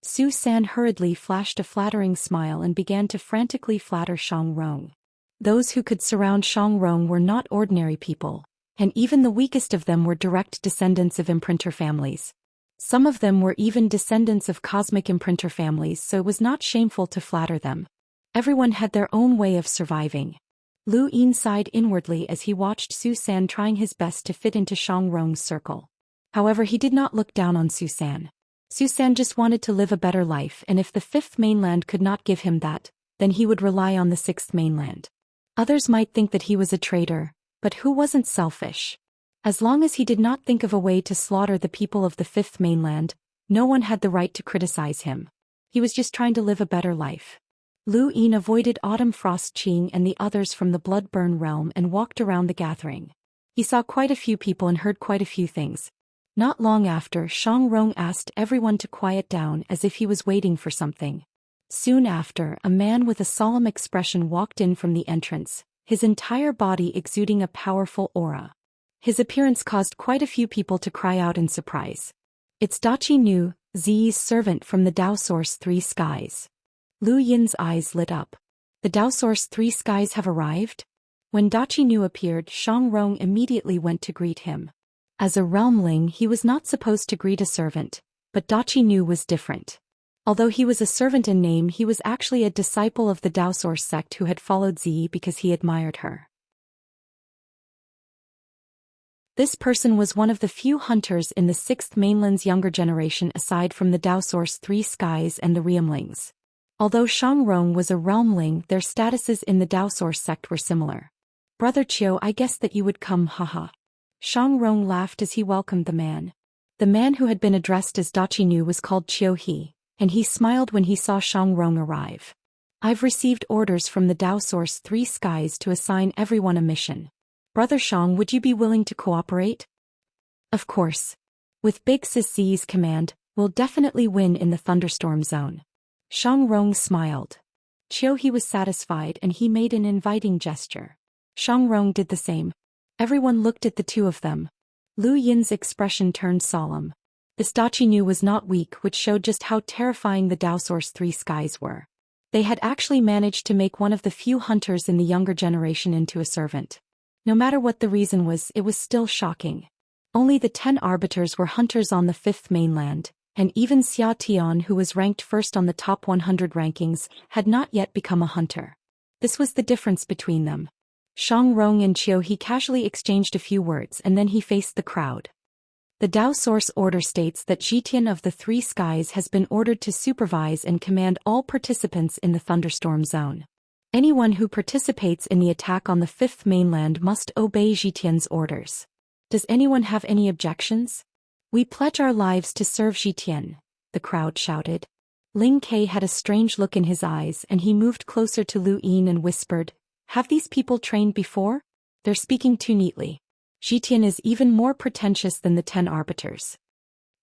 Speaker 1: Su San hurriedly flashed a flattering smile and began to frantically flatter Xiangrong. Those who could surround Xiangrong were not ordinary people, and even the weakest of them were direct descendants of imprinter families. Some of them were even descendants of cosmic imprinter families, so it was not shameful to flatter them. Everyone had their own way of surviving. Lu Yin sighed inwardly as he watched Su San trying his best to fit into Xiangrong's circle. However, he did not look down on Su San. Su San just wanted to live a better life, and if the fifth mainland could not give him that, then he would rely on the sixth mainland. Others might think that he was a traitor, but who wasn't selfish? As long as he did not think of a way to slaughter the people of the fifth mainland, no one had the right to criticize him. He was just trying to live a better life. Lu Yin avoided Autumn Frost Qing and the others from the Bloodburn realm and walked around the gathering. He saw quite a few people and heard quite a few things. Not long after, Shang Rong asked everyone to quiet down as if he was waiting for something. Soon after, a man with a solemn expression walked in from the entrance, his entire body exuding a powerful aura. His appearance caused quite a few people to cry out in surprise. It's Dachi Nu, Ziyi's servant from the Dao Source Three Skies. Lu Yin's eyes lit up. The Dao Source Three Skies have arrived? When Dachi Nu appeared, Shang Rong immediately went to greet him. As a realmling, he was not supposed to greet a servant, but Dachi Nu was different. Although he was a servant in name, he was actually a disciple of the Dao Source sect who had followed Ziyi because he admired her. This person was one of the few hunters in the 6th mainland's younger generation aside from the Dao Source Three Skies and the Realmlings. Although Shang Rong was a realmling, their statuses in the Dao Source sect were similar. Brother Chiu, I guessed that you would come, haha. Shang Rong laughed as he welcomed the man. The man who had been addressed as Dachi Nu was called Chiu He, and he smiled when he saw Shang Rong arrive. I've received orders from the Dao Source Three Skies to assign everyone a mission. Brother Shang, would you be willing to cooperate? Of course. With Big Sis Ziyi's command, we'll definitely win in the thunderstorm zone. Shang Rong smiled. Chiu He was satisfied and he made an inviting gesture. Shang Rong did the same. Everyone looked at the two of them. Lu Yin's expression turned solemn. This Dachi Nu was not weak, which showed just how terrifying the Dao Source Three Skies were. They had actually managed to make one of the few hunters in the younger generation into a servant. No matter what the reason was, it was still shocking. Only the 10 arbiters were hunters on the 5th mainland, and even Xia Tian, who was ranked first on the top 100 rankings, had not yet become a hunter. This was the difference between them. Shang Rong and Chiu He casually exchanged a few words and then he faced the crowd. The Dao Source order states that Zhitian of the Three Skies has been ordered to supervise and command all participants in the thunderstorm zone. Anyone who participates in the attack on the 5th mainland must obey Zhitian's orders. Does anyone have any objections? We pledge our lives to serve Zhitian, the crowd shouted. Ling Ke had a strange look in his eyes and he moved closer to Lu Yin and whispered, "Have these people trained before? They're speaking too neatly. Zhitian is even more pretentious than the 10 arbiters."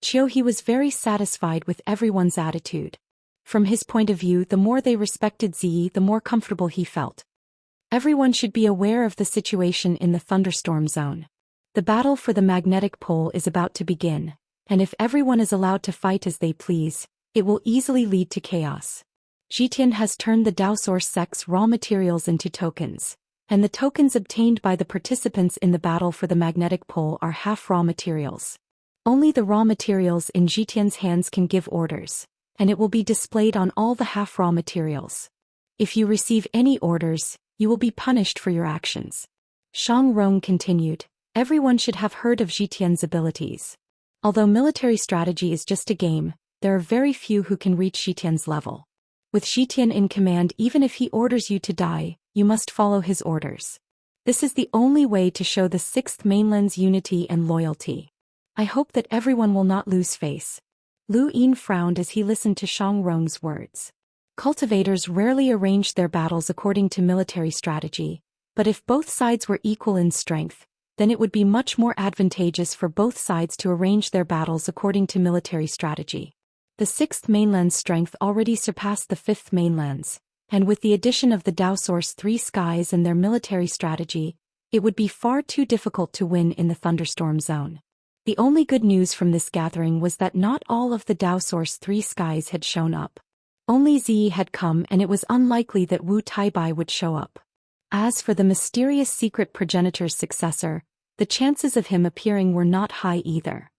Speaker 1: Chiu He was very satisfied with everyone's attitude. From his point of view, the more they respected Ziyi, the more comfortable he felt. Everyone should be aware of the situation in the thunderstorm zone. The battle for the magnetic pole is about to begin, and if everyone is allowed to fight as they please, it will easily lead to chaos. Zhitian has turned the Dao Source sect's raw materials into tokens, and the tokens obtained by the participants in the battle for the magnetic pole are half raw materials. Only the raw materials in Zhitian's hands can give orders, and it will be displayed on all the half raw materials. If you receive any orders, you will be punished for your actions. Shang Rong continued, everyone should have heard of Zhitian's abilities. Although military strategy is just a game, there are very few who can reach Zhitian's level. With Zhitian in command, even if he orders you to die, you must follow his orders. This is the only way to show the 6th mainland's unity and loyalty. I hope that everyone will not lose face. Lu Yin frowned as he listened to Shang Rong's words. Cultivators rarely arranged their battles according to military strategy, but if both sides were equal in strength, then it would be much more advantageous for both sides to arrange their battles according to military strategy. The 6th mainland's strength already surpassed the 5th mainland's, and with the addition of the Dao Source Three Skies and their military strategy, it would be far too difficult to win in the thunderstorm zone. The only good news from this gathering was that not all of the Dao Source Three Skies had shown up. Only Ziyi had come, and it was unlikely that Wu Taibai would show up. As for the mysterious secret progenitor's successor, the chances of him appearing were not high either.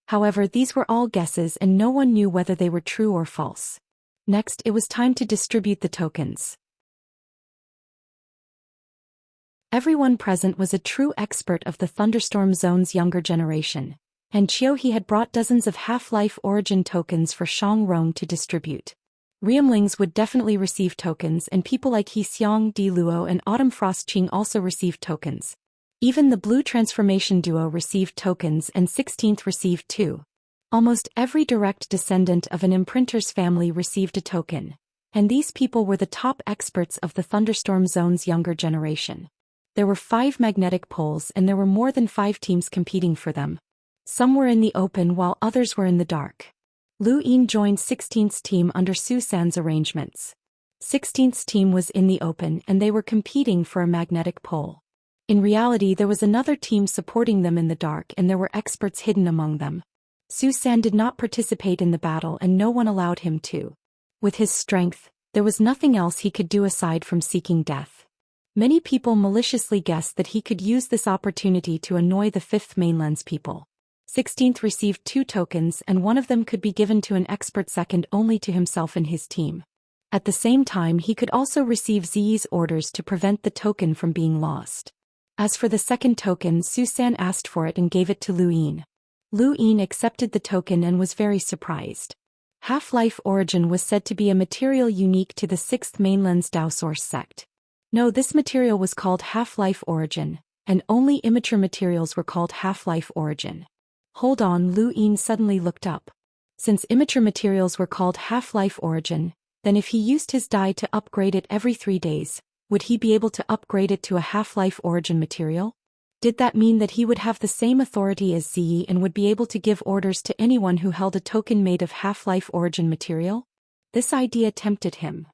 Speaker 1: However, these were all guesses and no one knew whether they were true or false. Next, it was time to distribute the tokens. Everyone present was a true expert of the thunderstorm zone's younger generation, and Chiu He had brought dozens of half-life origin tokens for Shang Rong to distribute. Realmlings would definitely receive tokens, and people like He Xiang, Di Luo and Autumn Frost Qing also received tokens. Even the Blue Transformation duo received tokens and 16th received 2. Almost every direct descendant of an imprinter's family received a token, and these people were the top experts of the Thunderstorm Zone's younger generation. There were 5 magnetic poles and there were more than 5 teams competing for them. Some were in the open while others were in the dark. Lu Yin joined 16th's team under Zhou Xian's arrangements. 16th's team was in the open and they were competing for a magnetic pole. In reality, there was another team supporting them in the dark and there were experts hidden among them. Zhou Xian did not participate in the battle and no one allowed him to. With his strength, there was nothing else he could do aside from seeking death. Many people maliciously guessed that he could use this opportunity to annoy the 5th Mainland's people. 16th received 2 tokens and one of them could be given to an expert second only to himself and his team. At the same time, he could also receive Ziyi's orders to prevent the token from being lost. As for the second token, Zhou Xian asked for it and gave it to Lu Yin. Lu Yin accepted the token and was very surprised. Half-life origin was said to be a material unique to the 6th Mainland's Daoist sect. No, this material was called half-life origin, and only immature materials were called half-life origin. Hold on, Lu Yin suddenly looked up. Since immature materials were called half-life origin, then if he used his die to upgrade it every 3 days, would he be able to upgrade it to a half-life origin material? Did that mean that he would have the same authority as Ziyi and would be able to give orders to anyone who held a token made of half-life origin material? This idea tempted him.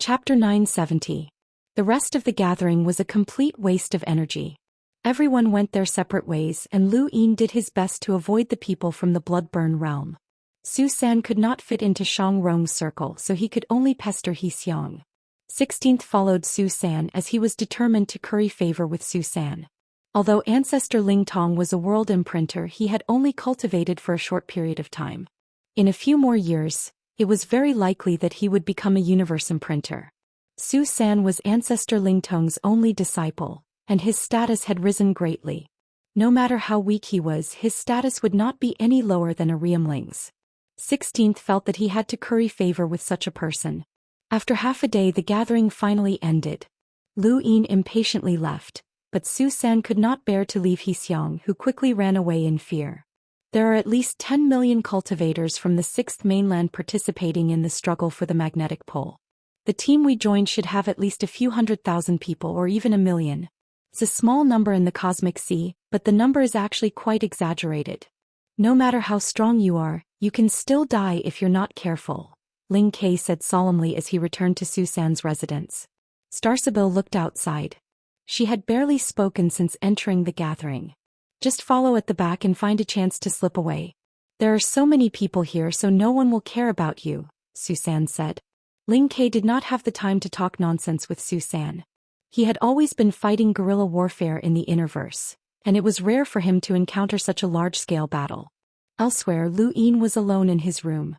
Speaker 1: Chapter 970. The rest of the gathering was a complete waste of energy. Everyone went their separate ways and Lu Yin did his best to avoid the people from the Bloodburn realm. Zhou Xian could not fit into Shang Rong's circle so he could only pester Xiang. 16th followed Zhou Xian as he was determined to curry favor with Zhou Xian. Although ancestor Ling Tong was a world imprinter, he had only cultivated for a short period of time. In a few more years, it was very likely that he would become a universe imprinter. Zhou Xian was ancestor Ling Tong's only disciple, and his status had risen greatly. No matter how weak he was, his status would not be any lower than a Riemling's. 16th felt that he had to curry favor with such a person. After half a day, the gathering finally ended. Lu Yin impatiently left, but Zhou Xian could not bear to leave Xiang, who quickly ran away in fear. There are at least 10 million cultivators from the 6th Mainland participating in the struggle for the magnetic pole. The team we joined should have at least a few 100,000 people or even 1 million. It's a small number in the cosmic sea, but the number is actually quite exaggerated. No matter how strong you are, you can still die if you're not careful, Ling Ke said solemnly as he returned to Zhou Xian's residence. Starsabil looked outside. She had barely spoken since entering the gathering. Just follow at the back and find a chance to slip away. There are so many people here so no one will care about you, Zhou Xian said. Ling Ke did not have the time to talk nonsense with Zhou Xian. He had always been fighting guerrilla warfare in the Innerverse, and it was rare for him to encounter such a large-scale battle. Elsewhere, Lu Yin was alone in his room.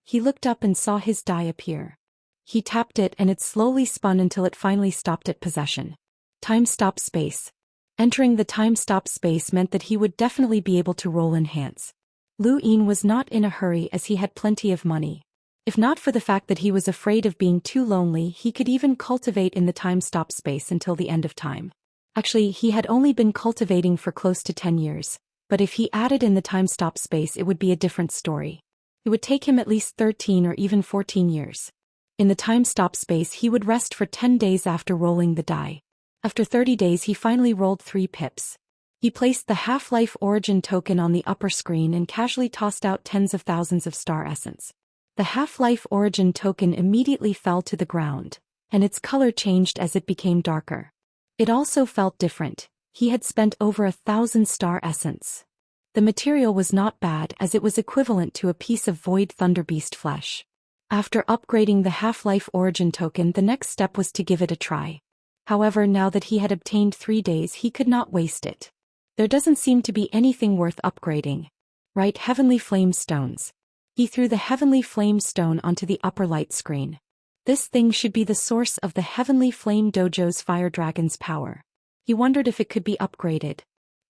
Speaker 1: He looked up and saw his die appear. He tapped it and it slowly spun until it finally stopped at possession. Time-stop space. Entering the time-stop space meant that he would definitely be able to roll enhance. Lu Yin was not in a hurry as he had plenty of money. If not for the fact that he was afraid of being too lonely, he could even cultivate in the time-stop space until the end of time. Actually, he had only been cultivating for close to 10 years. But if he added in the time-stop space, it would be a different story. It would take him at least 13 or even 14 years. In the time-stop space, he would rest for 10 days after rolling the die. After 30 days, he finally rolled 3 pips. He placed the half-life origin token on the upper screen and casually tossed out tens of thousands of star essence. The half-life origin token immediately fell to the ground, and its color changed as it became darker. It also felt different. He had spent over 1,000 star essence. The material was not bad as it was equivalent to a piece of void thunderbeast flesh. After upgrading the half-life origin token, the next step was to give it a try. However, now that he had obtained 3 days, he could not waste it. There doesn't seem to be anything worth upgrading. Right, Heavenly Flame Stones. He threw the Heavenly Flame Stone onto the upper light screen. This thing should be the source of the Heavenly Flame Dojo's Fire Dragon's power. He wondered if it could be upgraded.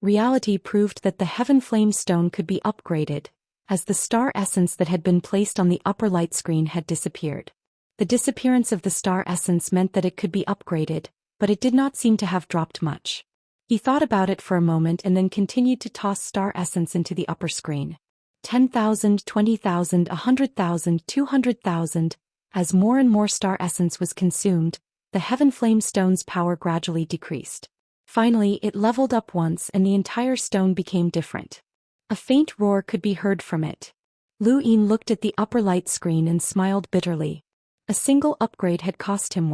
Speaker 1: Reality proved that the Heaven Flame Stone could be upgraded, as the star essence that had been placed on the upper light screen had disappeared. The disappearance of the star essence meant that it could be upgraded, but it did not seem to have dropped much. He thought about it for a moment and then continued to toss star essence into the upper screen. 10,000, 20,000, 100,000, 200,000. As more and more star essence was consumed, the Heaven Flame Stone's power gradually decreased. Finally, it leveled up once and the entire stone became different. A faint roar could be heard from it. Lu Yin looked at the upper light screen and smiled bitterly. A single upgrade had cost him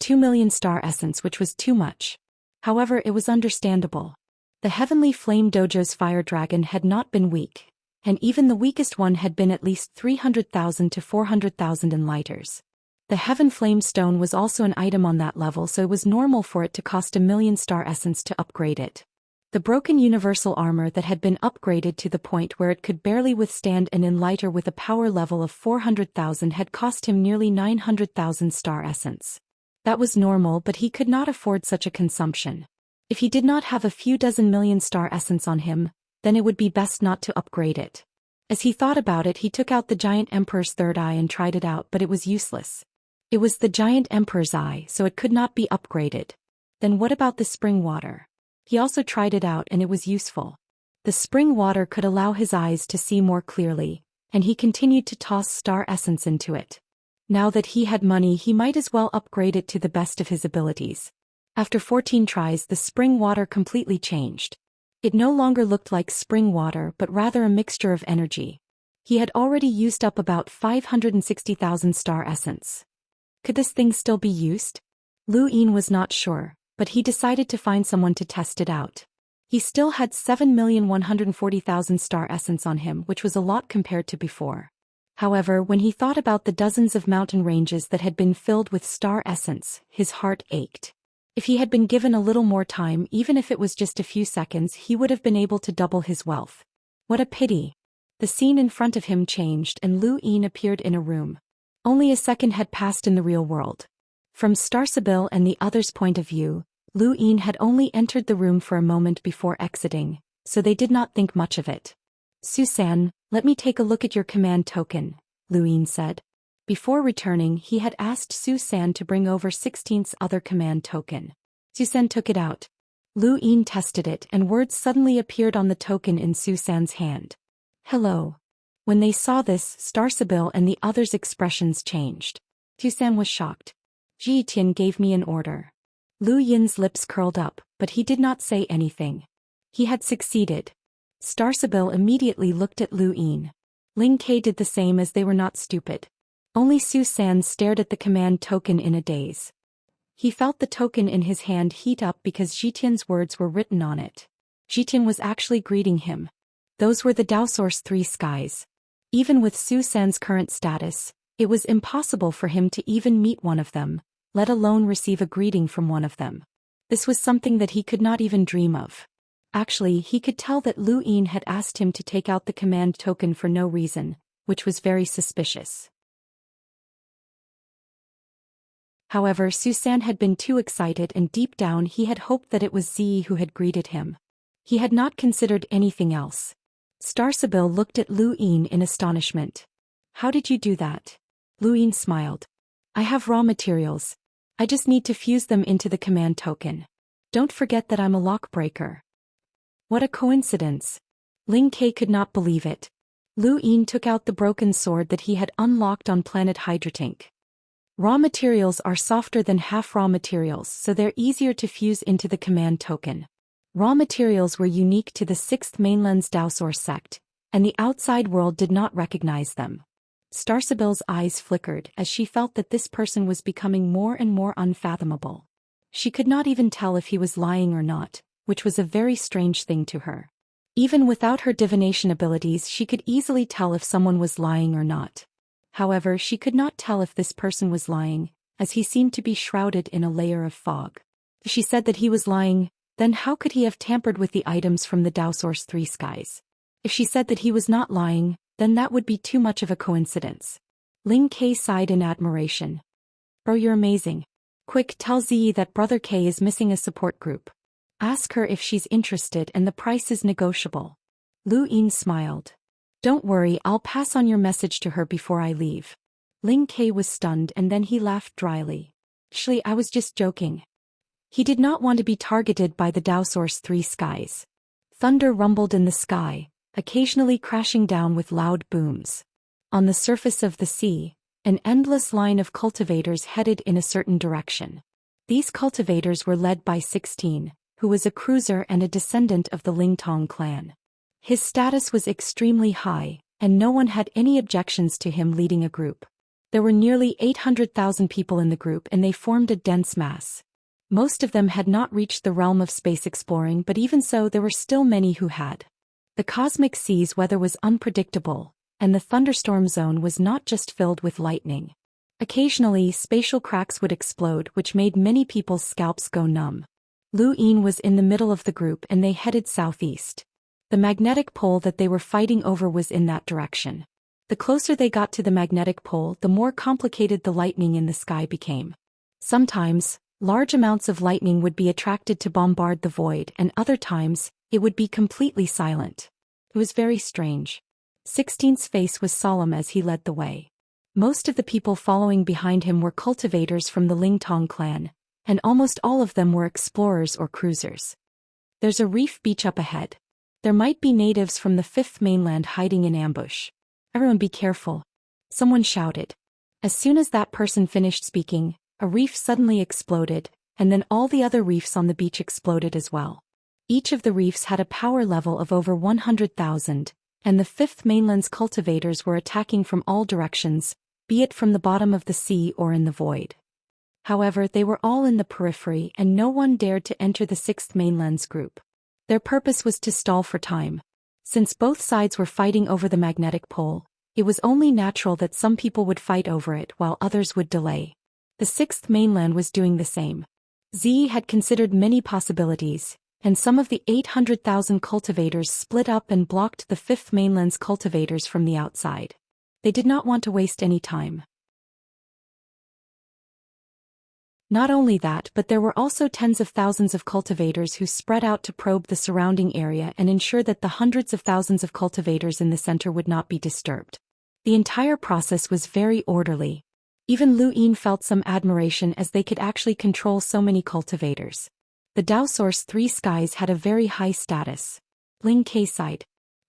Speaker 1: 2 million star essence, which was too much. However, it was understandable. The Heavenly Flame Dojo's fire dragon had not been weak, and even the weakest one had been at least 300,000 to 400,000 in lighters. The Heaven Flame Stone was also an item on that level, so it was normal for it to cost 1 million star essence to upgrade it. The broken universal armor that had been upgraded to the point where it could barely withstand an enlighter with a power level of 400,000 had cost him nearly 900,000 star essence. That was normal, but he could not afford such a consumption. If he did not have a few dozen million star essence on him, then it would be best not to upgrade it. As he thought about it, he took out the Giant Emperor's third eye and tried it out, but it was useless. It was the Giant Emperor's eye, so it could not be upgraded. Then what about the spring water? He also tried it out and it was useful. The spring water could allow his eyes to see more clearly, and he continued to toss star essence into it. Now that he had money, he might as well upgrade it to the best of his abilities. After 14 tries, the spring water completely changed. It no longer looked like spring water but rather a mixture of energy. He had already used up about 560,000 star essence. Could this thing still be used? Lu Yin was not sure, but he decided to find someone to test it out. He still had 7,140,000 star essence on him, which was a lot compared to before. However, when he thought about the dozens of mountain ranges that had been filled with star essence, his heart ached. If he had been given a little more time, even if it was just a few seconds, he would have been able to double his wealth. What a pity. The scene in front of him changed and Lu Yin appeared in a room. Only a second had passed in the real world. From Star Sibyl and the others' point of view, Lu Yin had only entered the room for a moment before exiting, so they did not think much of it. "Susan, let me take a look at your command token," Lu Yin said. Before returning, he had asked Susan to bring over 16th's other command token. Susan took it out. Lu Yin tested it and words suddenly appeared on the token in Susan's hand. "Hello." When they saw this, Star Sibyl and the others' expressions changed. Susan was shocked. "Ji Tian gave me an order." Lu Yin's lips curled up, but he did not say anything. He had succeeded. Star Sibyl immediately looked at Lu Yin. Ling Ke did the same, as they were not stupid. Only Susan stared at the command token in a daze. He felt the token in his hand heat up because Jitian's words were written on it. Jitian was actually greeting him. Those were the Daoist's 3 skies. Even with Susan's current status, it was impossible for him to even meet one of them, let alone receive a greeting from one of them. This was something that he could not even dream of. Actually, he could tell that Lu Yin had asked him to take out the command token for no reason, which was very suspicious. However, Susan had been too excited and deep down he had hoped that it was Zi who had greeted him. He had not considered anything else. Star Sibyl looked at Lu Yin in astonishment. "How did you do that?" Lu Yin smiled. "I have raw materials. I just need to fuse them into the command token. Don't forget that I'm a lock breaker." What a coincidence. Ling Ke could not believe it. Lu Yin took out the broken sword that he had unlocked on planet Hydratink. Raw materials are softer than half-raw materials, so they're easier to fuse into the command token. Raw materials were unique to the 6th mainland's Daoist sect, and the outside world did not recognize them. Star Sibyl's eyes flickered as she felt that this person was becoming more and more unfathomable. She could not even tell if he was lying or not, which was a very strange thing to her. Even without her divination abilities, she could easily tell if someone was lying or not. However, she could not tell if this person was lying, as he seemed to be shrouded in a layer of fog. If she said that he was lying, then how could he have tampered with the items from the Daoist's 3 skies? If she said that he was not lying, then that would be too much of a coincidence. Ling Ke sighed in admiration. "Bro, you're amazing. Quick, tell Zi that Brother K is missing a support group. Ask her if she's interested and the price is negotiable." Lu Yin smiled. "Don't worry, I'll pass on your message to her before I leave." Ling Ke was stunned and then he laughed dryly. Actually, I was just joking. He did not want to be targeted by the Daoist three skies. Thunder rumbled in the sky, occasionally crashing down with loud booms. On the surface of the sea, an endless line of cultivators headed in a certain direction. These cultivators were led by 16, who was a cruiser and a descendant of the Lingtong clan. His status was extremely high, and no one had any objections to him leading a group. There were nearly 800,000 people in the group and they formed a dense mass. Most of them had not reached the realm of space exploring, but even so there were still many who had. The cosmic sea's weather was unpredictable, and the thunderstorm zone was not just filled with lightning. Occasionally, spatial cracks would explode, which made many people's scalps go numb. Lu Yin was in the middle of the group and they headed southeast. The magnetic pole that they were fighting over was in that direction. The closer they got to the magnetic pole, the more complicated the lightning in the sky became. Sometimes, large amounts of lightning would be attracted to bombard the void, and other times, it would be completely silent. It was very strange. 16's face was solemn as he led the way. Most of the people following behind him were cultivators from the Lingtong clan, and almost all of them were explorers or cruisers. There's a reef beach up ahead. There might be natives from the fifth mainland hiding in ambush. Everyone be careful. Someone shouted. As soon as that person finished speaking, a reef suddenly exploded, and then all the other reefs on the beach exploded as well. Each of the reefs had a power level of over 100,000, and the fifth mainland's cultivators were attacking from all directions, be it from the bottom of the sea or in the void. However, they were all in the periphery and no one dared to enter the sixth mainland's group. Their purpose was to stall for time. Since both sides were fighting over the magnetic pole, it was only natural that some people would fight over it while others would delay. The sixth mainland was doing the same. Z had considered many possibilities, and some of the 800,000 cultivators split up and blocked the fifth mainland's cultivators from the outside. They did not want to waste any time. Not only that, but there were also tens of thousands of cultivators who spread out to probe the surrounding area and ensure that the hundreds of thousands of cultivators in the center would not be disturbed. The entire process was very orderly. Even Lu Yin felt some admiration as they could actually control so many cultivators. The Daoist three skies had a very high status. Ling Ke sighed.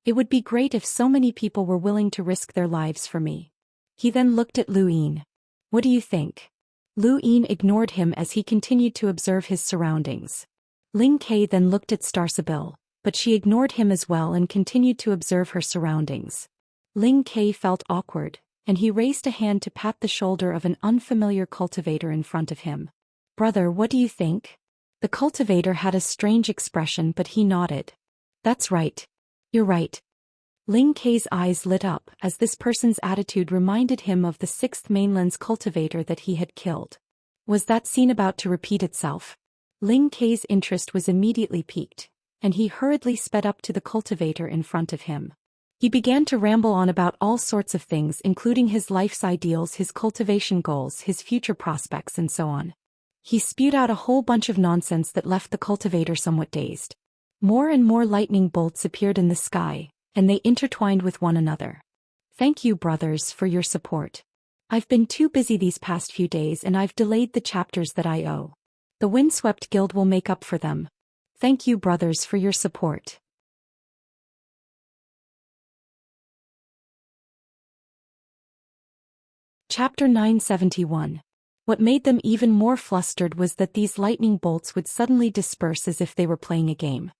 Speaker 1: It would be great if so many people were willing to risk their lives for me. He then looked at Lu Yin. What do you think? Lu Yin ignored him as he continued to observe his surroundings. Ling Ke then looked at Starsabil, but she ignored him as well and continued to observe her surroundings. Ling Ke felt awkward, and he raised a hand to pat the shoulder of an unfamiliar cultivator in front of him. Brother, what do you think? The cultivator had a strange expression, but he nodded. That's right. You're right. Ling Ke's eyes lit up as this person's attitude reminded him of the sixth mainland's cultivator that he had killed. Was that scene about to repeat itself? Ling Ke's interest was immediately piqued, and he hurriedly sped up to the cultivator in front of him. He began to ramble on about all sorts of things, including his life's ideals, his cultivation goals, his future prospects, and so on. He spewed out a whole bunch of nonsense that left the cultivator somewhat dazed. More and more lightning bolts appeared in the sky, and they intertwined with one another. Thank you, brothers, for your support. I've been too busy these past few days and I've delayed the chapters that I owe. The Windswept Guild will make up for them. Thank you, brothers, for your support. Chapter 971. What made them even more flustered was that these lightning bolts would suddenly disperse as if they were playing a game.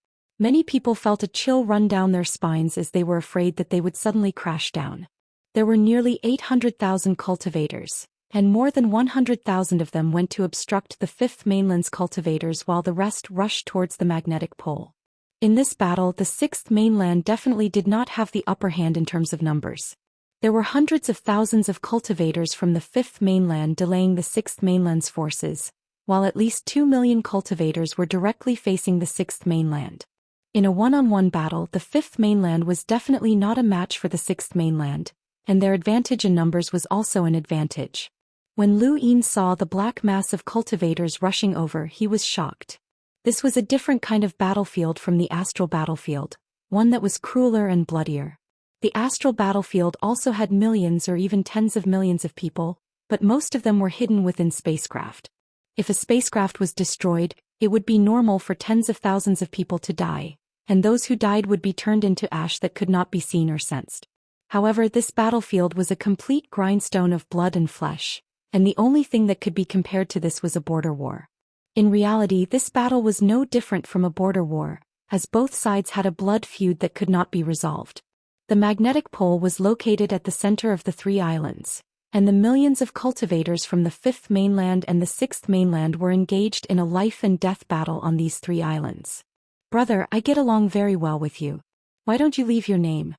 Speaker 1: Many people felt a chill run down their spines as they were afraid that they would suddenly crash down. There were nearly 800,000 cultivators, and more than 100,000 of them went to obstruct the fifth mainland's cultivators while the rest rushed towards the magnetic pole. In this battle, the sixth mainland definitely did not have the upper hand in terms of numbers. There were hundreds of thousands of cultivators from the fifth mainland delaying the sixth mainland's forces, while at least 2 million cultivators were directly facing the sixth mainland. In a one-on-one battle, the fifth mainland was definitely not a match for the sixth mainland, and their advantage in numbers was also an advantage. When Lu Yin saw the black mass of cultivators rushing over, he was shocked. This was a different kind of battlefield from the astral battlefield, one that was crueler and bloodier. The astral battlefield also had millions or even tens of millions of people, but most of them were hidden within spacecraft. If a spacecraft was destroyed, it would be normal for tens of thousands of people to die, and those who died would be turned into ash that could not be seen or sensed. However, this battlefield was a complete grindstone of blood and flesh, and the only thing that could be compared to this was a border war. In reality, this battle was no different from a border war, as both sides had a blood feud that could not be resolved. The magnetic pole was located at the center of the three islands, and the millions of cultivators from the fifth mainland and the sixth mainland were engaged in a life-and-death battle on these three islands. "Brother, I get along very well with you. Why don't you leave your name?"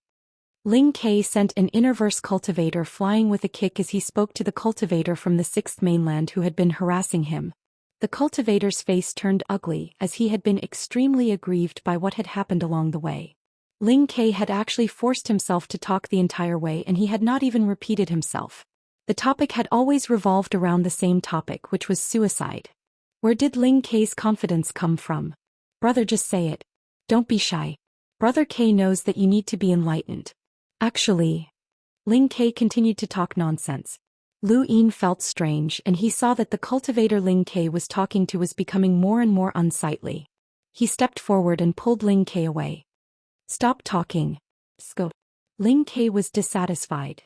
Speaker 1: Ling Ke sent an Immerse cultivator flying with a kick as he spoke to the cultivator from the sixth mainland who had been harassing him. The cultivator's face turned ugly as he had been extremely aggrieved by what had happened along the way. Ling Ke had actually forced himself to talk the entire way and he had not even repeated himself. The topic had always revolved around the same topic, which was suicide. Where did Ling Ke's confidence come from? "Brother, just say it. Don't be shy. Brother Ke knows that you need to be enlightened." Actually, Ling Ke continued to talk nonsense. Lu Yin felt strange and he saw that the cultivator Ling Ke was talking to was becoming more and more unsightly. He stepped forward and pulled Ling Ke away. "Stop talking. Sco." Ling Ke was dissatisfied.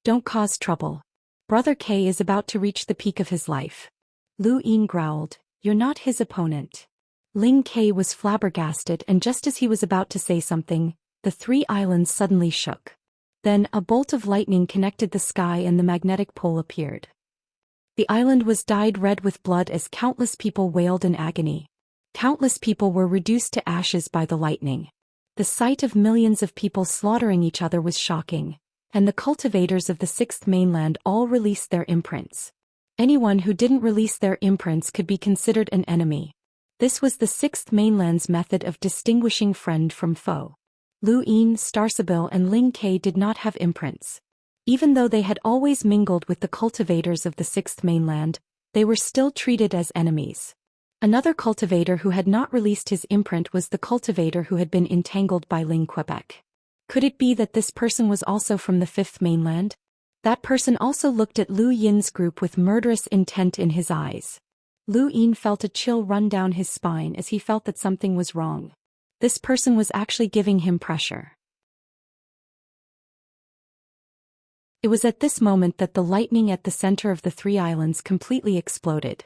Speaker 1: "Don't cause trouble. Brother Ke is about to reach the peak of his life." Lu Yin growled, "You're not his opponent." Ling Ke was flabbergasted and just as he was about to say something, the three islands suddenly shook. Then a bolt of lightning connected the sky and the magnetic pole appeared. The island was dyed red with blood as countless people wailed in agony. Countless people were reduced to ashes by the lightning. The sight of millions of people slaughtering each other was shocking, and the cultivators of the sixth mainland all released their imprints. Anyone who didn't release their imprints could be considered an enemy. This was the sixth mainland's method of distinguishing friend from foe. Lu Yin, Starsabil and Ling Ke did not have imprints. Even though they had always mingled with the cultivators of the sixth mainland, they were still treated as enemies. Another cultivator who had not released his imprint was the cultivator who had been entangled by Ling Quebec. Could it be that this person was also from the fifth mainland? That person also looked at Lu Yin's group with murderous intent in his eyes. Lu Yin felt a chill run down his spine as he felt that something was wrong. This person was actually giving him pressure. It was at this moment that the lightning at the center of the three islands completely exploded.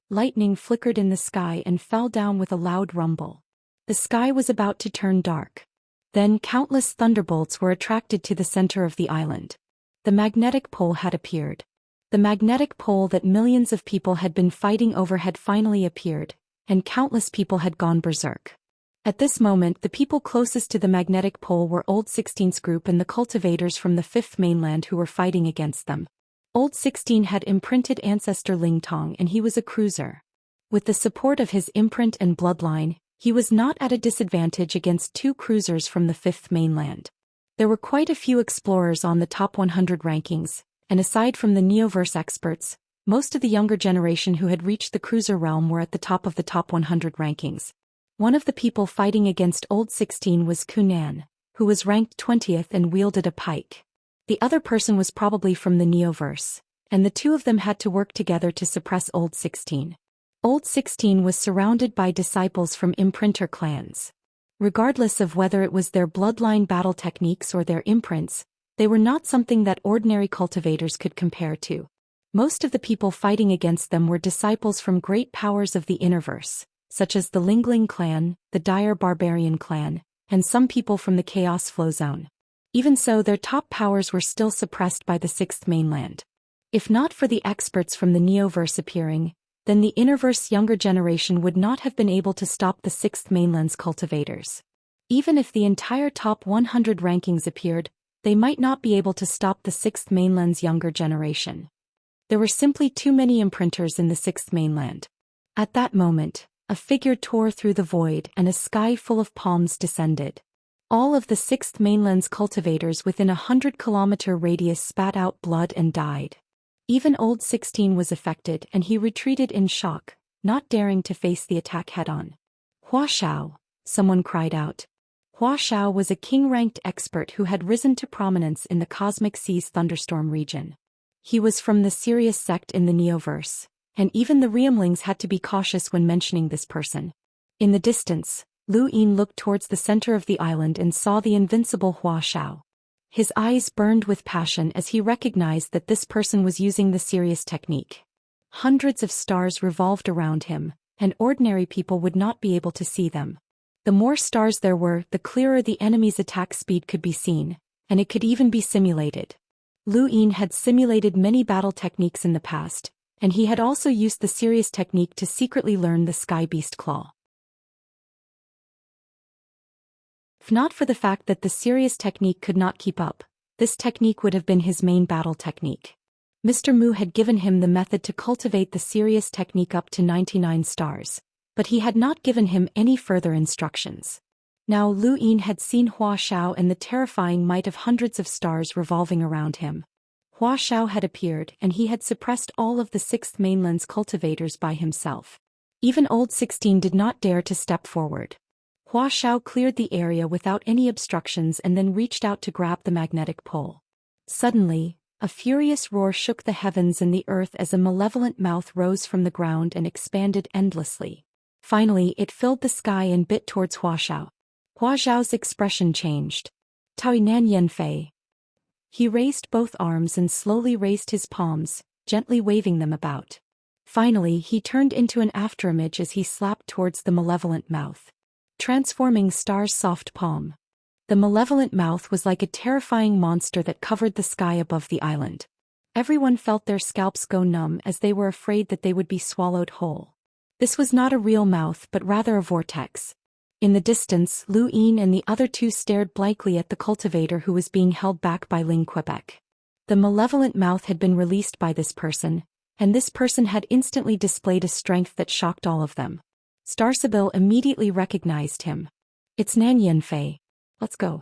Speaker 1: Lightning flickered in the sky and fell down with a loud rumble. The sky was about to turn dark. Then countless thunderbolts were attracted to the center of the island. The magnetic pole had appeared. The magnetic pole that millions of people had been fighting over had finally appeared, and countless people had gone berserk. At this moment, the people closest to the magnetic pole were Old 16's group and the cultivators from the fifth mainland who were fighting against them. Old 16 had imprinted ancestor Ling Tong and he was a cruiser. With the support of his imprint and bloodline, he was not at a disadvantage against two cruisers from the fifth mainland. There were quite a few explorers on the top 100 rankings, and aside from the Neoverse experts, most of the younger generation who had reached the cruiser realm were at the top of the top 100 rankings. One of the people fighting against Old 16 was Kunan, who was ranked 20th and wielded a pike. The other person was probably from the Neoverse, and the two of them had to work together to suppress Old 16. Old 16 was surrounded by disciples from imprinter clans. Regardless of whether it was their bloodline battle techniques or their imprints, they were not something that ordinary cultivators could compare to. Most of the people fighting against them were disciples from great powers of the Innerverse, such as the Lingling clan, the Dire Barbarian clan, and some people from the Chaos Flow Zone. Even so, their top powers were still suppressed by the sixth mainland. If not for the experts from the Neoverse appearing, then the Innerverse younger generation would not have been able to stop the sixth mainland's cultivators. Even if the entire top 100 rankings appeared, they might not be able to stop the sixth mainland's younger generation. There were simply too many imprinters in the sixth mainland. At that moment, a figure tore through the void and a sky full of palms descended. All of the sixth mainland's cultivators within a 100-kilometer radius spat out blood and died. Even Old 16 was affected and he retreated in shock, not daring to face the attack head-on. "Hua Shao," someone cried out. Hua Shao was a king-ranked expert who had risen to prominence in the Cosmic Seas Thunderstorm region. He was from the Sirius sect in the Neoverse, and even the Realmlings had to be cautious when mentioning this person. In the distance, Lu Yin looked towards the center of the island and saw the invincible Hua Xiao. His eyes burned with passion as he recognized that this person was using the serious technique. Hundreds of stars revolved around him, and ordinary people would not be able to see them. The more stars there were, the clearer the enemy's attack speed could be seen, and it could even be simulated. Lu Yin had simulated many battle techniques in the past, and he had also used the serious technique to secretly learn the Sky Beast Claw. If not for the fact that the serious technique could not keep up, this technique would have been his main battle technique. Mr. Mu had given him the method to cultivate the serious technique up to 99 stars, but he had not given him any further instructions. Now Lu Yin had seen Hua Xiao and the terrifying might of hundreds of stars revolving around him. Hua Xiao had appeared and he had suppressed all of the Sixth Mainland's cultivators by himself. Even Old 16 did not dare to step forward. Hua Xiao cleared the area without any obstructions and then reached out to grab the magnetic pole. Suddenly, a furious roar shook the heavens and the earth as a malevolent mouth rose from the ground and expanded endlessly. Finally, it filled the sky and bit towards Hua Xiao. Hua Xiao's expression changed. Taoi Nan Yen Fei. He raised both arms and slowly raised his palms, gently waving them about. Finally, he turned into an afterimage as he slapped towards the malevolent mouth. Transforming Star's soft palm. The malevolent mouth was like a terrifying monster that covered the sky above the island. Everyone felt their scalps go numb as they were afraid that they would be swallowed whole. This was not a real mouth but rather a vortex. In the distance, Lu Yin and the other two stared blankly at the cultivator who was being held back by Ling Quebec. The malevolent mouth had been released by this person, and this person had instantly displayed a strength that shocked all of them. Star Sibyl immediately recognized him. "It's Nan Yanfei. Let's go."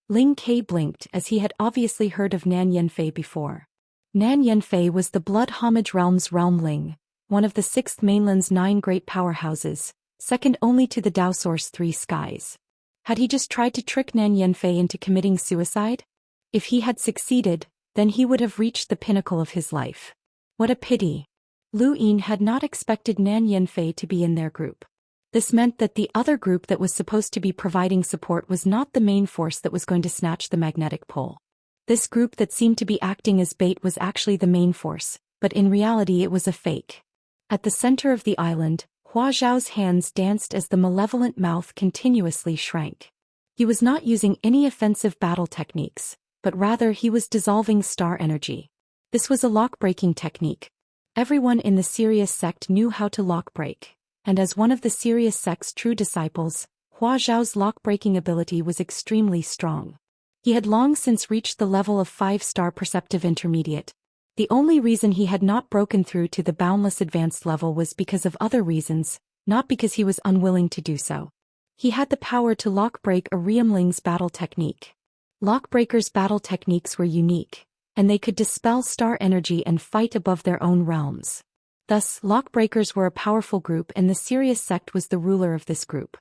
Speaker 1: Ling Ke blinked as he had obviously heard of Nan Yanfei before. Nan Yanfei was the Blood Homage Realm's Realmling, one of the Sixth Mainland's 9 great powerhouses, second only to the Daoist's 3 skies. Had he just tried to trick Nan Yanfei into committing suicide? If he had succeeded, then he would have reached the pinnacle of his life. What a pity. Lu Yin had not expected Nan Yanfei to be in their group. This meant that the other group that was supposed to be providing support was not the main force that was going to snatch the magnetic pole. This group that seemed to be acting as bait was actually the main force, but in reality it was a fake. At the center of the island, Hua Zhao's hands danced as the malevolent mouth continuously shrank. He was not using any offensive battle techniques, but rather he was dissolving star energy. This was a lock-breaking technique. Everyone in the Sirius sect knew how to lock-break, and as one of the Sirius sect's true disciples, Hua Zhao's lock-breaking ability was extremely strong. He had long since reached the level of 5-star perceptive intermediate. The only reason he had not broken through to the boundless advanced level was because of other reasons, not because he was unwilling to do so. He had the power to lock-break a Realmling's battle technique. Lockbreakers' battle techniques were unique, and they could dispel star energy and fight above their own realms. Thus, lockbreakers were a powerful group and the Sirius sect was the ruler of this group.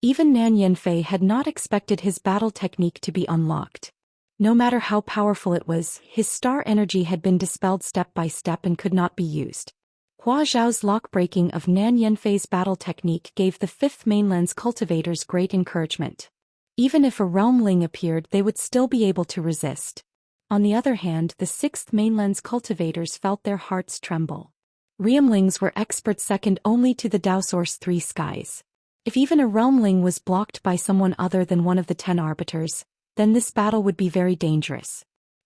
Speaker 1: Even Nan Yanfei had not expected his battle technique to be unlocked. No matter how powerful it was, his star energy had been dispelled step by step and could not be used. Hua Zhao's lock-breaking of Nan Yanfei's battle technique gave the Fifth Mainland's cultivators great encouragement. Even if a Realmling appeared, they would still be able to resist. On the other hand, the Sixth Mainland's cultivators felt their hearts tremble. Realmlings were experts second only to the Daoist's 3 skies. If even a Realmling was blocked by someone other than one of the 10 arbiters, then this battle would be very dangerous.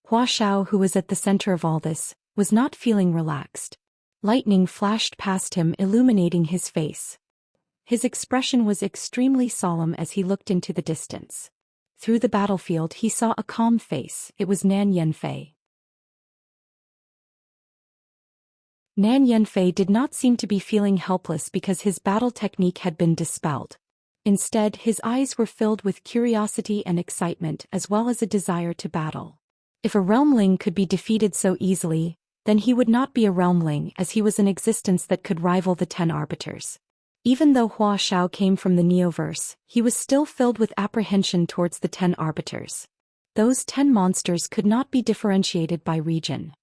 Speaker 1: Hua Xiao, who was at the center of all this, was not feeling relaxed. Lightning flashed past him, illuminating his face. His expression was extremely solemn as he looked into the distance. Through the battlefield he saw a calm face. It was Nan Yanfei. Nan Yanfei did not seem to be feeling helpless because his battle technique had been dispelled. Instead, his eyes were filled with curiosity and excitement as well as a desire to battle. If a Realmling could be defeated so easily, then he would not be a Realmling as he was an existence that could rival the 10 arbiters. Even though Hua Xiao came from the Neoverse, he was still filled with apprehension towards the 10 arbiters. Those 10 monsters could not be differentiated by region.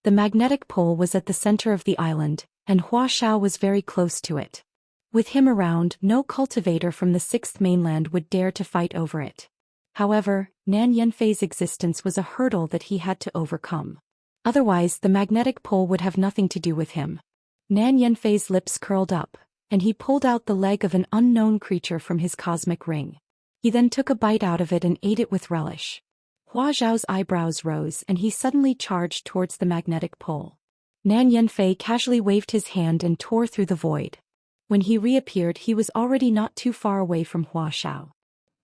Speaker 1: The magnetic pole was at the center of the island, and Hua Xiao was very close to it. With him around, no cultivator from the sixth mainland would dare to fight over it. However, Nan Yanfei's existence was a hurdle that he had to overcome. Otherwise, the magnetic pole would have nothing to do with him. Nan Yanfei's lips curled up, and he pulled out the leg of an unknown creature from his cosmic ring. He then took a bite out of it and ate it with relish. Hua Zhao's eyebrows rose and he suddenly charged towards the magnetic pole. Nan Yanfei casually waved his hand and tore through the void. When he reappeared, he was already not too far away from Hua Xiao.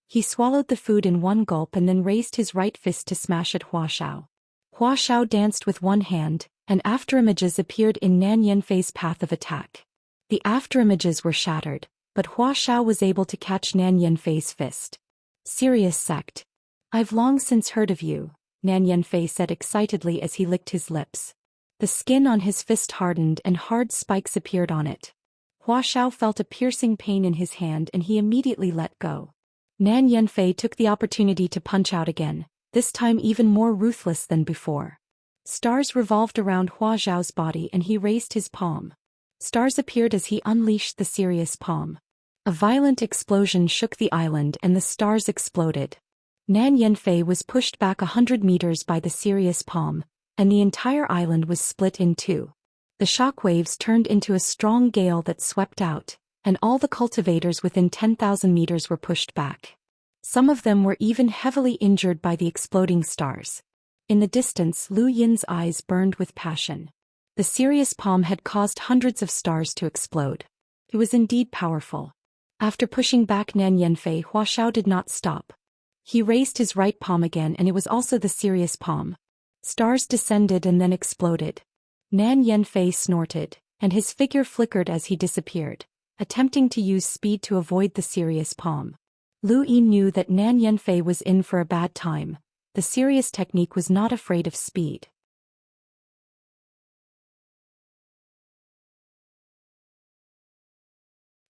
Speaker 1: He swallowed the food in one gulp and then raised his right fist to smash at Hua Xiao. Hua Xiao danced with one hand, and afterimages appeared in Nan Yanfei's path of attack. The afterimages were shattered, but Hua Xiao was able to catch Nan Yanfei's fist. Serious sect. I've long since heard of you, Nan Yanfei said excitedly as he licked his lips. The skin on his fist hardened and hard spikes appeared on it. Hua Xiao felt a piercing pain in his hand and he immediately let go. Nan Yanfei took the opportunity to punch out again, this time even more ruthless than before. Stars revolved around Hua Zhao's body and he raised his palm. Stars appeared as he unleashed the serious palm. A violent explosion shook the island and the stars exploded. Nan Yanfei was pushed back 100 meters by the serious palm, and the entire island was split in two. The shock waves turned into a strong gale that swept out, and all the cultivators within 10,000 meters were pushed back. Some of them were even heavily injured by the exploding stars. In the distance, Lu Yin's eyes burned with passion. The serious palm had caused hundreds of stars to explode. It was indeed powerful. After pushing back Nan Yanfei, Hua Xiao did not stop. He raised his right palm again and it was also the serious palm. Stars descended and then exploded. Nan Yanfei snorted, and his figure flickered as he disappeared, attempting to use speed to avoid the serious palm. Lu Yi knew that Nan Yanfei was in for a bad time. The serious technique was not afraid of speed.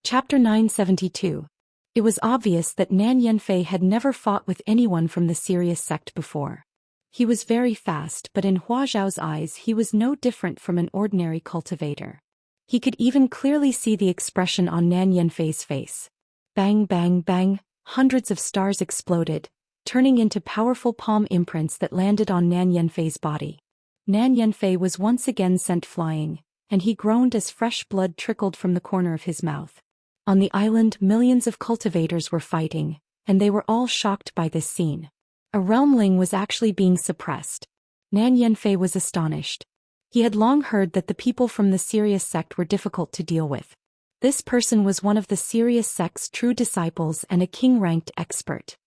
Speaker 1: Chapter 972. It was obvious that Nan Yanfei had never fought with anyone from the serious sect before. He was very fast, but in Hua Zhao's eyes he was no different from an ordinary cultivator. He could even clearly see the expression on Nan Yanfei's face. Bang bang bang, hundreds of stars exploded, turning into powerful palm imprints that landed on Nan Yanfei's body. Nan Yanfei was once again sent flying, and he groaned as fresh blood trickled from the corner of his mouth. On the island, millions of cultivators were fighting, and they were all shocked by this scene. A realmling was actually being suppressed. Nan Yanfei was astonished. He had long heard that the people from the serious sect were difficult to deal with. This person was one of the serious sect's true disciples and a king-ranked expert.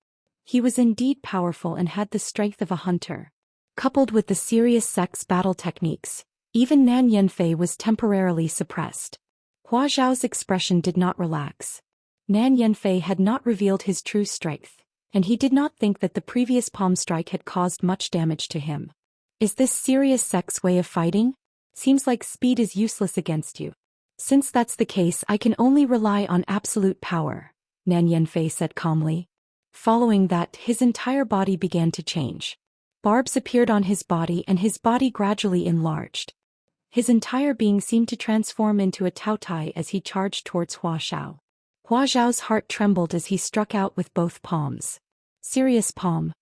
Speaker 1: He was indeed powerful and had the strength of a hunter. Coupled with the serious sect's battle techniques, even Nan Yanfei was temporarily suppressed. Hua Zhao's expression did not relax. Nan Yanfei had not revealed his true strength, and he did not think that the previous palm strike had caused much damage to him. Is this serious sect's way of fighting? Seems like speed is useless against you. Since that's the case, I can only rely on absolute power, Nan Yanfei said calmly. Following that, his entire body began to change. Barbs appeared on his body and his body gradually enlarged. His entire being seemed to transform into a taotai as he charged towards Hua Xiao. Hua Zhao's heart trembled as he struck out with both palms. Serious palm.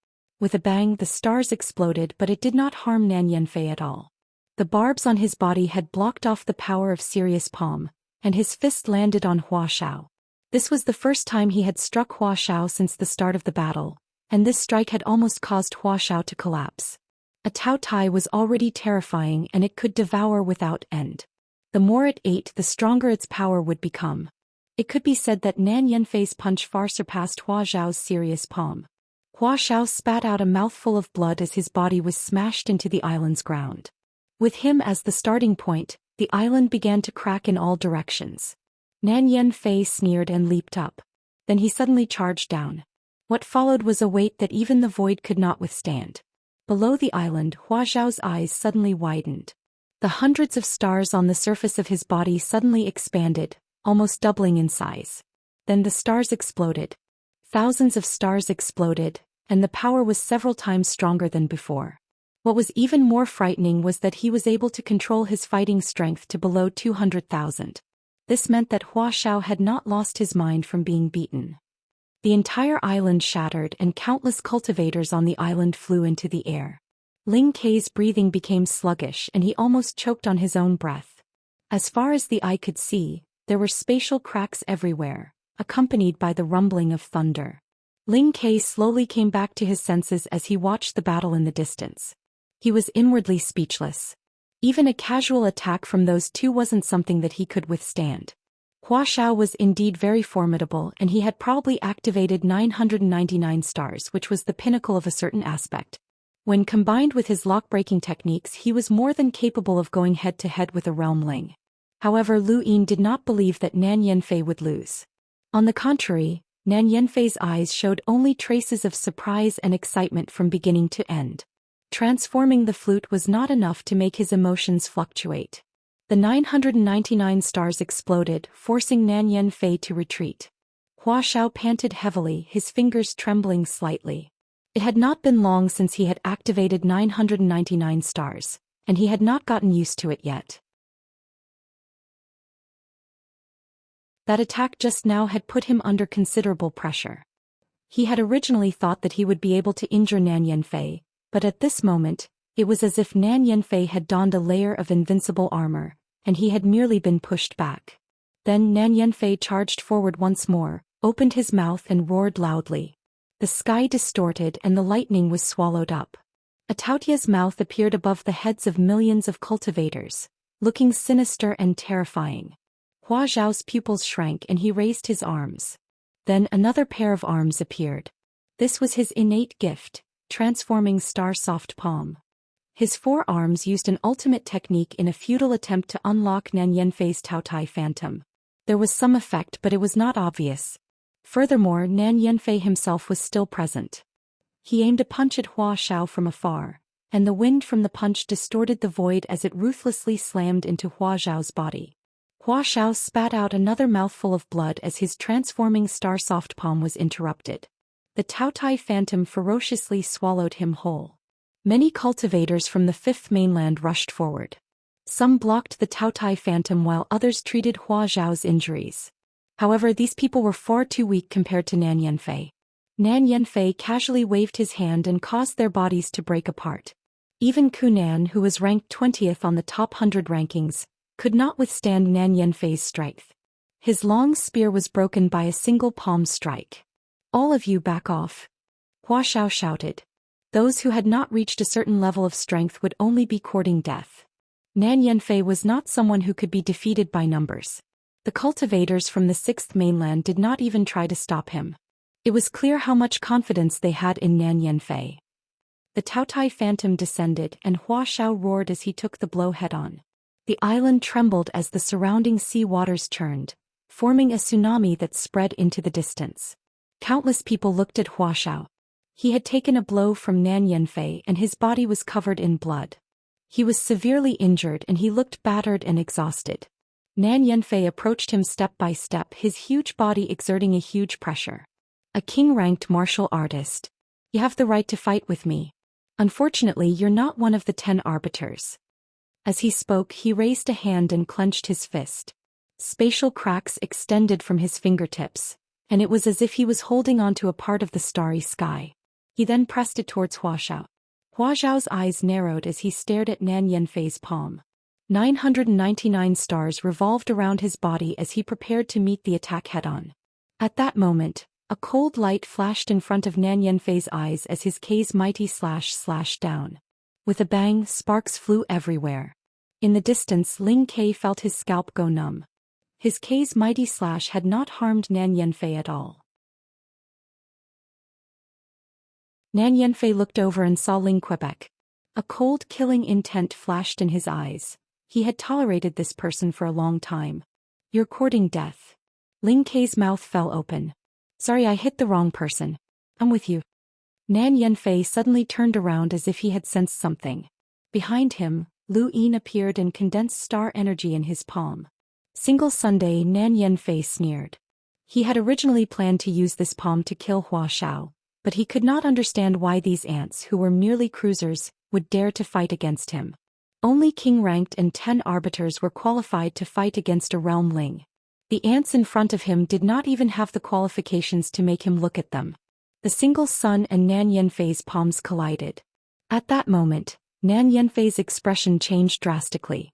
Speaker 1: With a bang, the stars exploded, but it did not harm Nan Yanfei at all. The barbs on his body had blocked off the power of serious palm, and his fist landed on Hua Xiao. This was the first time he had struck Hua Xiao since the start of the battle, and this strike had almost caused Hua Xiao to collapse. A taotai was already terrifying and it could devour without end. The more it ate, the stronger its power would become. It could be said that Nan Yanfei's punch far surpassed Hua Zhao's serious palm. Hua Xiao spat out a mouthful of blood as his body was smashed into the island's ground. With him as the starting point, the island began to crack in all directions. Nan Yanfei sneered and leaped up. Then he suddenly charged down. What followed was a weight that even the void could not withstand. Below the island, Hua Zhao's eyes suddenly widened. The hundreds of stars on the surface of his body suddenly expanded, almost doubling in size. Then the stars exploded. Thousands of stars exploded, and the power was several times stronger than before. What was even more frightening was that he was able to control his fighting strength to below 200,000. This meant that Hua Xiao had not lost his mind from being beaten. The entire island shattered and countless cultivators on the island flew into the air. Ling Kei's breathing became sluggish and he almost choked on his own breath. As far as the eye could see, there were spatial cracks everywhere, accompanied by the rumbling of thunder. Ling Kei slowly came back to his senses as he watched the battle in the distance. He was inwardly speechless. Even a casual attack from those two wasn't something that he could withstand. Hua Xiao was indeed very formidable and he had probably activated 999 stars, which was the pinnacle of a certain aspect. When combined with his lock-breaking techniques, he was more than capable of going head-to-head with a realm Ling. However, Lu Yin did not believe that Nan Yanfei would lose. On the contrary, Nan Yanfei's eyes showed only traces of surprise and excitement from beginning to end. Transforming the flute was not enough to make his emotions fluctuate. The 999 stars exploded, forcing Nan Yanfei to retreat. Hua Xiao panted heavily, his fingers trembling slightly. It had not been long since he had activated 999 stars, and he had not gotten used to it yet. That attack just now had put him under considerable pressure. He had originally thought that he would be able to injure Nan Yanfei, but at this moment, it was as if Nan Yanfei had donned a layer of invincible armor, and he had merely been pushed back. Then Nan Yanfei charged forward once more, opened his mouth and roared loudly. The sky distorted and the lightning was swallowed up. A Taotia's mouth appeared above the heads of millions of cultivators, looking sinister and terrifying. Hua Xiao's pupils shrank and he raised his arms. Then another pair of arms appeared. This was his innate gift, transforming Star Soft Palm. His forearms used an ultimate technique in a futile attempt to unlock Nan Yanfei's Taotai Phantom. There was some effect, but it was not obvious. Furthermore, Nan Yanfei himself was still present. He aimed a punch at Hua Xiao from afar, and the wind from the punch distorted the void as it ruthlessly slammed into Hua Xiao's body. Hua Xiao spat out another mouthful of blood as his transforming Star Soft Palm was interrupted. The Taotai Phantom ferociously swallowed him whole. Many cultivators from the Fifth Mainland rushed forward. Some blocked the Taotai Phantom while others treated Hua Xiao's injuries. However, these people were far too weak compared to Nan Yanfei. Nan Yanfei casually waved his hand and caused their bodies to break apart. Even Kunan, who was ranked 20th on the top 100 rankings, could not withstand Nan Yanfei's strength. His long spear was broken by a single palm strike. "All of you back off," Hua Xiao shouted. Those who had not reached a certain level of strength would only be courting death. Nan Yanfei was not someone who could be defeated by numbers. The cultivators from the Sixth Mainland did not even try to stop him. It was clear how much confidence they had in Nan Yanfei. The Taotai Phantom descended and Hua Xiao roared as he took the blow head-on. The island trembled as the surrounding sea waters churned, forming a tsunami that spread into the distance. Countless people looked at Hua Xiao. He had taken a blow from Nan Yanfei and his body was covered in blood. He was severely injured and he looked battered and exhausted. Nan Yanfei approached him step by step, his huge body exerting a huge pressure. "A king-ranked martial artist. You have the right to fight with me. Unfortunately, you're not one of the 10 arbiters." As he spoke, he raised a hand and clenched his fist. Spatial cracks extended from his fingertips, and it was as if he was holding onto a part of the starry sky. He then pressed it towards Hua Xiao. Hua Xiao's eyes narrowed as he stared at Nan Yanfei's palm. 999 stars revolved around his body as he prepared to meet the attack head-on. At that moment, a cold light flashed in front of Nan Yanfei's eyes as his K's mighty slash slashed down. With a bang, sparks flew everywhere. In the distance, Ling Kei felt his scalp go numb. His K's mighty slash had not harmed Nan Yanfei at all. Nan Yanfei looked over and saw Ling Quebec. A cold, killing intent flashed in his eyes. He had tolerated this person for a long time. "You're courting death." Ling Kei's mouth fell open. "Sorry, I hit the wrong person. I'm with you." Nan Yanfei suddenly turned around as if he had sensed something. Behind him, Lu Yin appeared and condensed star energy in his palm. "Single Sunday," Nan Yanfei sneered. He had originally planned to use this palm to kill Hua Xiao, but he could not understand why these ants, who were merely cruisers, would dare to fight against him. Only king-ranked and 10 arbiters were qualified to fight against a realm ling. The ants in front of him did not even have the qualifications to make him look at them. The single sun and Nan Yanfei's palms collided. At that moment, Nan Yanfei's expression changed drastically.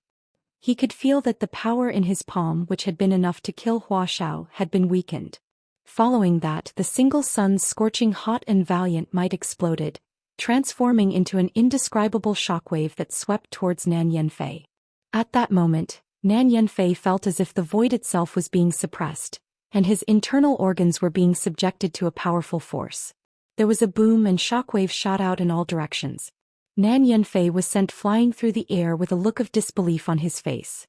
Speaker 1: He could feel that the power in his palm, which had been enough to kill Hua Xiao, had been weakened. Following that, the single sun's scorching hot and valiant might exploded, transforming into an indescribable shockwave that swept towards Nan Yanfei. At that moment, Nan Yanfei felt as if the void itself was being suppressed, and his internal organs were being subjected to a powerful force. There was a boom and shockwave shot out in all directions. Nan Yanfei was sent flying through the air with a look of disbelief on his face.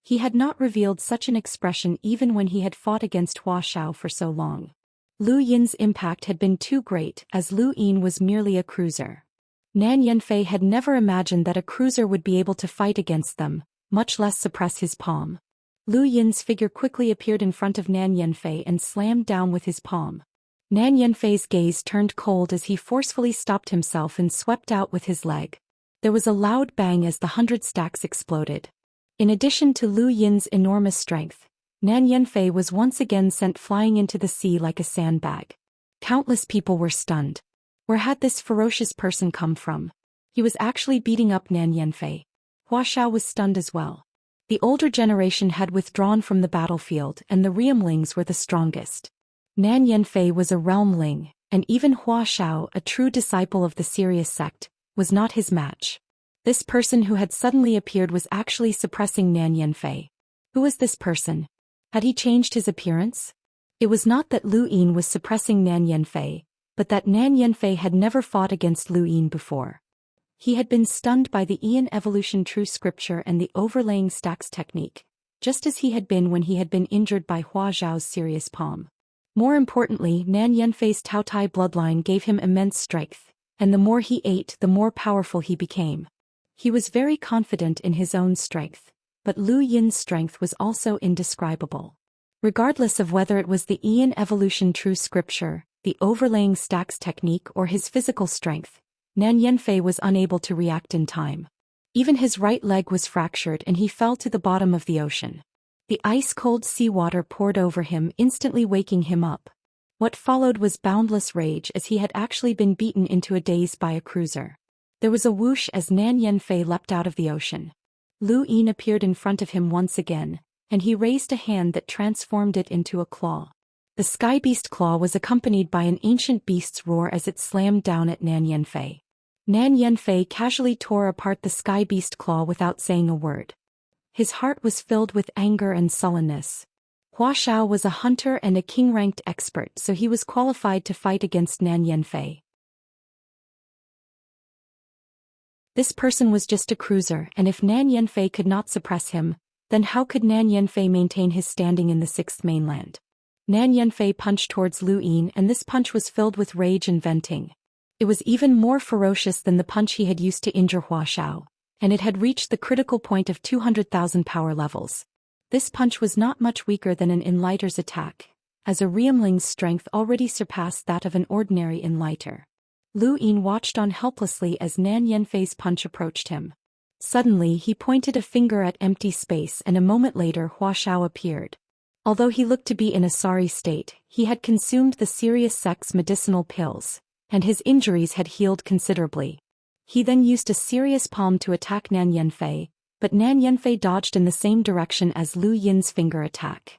Speaker 1: He had not revealed such an expression even when he had fought against Hua Xiao for so long. Lu Yin's impact had been too great, as Lu Yin was merely a cruiser. Nan Yanfei had never imagined that a cruiser would be able to fight against them, much less suppress his palm. Lu Yin's figure quickly appeared in front of Nan Yanfei and slammed down with his palm. Nan Yanfei's gaze turned cold as he forcefully stopped himself and swept out with his leg. There was a loud bang as the 100 stacks exploded. In addition to Lu Yin's enormous strength, Nan Yanfei was once again sent flying into the sea like a sandbag. Countless people were stunned. Where had this ferocious person come from? He was actually beating up Nan Yanfei. Hua Xiao was stunned as well. The older generation had withdrawn from the battlefield and the Realmlings were the strongest. Nan Yanfei was a realmling, and even Hua Xiao, a true disciple of the Sirius sect, was not his match. This person who had suddenly appeared was actually suppressing Nan Yanfei. Who was this person? Had he changed his appearance? It was not that Lu Yin was suppressing Nan Yanfei, but that Nan Yanfei had never fought against Lu Yin before. He had been stunned by the Ian Evolution True Scripture and the overlaying stacks technique, just as he had been when he had been injured by Hua Zhao's serious palm. More importantly, Nan Yanfei's Taotai bloodline gave him immense strength, and the more he ate, the more powerful he became. He was very confident in his own strength, but Lu Yin's strength was also indescribable. Regardless of whether it was the Ian Evolution True Scripture, the overlaying stacks technique or his physical strength, Nan Yanfei was unable to react in time. Even his right leg was fractured and he fell to the bottom of the ocean. The ice-cold seawater poured over him, instantly waking him up. What followed was boundless rage as he had actually been beaten into a daze by a cruiser. There was a whoosh as Nan Yanfei leapt out of the ocean. Lu Yin appeared in front of him once again, and he raised a hand that transformed it into a claw. The sky beast claw was accompanied by an ancient beast's roar as it slammed down at Nan Yanfei. Nan Yanfei casually tore apart the sky beast claw without saying a word. His heart was filled with anger and sullenness. Hua Xiao was a hunter and a king-ranked expert, so he was qualified to fight against Nan Yanfei. This person was just a cruiser, and if Nan Yanfei could not suppress him, then how could Nan Yanfei maintain his standing in the Sixth Mainland? Nan Yanfei punched towards Lu Yin, and this punch was filled with rage and venting. It was even more ferocious than the punch he had used to injure Hua Xiao, and it had reached the critical point of 200,000 power levels. This punch was not much weaker than an Enlighter's attack, as a Realmling's strength already surpassed that of an ordinary Enlighter. Lu Yin watched on helplessly as Nan Yanfei's punch approached him. Suddenly he pointed a finger at empty space and a moment later Hua Xiao appeared. Although he looked to be in a sorry state, he had consumed the Sirius sect's medicinal pills, and his injuries had healed considerably. He then used a serious palm to attack Nan Yanfei, but Nan Yanfei dodged in the same direction as Lu Yin's finger attack.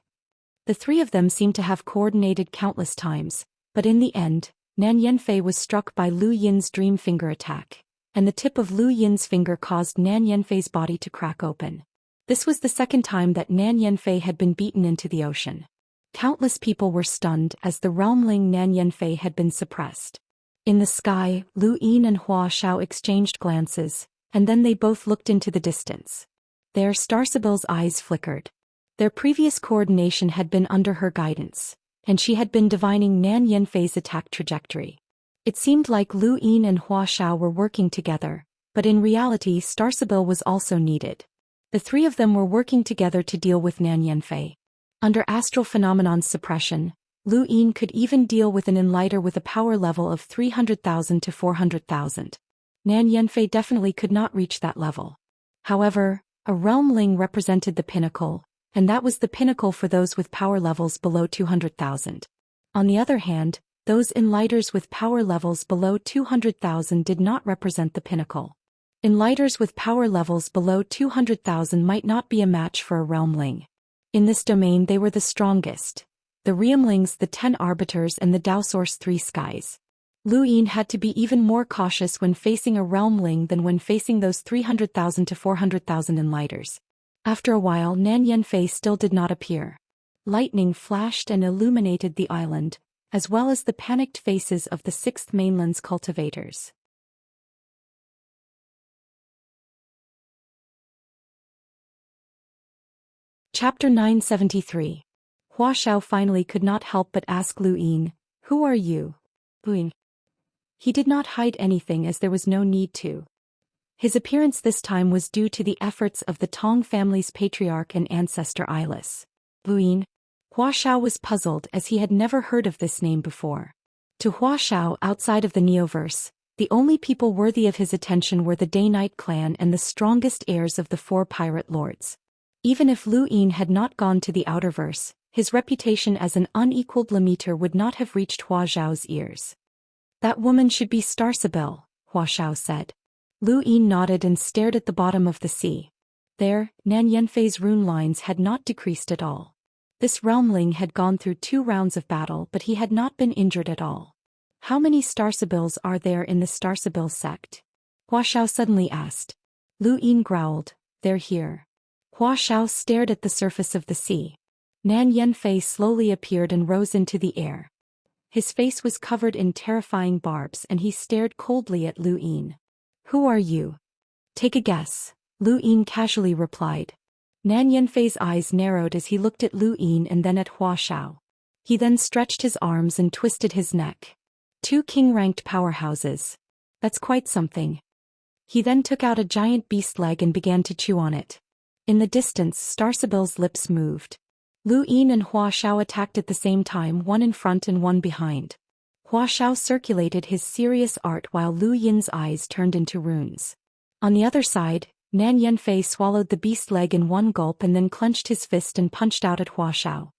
Speaker 1: The three of them seemed to have coordinated countless times, but in the end, Nan Yanfei was struck by Lu Yin's dream finger attack, and the tip of Lu Yin's finger caused Nan Yanfei's body to crack open. This was the second time that Nan Yanfei had been beaten into the ocean. Countless people were stunned as the realmling Nan Yanfei had been suppressed. In the sky, Lu Yin and Hua Xiao exchanged glances, and then they both looked into the distance. There Starsibyl's eyes flickered. Their previous coordination had been under her guidance, and she had been divining Nan Yanfei's attack trajectory. It seemed like Lu Yin and Hua Xiao were working together, but in reality Starsibyl was also needed. The three of them were working together to deal with Nan Yanfei. Under astral phenomenon's suppression, Lu Yin could even deal with an Enlighter with a power level of 300,000 to 400,000. Nan Yanfei definitely could not reach that level. However, a realm ling represented the pinnacle, and that was the pinnacle for those with power levels below 200,000. On the other hand, those enlighters with power levels below 200,000 did not represent the pinnacle. Enlighters with power levels below 200,000 might not be a match for a realm ling. In this domain they were the strongest. The realmlings, the 10 arbiters, and the Daoist 3 skies. Lu Yin had to be even more cautious when facing a realm ling than when facing those 300,000 to 400,000 enlighters. After a while Nan Yanfei still did not appear. Lightning flashed and illuminated the island, as well as the panicked faces of the 6th mainland's cultivators. Chapter 973. Hua Xiao finally could not help but ask Lu Yin, "Who are you?" Lu Yin. He did not hide anything as there was no need to. His appearance this time was due to the efforts of the Tong family's patriarch and ancestor Ilis. Lu Yin. Hua Xiao was puzzled as he had never heard of this name before. To Hua Xiao, outside of the Neoverse, the only people worthy of his attention were the Day-Night clan and the strongest heirs of the 4 pirate lords. Even if Lu Yin had not gone to the Outerverse, his reputation as an unequaled limiter would not have reached Hua Xiao's ears. "That woman should be Starsibel," Hua Xiao said. Lu Yin nodded and stared at the bottom of the sea. There, Nan Yanfei's rune lines had not decreased at all. This realmling had gone through 2 rounds of battle, but he had not been injured at all. "How many Starsibels are there in the Starsibil sect?" Hua Xiao suddenly asked. Lu Yin growled, "They're here." Hua Xiao stared at the surface of the sea. Nan Yanfei slowly appeared and rose into the air. His face was covered in terrifying barbs and he stared coldly at Lu Yin. "Who are you?" "Take a guess," Lu Yin casually replied. Nan Yanfei's eyes narrowed as he looked at Lu Yin and then at Hua Xiao. He then stretched his arms and twisted his neck. 2 king-ranked powerhouses. That's quite something. He then took out a giant beast leg and began to chew on it. In the distance, Starsibil's lips moved. Lu Yin and Hua Xiao attacked at the same time, one in front and one behind. Hua Xiao circulated his serious art while Lu Yin's eyes turned into runes. On the other side, Nan Yanfei swallowed the beast leg in one gulp and then clenched his fist and punched out at Hua Xiao.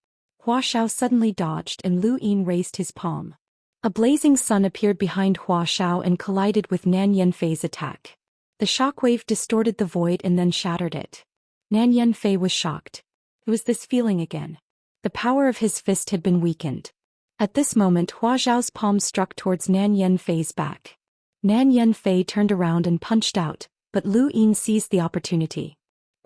Speaker 1: Hua Xiao suddenly dodged and Lu Yin raised his palm. A blazing sun appeared behind Hua Xiao and collided with Nan Yanfei's attack. The shockwave distorted the void and then shattered it. Nan Yanfei was shocked. It was this feeling again. The power of his fist had been weakened. At this moment Hua Xiao's palm struck towards Nan Yanfei's back. Nan Yanfei turned around and punched out, but Lu Yin seized the opportunity.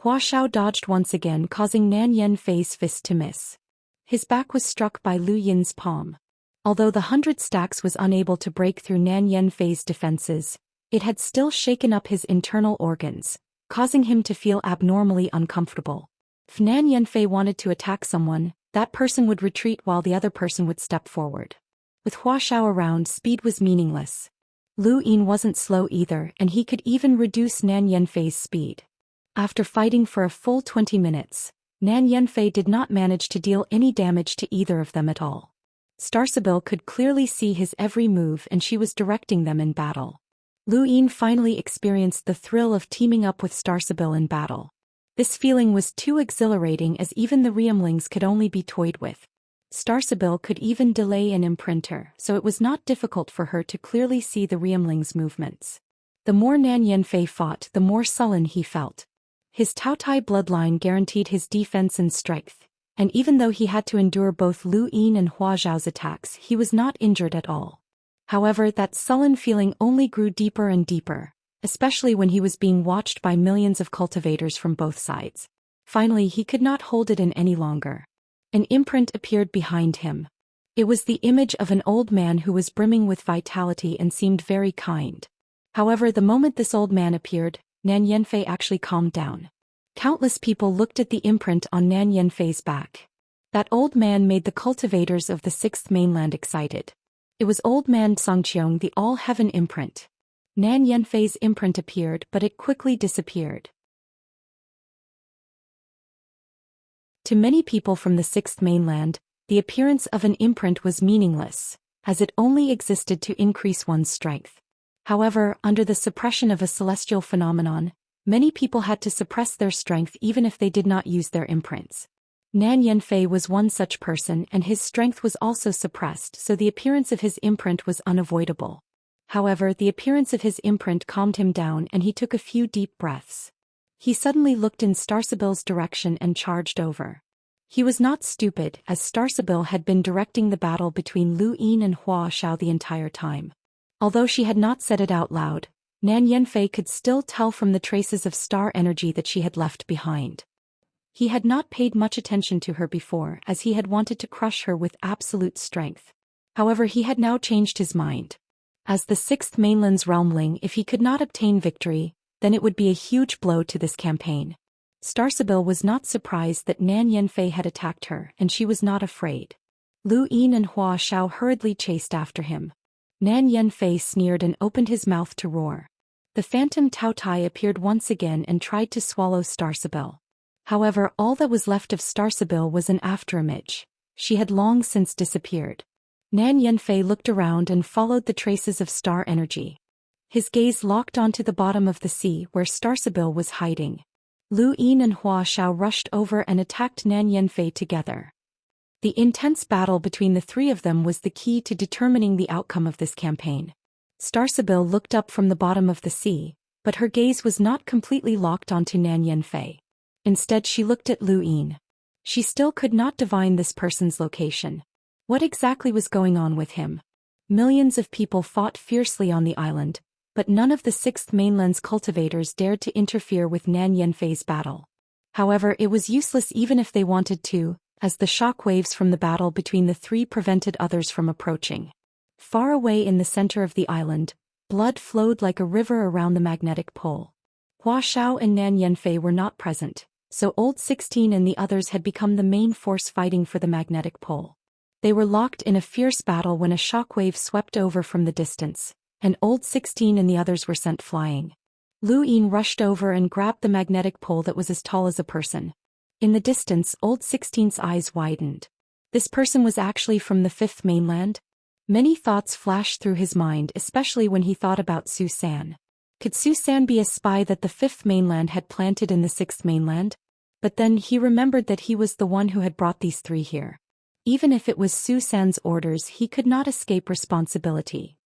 Speaker 1: Hua Xiao dodged once again, causing Nan Yanfei's fist to miss. His back was struck by Lu Yin's palm. Although the 100 stacks was unable to break through Nan Yanfei's defenses, it had still shaken up his internal organs, causing him to feel abnormally uncomfortable. If Nan Yanfei wanted to attack someone, that person would retreat while the other person would step forward. With Hua Xiao around, speed was meaningless. Lu Yin wasn't slow either, and he could even reduce Nan Yanfei's speed. After fighting for a full 20 minutes, Nan Yanfei did not manage to deal any damage to either of them at all. Starsibil could clearly see his every move and she was directing them in battle. Lu Yin finally experienced the thrill of teaming up with Starsibil in battle. This feeling was too exhilarating as even the realmlings could only be toyed with. Starsibil could even delay an imprinter, so it was not difficult for her to clearly see the realmlings' movements. The more Nan Yanfei fought, the more sullen he felt. His Taotai bloodline guaranteed his defense and strength, and even though he had to endure both Lu Yin and Hua Xiao's attacks, he was not injured at all. However, that sullen feeling only grew deeper and deeper, especially when he was being watched by millions of cultivators from both sides. Finally, he could not hold it in any longer. An imprint appeared behind him. It was the image of an old man who was brimming with vitality and seemed very kind. However, the moment this old man appeared, Nan Yanfei actually calmed down. Countless people looked at the imprint on Nan Yanfei's back. That old man made the cultivators of the 6th mainland excited. It was old man Songqiong, the all-heaven imprint. Nan Yanfei's imprint appeared, but it quickly disappeared. To many people from the 6th mainland, the appearance of an imprint was meaningless, as it only existed to increase one's strength. However, under the suppression of a celestial phenomenon, many people had to suppress their strength even if they did not use their imprints. Nan Yanfei was one such person, and his strength was also suppressed, so the appearance of his imprint was unavoidable. However, the appearance of his imprint calmed him down and he took a few deep breaths. He suddenly looked in Starsabil's direction and charged over. He was not stupid, as Starsabil had been directing the battle between Lu Yin and Hua Xiao the entire time. Although she had not said it out loud, Nan Yanfei could still tell from the traces of star energy that she had left behind. He had not paid much attention to her before, as he had wanted to crush her with absolute strength. However, he had now changed his mind. As the 6th Mainland's realmling, if he could not obtain victory, then it would be a huge blow to this campaign. Starsabil was not surprised that Nan Yanfei had attacked her, and she was not afraid. Lu Yin and Hua Xiao hurriedly chased after him. Nan Yanfei sneered and opened his mouth to roar. The phantom Tao Tai appeared once again and tried to swallow Starsabil. However, all that was left of Starsabil was an afterimage. She had long since disappeared. Nan Yanfei looked around and followed the traces of star energy. His gaze locked onto the bottom of the sea where Starsabil was hiding. Lu Yin and Hua Xiao rushed over and attacked Nan Yanfei together. The intense battle between the three of them was the key to determining the outcome of this campaign. Starsabil looked up from the bottom of the sea, but her gaze was not completely locked onto Nan Yanfei. Instead, she looked at Lu Yin. She still could not divine this person's location. What exactly was going on with him? Millions of people fought fiercely on the island, but none of the 6th Mainland's cultivators dared to interfere with Nan Yanfei's battle. However, it was useless even if they wanted to, as the shock waves from the battle between the three prevented others from approaching. Far away in the center of the island, blood flowed like a river around the magnetic pole. Hua Xiao and Nan Yanfei were not present, so Old 16 and the others had become the main force fighting for the magnetic pole. They were locked in a fierce battle when a shockwave swept over from the distance, and Old 16 and the others were sent flying. Lu Yin rushed over and grabbed the magnetic pole that was as tall as a person. In the distance, Old 16's eyes widened. This person was actually from the 5th Mainland? Many thoughts flashed through his mind, especially when he thought about Zhou Xian. Could Zhou Xian be a spy that the 5th Mainland had planted in the 6th Mainland? But then he remembered that he was the one who had brought these three here. Even if it was Zhou Xian's orders, he could not escape responsibility.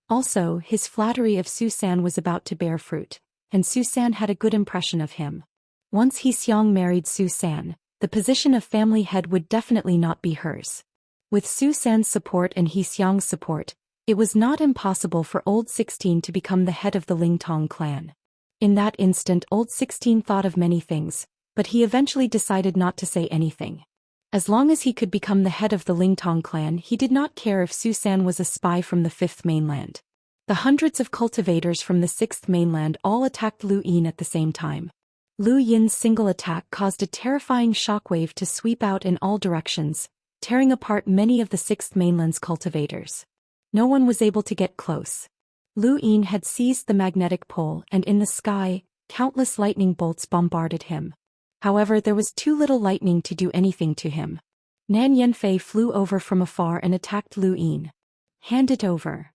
Speaker 1: Also, his flattery of Zhou Xian was about to bear fruit, and Zhou Xian had a good impression of him. Once Xiang married Zhou Xian, the position of family head would definitely not be hers. With Zhou Xian's support and Xiang's support, it was not impossible for Old 16 to become the head of the Lingtong clan. In that instant, Old 16 thought of many things, but he eventually decided not to say anything. As long as he could become the head of the Lingtong clan, he did not care if Zhou Xian was a spy from the 5th Mainland. The hundreds of cultivators from the 6th Mainland all attacked Lu Yin at the same time. Lu Yin's single attack caused a terrifying shockwave to sweep out in all directions, tearing apart many of the 6th Mainland's cultivators. No one was able to get close. Lu Yin had seized the magnetic pole, and in the sky, countless lightning bolts bombarded him. However, there was too little lightning to do anything to him. Nan Yanfei flew over from afar and attacked Lu Yin. Hand it over.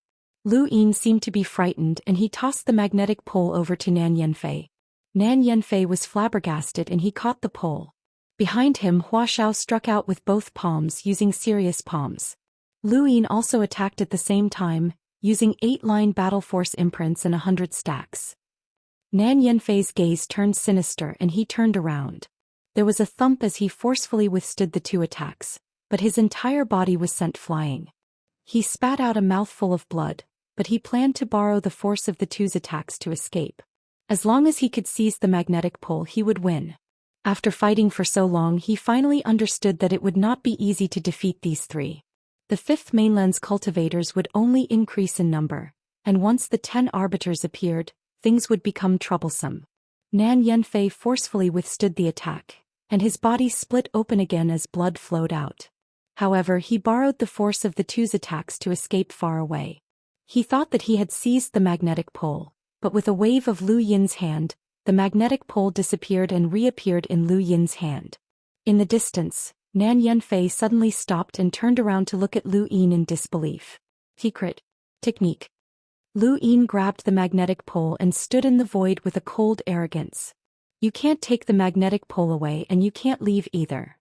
Speaker 1: Lu Yin seemed to be frightened and he tossed the magnetic pole over to Nan Yanfei. Nan Yanfei was flabbergasted and he caught the pole. Behind him, Hua Xiao struck out with both palms using serious palms. Lu Yin also attacked at the same time, using 8-line battle force imprints and 100 stacks. Nan Yanfei's gaze turned sinister and he turned around. There was a thump as he forcefully withstood the two attacks, but his entire body was sent flying. He spat out a mouthful of blood, but he planned to borrow the force of the two's attacks to escape. As long as he could seize the magnetic pole, he would win. After fighting for so long, he finally understood that it would not be easy to defeat these three. The 5th Mainland's cultivators would only increase in number, and once the 10 arbiters appeared, things would become troublesome. Nan Yanfei forcefully withstood the attack, and his body split open again as blood flowed out. However, he borrowed the force of the two's attacks to escape far away. He thought that he had seized the magnetic pole, but with a wave of Lu Yin's hand, the magnetic pole disappeared and reappeared in Lu Yin's hand. In the distance, Nan Yanfei suddenly stopped and turned around to look at Lu Yin in disbelief. Secret. Technique. Lu Yin grabbed the magnetic pole and stood in the void with a cold arrogance. You can't take the magnetic pole away and you can't leave either.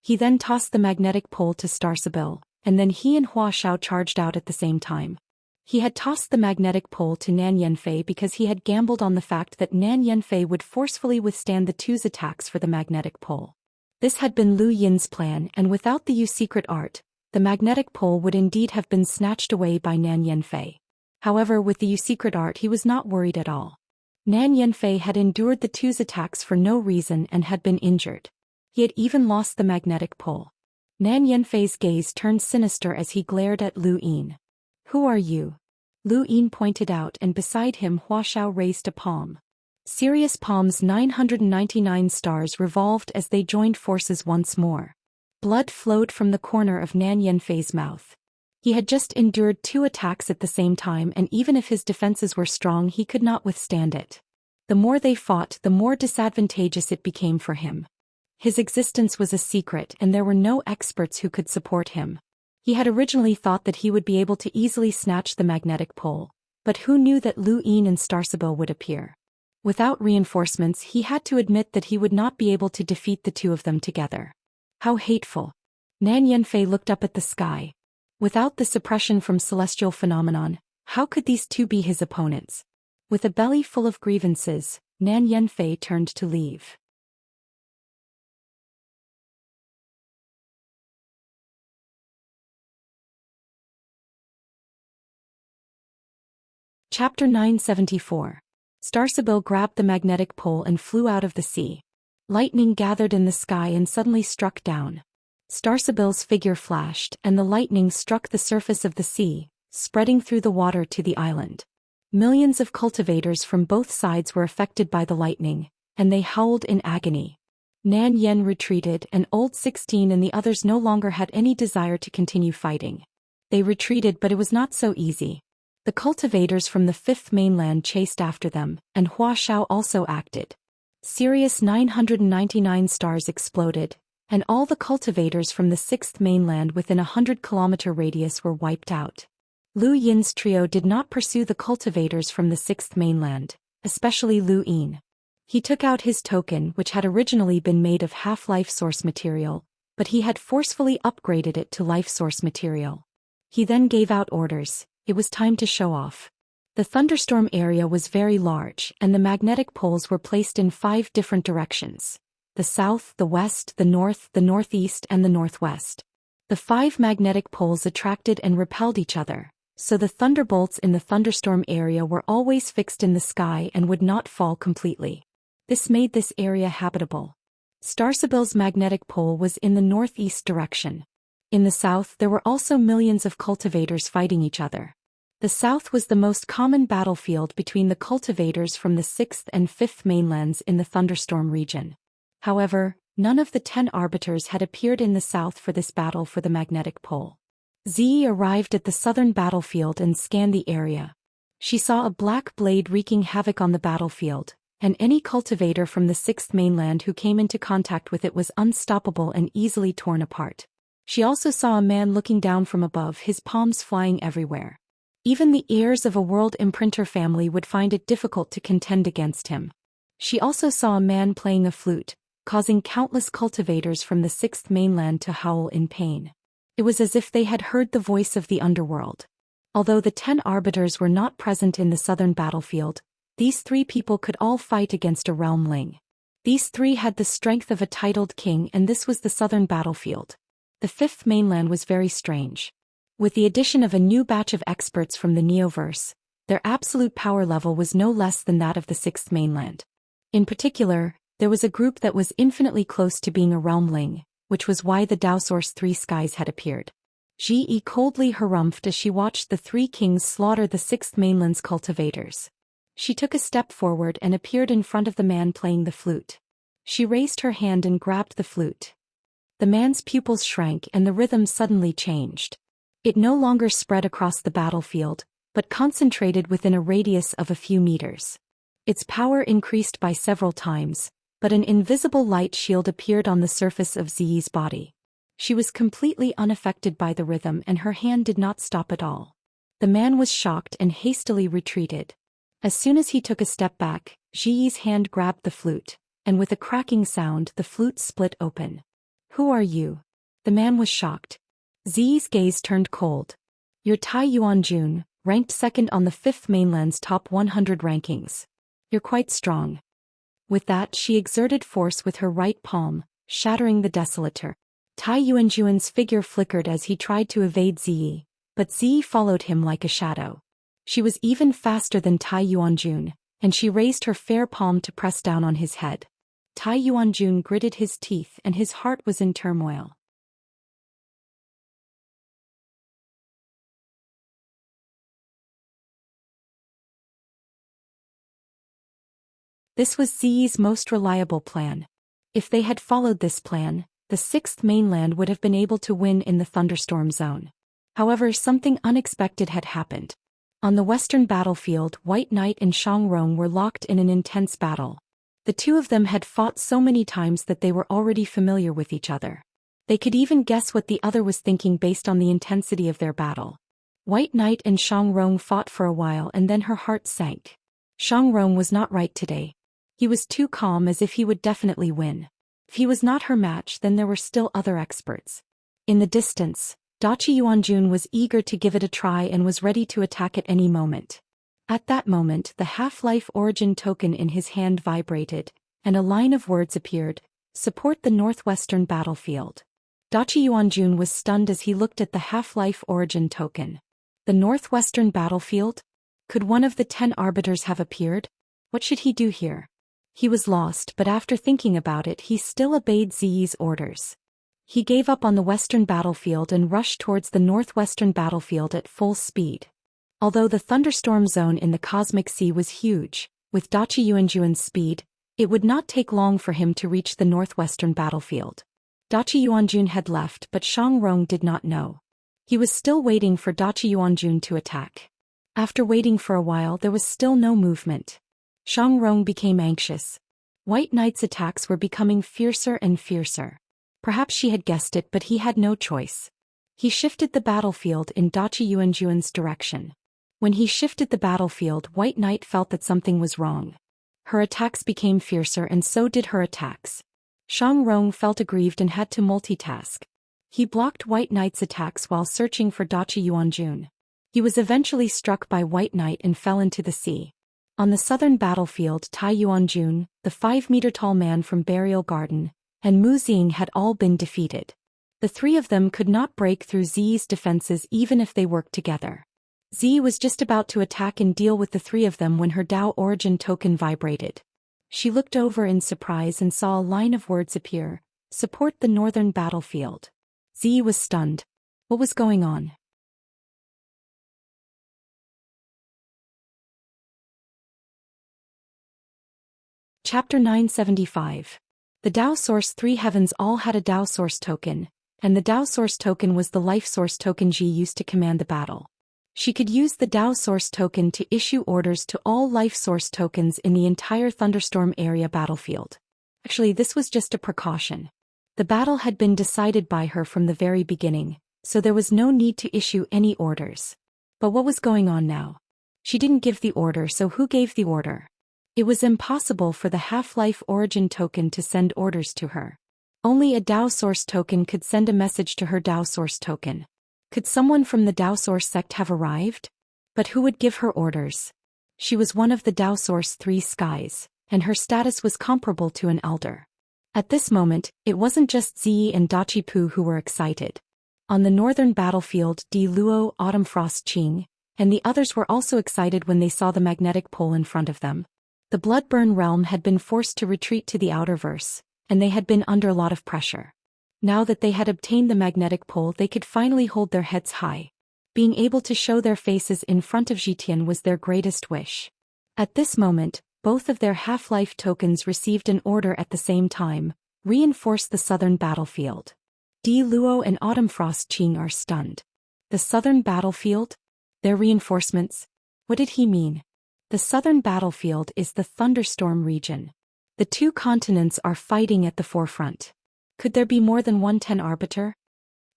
Speaker 1: He then tossed the magnetic pole to Starsabil, and then he and Hua Xiao charged out at the same time. He had tossed the magnetic pole to Nan Yanfei because he had gambled on the fact that Nan Yanfei would forcefully withstand the two's attacks for the magnetic pole. This had been Lu Yin's plan, and without the Yu secret art, the magnetic pole would indeed have been snatched away by Nan Yanfei. However, with the Yu secret art he was not worried at all. Nan Yanfei had endured the two's attacks for no reason and had been injured. He had even lost the magnetic pole. Nan Yanfei's gaze turned sinister as he glared at Lu Yin. Who are you? Lu Yin pointed out, and beside him Hua Xiao raised a palm. Sirius Palm's 999 stars revolved as they joined forces once more. Blood flowed from the corner of Nan Yanfei's mouth. He had just endured two attacks at the same time, and even if his defenses were strong he could not withstand it. The more they fought, the more disadvantageous it became for him. His existence was a secret and there were no experts who could support him. He had originally thought that he would be able to easily snatch the magnetic pole, but who knew that Lu Yin and Starsabil would appear? Without reinforcements he had to admit that he would not be able to defeat the two of them together. How hateful. Nan Yanfei looked up at the sky. Without the suppression from celestial phenomenon, how could these two be his opponents? With a belly full of grievances, Nan Yanfei turned to leave. Chapter 974. Starsabil grabbed the magnetic pole and flew out of the sea. Lightning gathered in the sky and suddenly struck down. Starsabil's figure flashed, and the lightning struck the surface of the sea, spreading through the water to the island. Millions of cultivators from both sides were affected by the lightning, and they howled in agony. Nan Yen retreated, and Old 16 and the others no longer had any desire to continue fighting. They retreated, but it was not so easy. The cultivators from the fifth mainland chased after them, and Hua Xiao also acted. Sirius 999 stars exploded, and all the cultivators from the sixth mainland within a 100-kilometer radius were wiped out. Lu Yin's trio did not pursue the cultivators from the sixth mainland, especially Lu Yin. He took out his token, which had originally been made of half-life source material, but he had forcefully upgraded it to life source material. He then gave out orders. It was time to show off. The thunderstorm area was very large, and the magnetic poles were placed in 5 different directions: the south, the west, the north, the northeast, and the northwest. The 5 magnetic poles attracted and repelled each other, so the thunderbolts in the thunderstorm area were always fixed in the sky and would not fall completely. This made this area habitable. Starsabil's magnetic pole was in the northeast direction. In the south there were also millions of cultivators fighting each other. The south was the most common battlefield between the cultivators from the 6th and 5th mainlands in the thunderstorm region. However, none of the 10 arbiters had appeared in the south for this battle for the magnetic pole. Zi arrived at the southern battlefield and scanned the area. She saw a black blade wreaking havoc on the battlefield, and any cultivator from the 6th mainland who came into contact with it was unstoppable and easily torn apart. She also saw a man looking down from above, his palms flying everywhere. Even the heirs of a world imprinter family would find it difficult to contend against him. She also saw a man playing a flute, causing countless cultivators from the 6th mainland to howl in pain. It was as if they had heard the voice of the underworld. Although the 10 arbiters were not present in the southern battlefield, these 3 people could all fight against a realm ling. These 3 had the strength of a titled king, and this was the southern battlefield. The 5th mainland was very strange. With the addition of a new batch of experts from the Neoverse, their absolute power level was no less than that of the 6th mainland. In particular, there was a group that was infinitely close to being a realm ling, which was why the Daoist 3 skies had appeared. Ji coldly harumphed as she watched the 3 kings slaughter the 6th mainland's cultivators. She took a step forward and appeared in front of the man playing the flute. She raised her hand and grabbed the flute. The man's pupils shrank and the rhythm suddenly changed. It no longer spread across the battlefield, but concentrated within a radius of a few meters. Its power increased by several times, but an invisible light shield appeared on the surface of Ziyi's body. She was completely unaffected by the rhythm and her hand did not stop at all. The man was shocked and hastily retreated. As soon as he took a step back, Ziyi's hand grabbed the flute, and with a cracking sound the flute split open. "Who are you?" The man was shocked. Ziyi's gaze turned cold. "You're Tai Yuanjun, ranked second on the 5th mainland's top 100 rankings. You're quite strong." With that she exerted force with her right palm, shattering the desolator. Tai Yuanjun's figure flickered as he tried to evade Ziyi, but Ziyi followed him like a shadow. She was even faster than Tai Yuanjun, and she raised her fair palm to press down on his head. Tai Yuanjun gritted his teeth and his heart was in turmoil. This was Ziyi's most reliable plan. If they had followed this plan, the 6th mainland would have been able to win in the thunderstorm zone. However, something unexpected had happened. On the western battlefield, White Knight and Xianxia were locked in an intense battle. The two of them had fought so many times that they were already familiar with each other. They could even guess what the other was thinking based on the intensity of their battle. White Knight and Xianxia fought for a while and then her heart sank. Xianxia was not right today. He was too calm, as if he would definitely win. If he was not her match, then there were still other experts. In the distance, Dachi Yuanjun was eager to give it a try and was ready to attack at any moment. At that moment, the half-life origin token in his hand vibrated, and a line of words appeared: "Support the northwestern battlefield." Dachi Yuanjun was stunned as he looked at the half-life origin token. The northwestern battlefield? Could one of the 10 arbiters have appeared? What should he do here? He was lost, but after thinking about it he still obeyed Ziyi's orders. He gave up on the western battlefield and rushed towards the northwestern battlefield at full speed. Although the thunderstorm zone in the cosmic sea was huge, with Dachi Yuanjun's speed, it would not take long for him to reach the northwestern battlefield. Dachi Yuanjun had left, but Xianxia did not know. He was still waiting for Dachi Yuanjun to attack. After waiting for a while there was still no movement. Xianxia became anxious. White Knight's attacks were becoming fiercer and fiercer. Perhaps she had guessed it, but he had no choice. He shifted the battlefield in Dachi Yuanjun's direction. When he shifted the battlefield, White Knight felt that something was wrong. Her attacks became fiercer and so did her attacks. Xianxia felt aggrieved and had to multitask. He blocked White Knight's attacks while searching for Dachi Yuanjun. He was eventually struck by White Knight and fell into the sea. On the southern battlefield, Tai Yuanjun, the 5-meter-tall man from Burial Garden, and Mu Xing had all been defeated. The three of them could not break through Ziyi's defenses even if they worked together. Ziyi was just about to attack and deal with the three of them when her Dao origin token vibrated. She looked over in surprise and saw a line of words appear: "Support the northern battlefield." Ziyi was stunned. What was going on? Chapter 975. The Dao Source 3 Heavens all had a Dao Source token, and the Dao Source token was the Life Source token Ji used to command the battle. She could use the Dao Source token to issue orders to all Life Source tokens in the entire Thunderstorm area battlefield. Actually, this was just a precaution. The battle had been decided by her from the very beginning, so there was no need to issue any orders. But what was going on now? She didn't give the order, so who gave the order? It was impossible for the Half-Life Origin token to send orders to her. Only a Dao Source token could send a message to her Dao Source token. Could someone from the Dao Source sect have arrived? But who would give her orders? She was one of the Dao Source 3 skies, and her status was comparable to an elder. At this moment, it wasn't just Ziyi and Dachi Pu who were excited. On the northern battlefield, Di Luo, Autumn Frost Qing, and the others were also excited when they saw the magnetic pole in front of them. The Bloodburn realm had been forced to retreat to the Outerverse, and they had been under a lot of pressure. Now that they had obtained the magnetic pole, they could finally hold their heads high. Being able to show their faces in front of Zhitian was their greatest wish. At this moment, both of their half-life tokens received an order at the same time: reinforce the southern battlefield. Di Luo and Autumn Frost Qing are stunned. The southern battlefield? Their reinforcements? What did he mean? The southern battlefield is the Thunderstorm region. The two continents are fighting at the forefront. Could there be more than one 10 arbiter?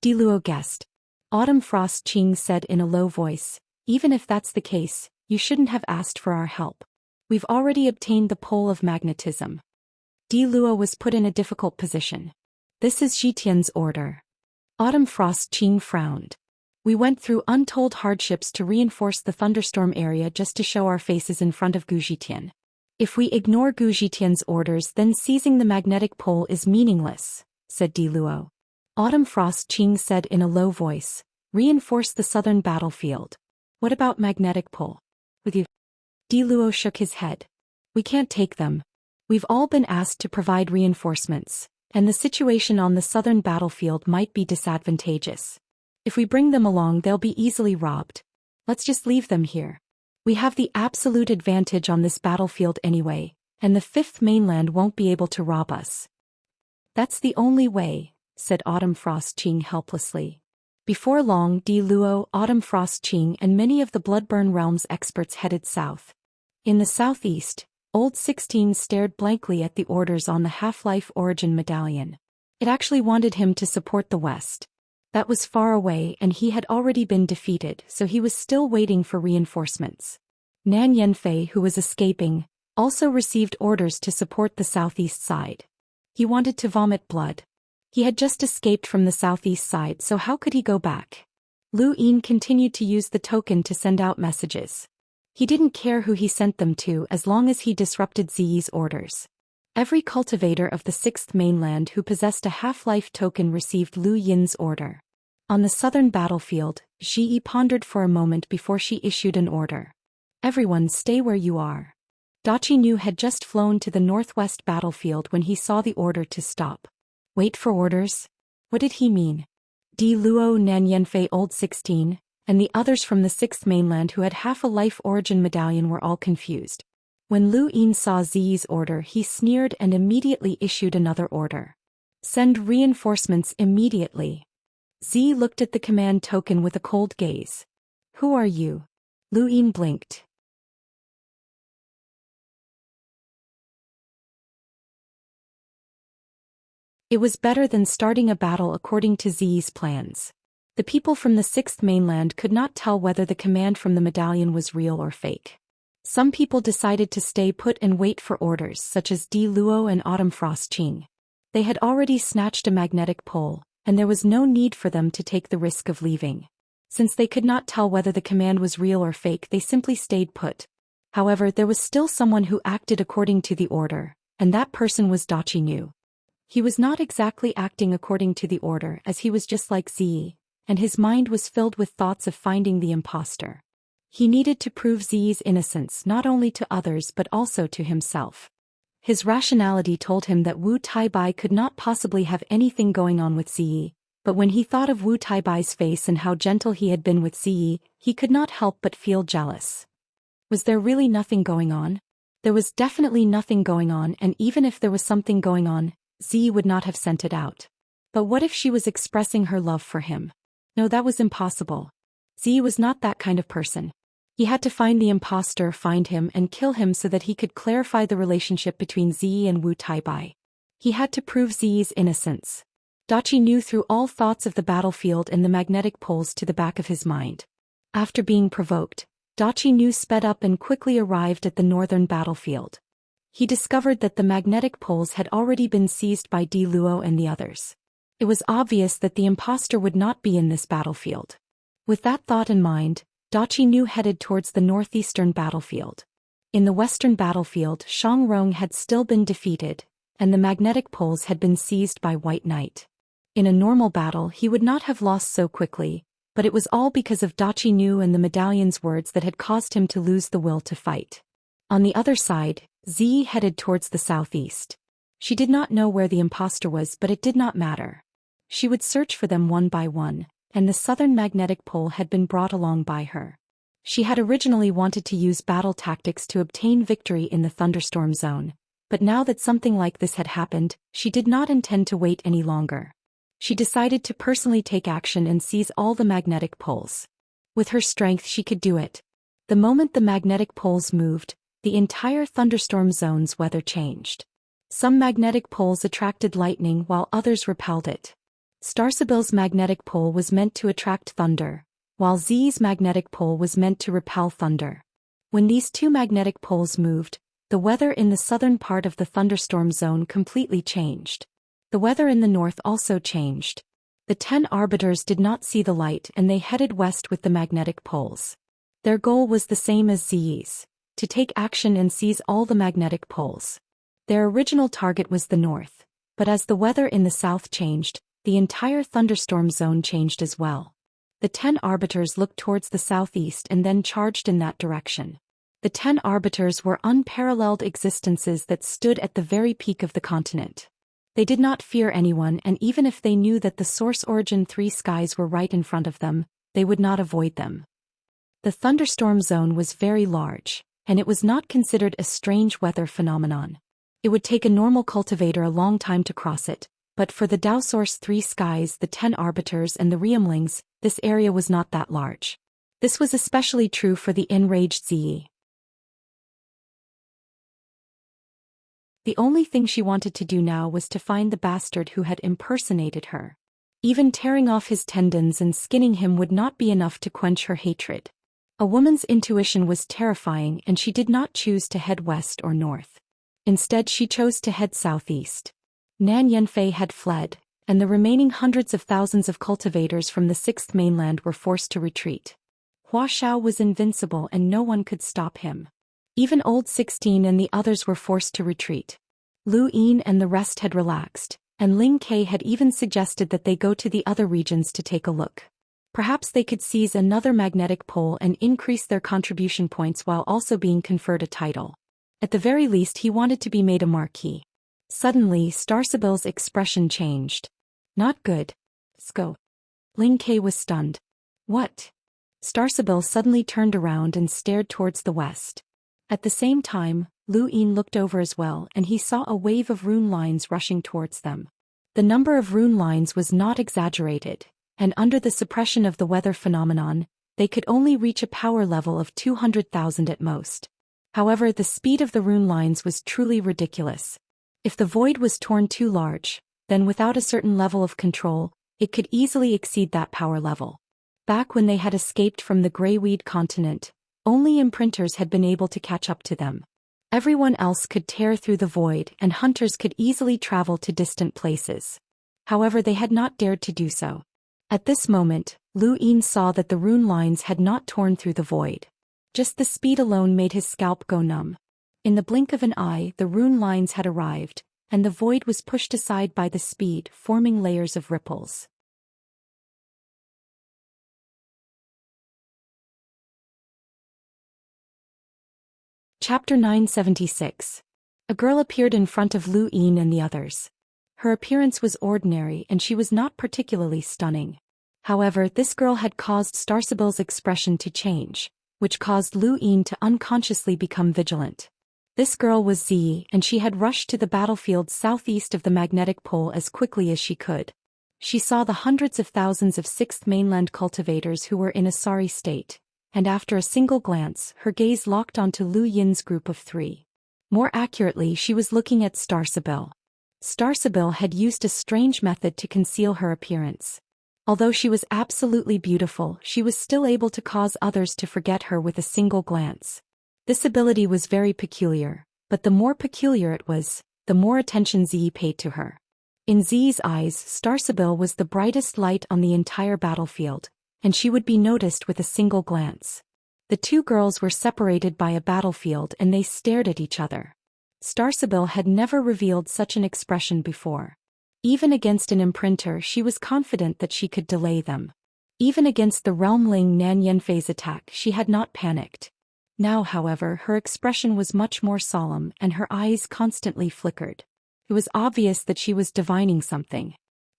Speaker 1: Di Luo guessed. Autumn Frost Qing said in a low voice, Even if that's the case, you shouldn't have asked for our help. We've already obtained the pole of magnetism. Di Luo was put in a difficult position. This is Zhitian's order. Autumn Frost Qing frowned. We went through untold hardships to reinforce the thunderstorm area just to show our faces in front of Gu Zhitian. If we ignore Gu Zhitian's orders, then seizing the magnetic pole is meaningless, said Di Luo. Autumn Frost Qing said in a low voice, reinforce the southern battlefield. What about magnetic pole? With you? Di Luo shook his head. We can't take them. We've all been asked to provide reinforcements, and the situation on the southern battlefield might be disadvantageous. If we bring them along, they'll be easily robbed. Let's just leave them here. We have the absolute advantage on this battlefield anyway, and the Fifth Mainland won't be able to rob us. That's the only way, said Autumn Frost Qing helplessly. Before long, Di Luo, Autumn Frost Qing and many of the Bloodburn Realm's experts headed south. In the southeast, Old 16 stared blankly at the orders on the Half-Life Origin medallion. It actually wanted him to support the west. That was far away and he had already been defeated, so he was still waiting for reinforcements. Nan Yanfei, who was escaping, also received orders to support the southeast side. He wanted to vomit blood. He had just escaped from the southeast side, so how could he go back? Lu Yin continued to use the token to send out messages. He didn't care who he sent them to as long as he disrupted Ziyi's orders. Every cultivator of the Sixth Mainland who possessed a Half-Life token received Lu Yin's order. On the southern battlefield, Ziyi pondered for a moment before she issued an order. Everyone stay where you are. Dachi Nu had just flown to the northwest battlefield when he saw the order to stop. Wait for orders? What did he mean? Di Luo, Nan Yanfei, Old 16, and the others from the Sixth Mainland who had half a life origin medallion were all confused. When Lu Yin saw Ziyi's order, he sneered and immediately issued another order. Send reinforcements immediately. Ziyi looked at the command token with a cold gaze. Who are you? Lu Yin blinked. It was better than starting a battle according to Ziyi's plans. The people from the Sixth Mainland could not tell whether the command from the medallion was real or fake. Some people decided to stay put and wait for orders, such as Di Luo and Autumn Frost Qing. They had already snatched a magnetic pole, and there was no need for them to take the risk of leaving. Since they could not tell whether the command was real or fake, they simply stayed put. However, there was still someone who acted according to the order, and that person was Dachi Nu. He was not exactly acting according to the order, as he was just like Ziyi, and his mind was filled with thoughts of finding the imposter. He needed to prove Ziyi's innocence not only to others but also to himself. His rationality told him that Wu Taibai could not possibly have anything going on with Ziyi, but when he thought of Wu Taibai's face and how gentle he had been with Ziyi, he could not help but feel jealous. Was there really nothing going on? There was definitely nothing going on, and even if there was something going on, Ziyi would not have sent it out. But what if she was expressing her love for him? No, that was impossible. Ziyi was not that kind of person. He had to find the imposter, find him, and kill him so that he could clarify the relationship between Ziyi and Wu Taibai. He had to prove Ziyi's innocence. Dachi Nu threw all thoughts of the battlefield and the magnetic poles to the back of his mind. After being provoked, Dachi Nu sped up and quickly arrived at the northern battlefield. He discovered that the magnetic poles had already been seized by Di Luo and the others. It was obvious that the imposter would not be in this battlefield. With that thought in mind, Dachi Nu headed towards the northeastern battlefield. In the western battlefield, Shang Rong had still been defeated, and the magnetic poles had been seized by White Knight. In a normal battle he would not have lost so quickly, but it was all because of Dachi Nu and the medallion's words that had caused him to lose the will to fight. On the other side, Ziyi headed towards the southeast. She did not know where the imposter was, but it did not matter. She would search for them one by one, and the southern magnetic pole had been brought along by her. She had originally wanted to use battle tactics to obtain victory in the thunderstorm zone, but now that something like this had happened, she did not intend to wait any longer. She decided to personally take action and seize all the magnetic poles. With her strength she could do it. The moment the magnetic poles moved, the entire thunderstorm zone's weather changed. Some magnetic poles attracted lightning while others repelled it. Starsabil's magnetic pole was meant to attract thunder, while Zi's magnetic pole was meant to repel thunder. When these two magnetic poles moved, the weather in the southern part of the thunderstorm zone completely changed. The weather in the north also changed. The 10 arbiters did not see the light and they headed west with the magnetic poles. Their goal was the same as Zi's, to take action and seize all the magnetic poles. Their original target was the north, but as the weather in the south changed, the entire thunderstorm zone changed as well. The 10 arbiters looked towards the southeast and then charged in that direction. The 10 arbiters were unparalleled existences that stood at the very peak of the continent. They did not fear anyone, and even if they knew that the source origin 3 skies were right in front of them, they would not avoid them. The thunderstorm zone was very large, and it was not considered a strange weather phenomenon. It would take a normal cultivator a long time to cross it, but for the Daoist 3 skies, the 10 arbiters and the Realmlings, this area was not that large. This was especially true for the enraged Zi. The only thing she wanted to do now was to find the bastard who had impersonated her. Even tearing off his tendons and skinning him would not be enough to quench her hatred. A woman's intuition was terrifying, and she did not choose to head west or north. Instead, she chose to head southeast. Nan Yanfei had fled, and the remaining hundreds of thousands of cultivators from the 6th mainland were forced to retreat. Hua Xiao was invincible and no one could stop him. Even Old 16 and the others were forced to retreat. Lu Yin and the rest had relaxed, and Ling Ke had even suggested that they go to the other regions to take a look. Perhaps they could seize another magnetic pole and increase their contribution points while also being conferred a title. At the very least, he wanted to be made a marquis. Suddenly, Starsibyl's expression changed. Not good. Sko. Ling Ke was stunned. What? Starsibyl suddenly turned around and stared towards the west. At the same time, Lu Yin looked over as well, and he saw a wave of rune lines rushing towards them. The number of rune lines was not exaggerated, and under the suppression of the weather phenomenon, they could only reach a power level of 200,000 at most. However, the speed of the rune lines was truly ridiculous. If the void was torn too large, then without a certain level of control, it could easily exceed that power level. Back when they had escaped from the Greyweed continent, only imprinters had been able to catch up to them. Everyone else could tear through the void, and hunters could easily travel to distant places. However, they had not dared to do so. At this moment, Lu Yin saw that the rune lines had not torn through the void. Just the speed alone made his scalp go numb. In the blink of an eye, the rune lines had arrived, and the void was pushed aside by the speed, forming layers of ripples. Chapter 976. A girl appeared in front of Lu Yin and the others. Her appearance was ordinary and she was not particularly stunning. However, this girl had caused Starsibyl's expression to change, which caused Lu Yin to unconsciously become vigilant. This girl was Zi, and she had rushed to the battlefield southeast of the magnetic pole as quickly as she could. She saw the hundreds of thousands of 6th mainland cultivators who were in a sorry state, and after a single glance, her gaze locked onto Lu Yin's group of 3. More accurately, she was looking at Starsibyl. Starsibyl had used a strange method to conceal her appearance. Although she was absolutely beautiful, she was still able to cause others to forget her with a single glance. This ability was very peculiar, but the more peculiar it was, the more attention Zi paid to her. In Zi's eyes, Starsibyl was the brightest light on the entire battlefield, and she would be noticed with a single glance. The two girls were separated by a battlefield and they stared at each other. Starsibyl had never revealed such an expression before. Even against an imprinter, she was confident that she could delay them. Even against the realmling Nan Yanfei's attack, she had not panicked. Now, however, her expression was much more solemn and her eyes constantly flickered. It was obvious that she was divining something.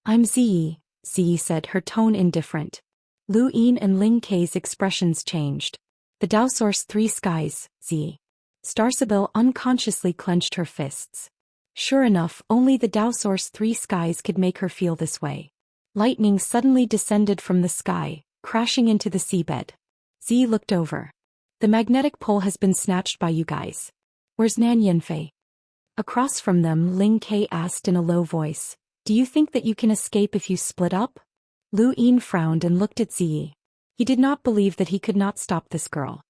Speaker 1: "I'm Zi," Zi said, her tone indifferent. Lu Yin and Ling Ke's expressions changed. "The Daoist 3 skies, Zi." Starsibyl unconsciously clenched her fists. Sure enough, only the Daoist 3 skies could make her feel this way. Lightning suddenly descended from the sky, crashing into the seabed. Zi looked over. "The magnetic pole has been snatched by you guys. Where's Nan Yanfei?" Across from them, Ling Ke asked in a low voice, "Do you think that you can escape if you split up?" Lu Yin frowned and looked at Zi. He did not believe that he could not stop this girl.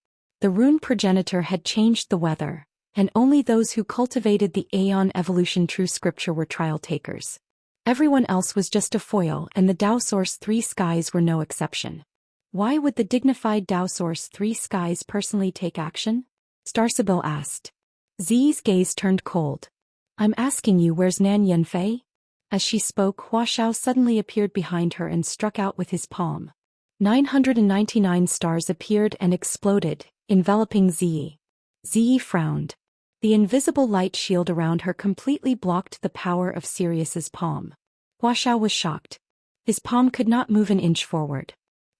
Speaker 1: The rune progenitor had changed the weather, and only those who cultivated the Aeon evolution true scripture were trial takers. Everyone else was just a foil, and the Dao Source 3 skies were no exception. Why would the dignified Dao Source 3 skies personally take action? Starsibyl asked. Ziyi's gaze turned cold. I'm asking you, where's Nan Yanfei? As she spoke, Hua Xiao suddenly appeared behind her and struck out with his palm. 999 stars appeared and exploded, enveloping Ziyi. Ziyi frowned. The invisible light shield around her completely blocked the power of Sirius's palm. Hua Xiao was shocked. His palm could not move an inch forward.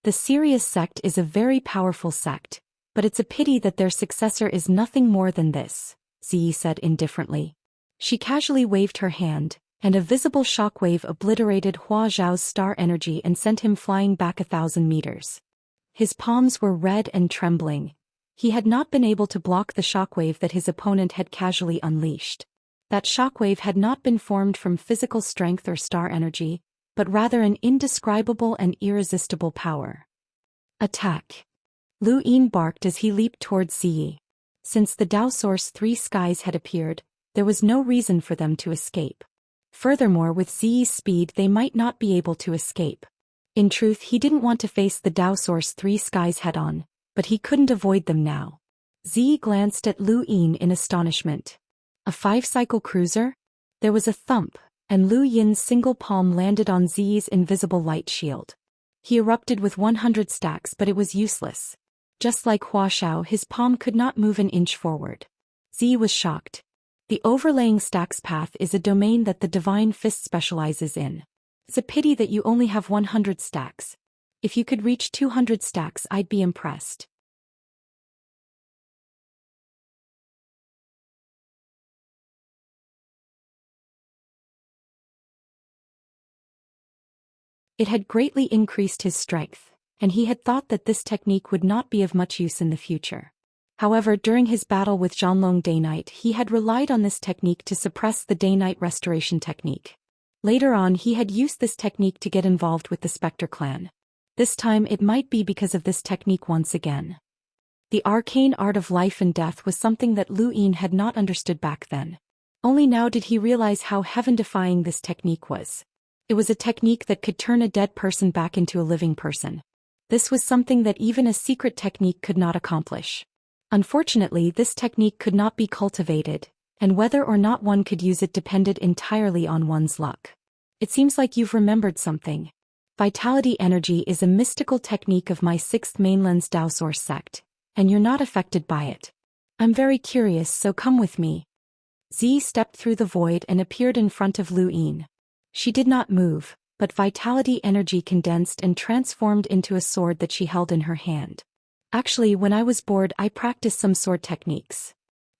Speaker 1: The Sirius sect is a very powerful sect, but it's a pity that their successor is nothing more than this, Ziyi said indifferently. She casually waved her hand, and a visible shockwave obliterated Hua Xiao's star energy and sent him flying back 1,000 meters. His palms were red and trembling. He had not been able to block the shockwave that his opponent had casually unleashed. That shockwave had not been formed from physical strength or star energy, but rather an indescribable and irresistible power. Attack! Lu Yin barked as he leaped towards Ziyi. Since the Dao Source 3 skies had appeared, there was no reason for them to escape. Furthermore, with Ziyi's speed they might not be able to escape. In truth, he didn't want to face the Dao Source 3 skies head-on, but he couldn't avoid them now. Ziyi glanced at Lu Yin in astonishment. A 5-cycle cruiser? There was a thump, and Lu Yin's single palm landed on Ziyi's invisible light shield. He erupted with 100 stacks, but it was useless. Just like Hua Xiao, his palm could not move an inch forward. Ziyi was shocked. The overlaying stacks path is a domain that the Divine Fist specializes in. It's a pity that you only have 100 stacks. If you could reach 200 stacks, I'd be impressed. It had greatly increased his strength, and he had thought that this technique would not be of much use in the future. However, during his battle with Zhanlong Day-Night, he had relied on this technique to suppress the Day-Night restoration technique. Later on, he had used this technique to get involved with the Spectre clan. This time it might be because of this technique once again. The arcane art of life and death was something that Lu Yin had not understood back then. Only now did he realize how heaven-defying this technique was. It was a technique that could turn a dead person back into a living person. This was something that even a secret technique could not accomplish. Unfortunately, this technique could not be cultivated, and whether or not one could use it depended entirely on one's luck. It seems like you've remembered something. Vitality energy is a mystical technique of my 6th mainland's Dao Source sect, and you're not affected by it. I'm very curious, so come with me. Ziyi stepped through the void and appeared in front of Lu Yin. She did not move, but vitality energy condensed and transformed into a sword that she held in her hand. Actually, when I was bored, I practiced some sword techniques.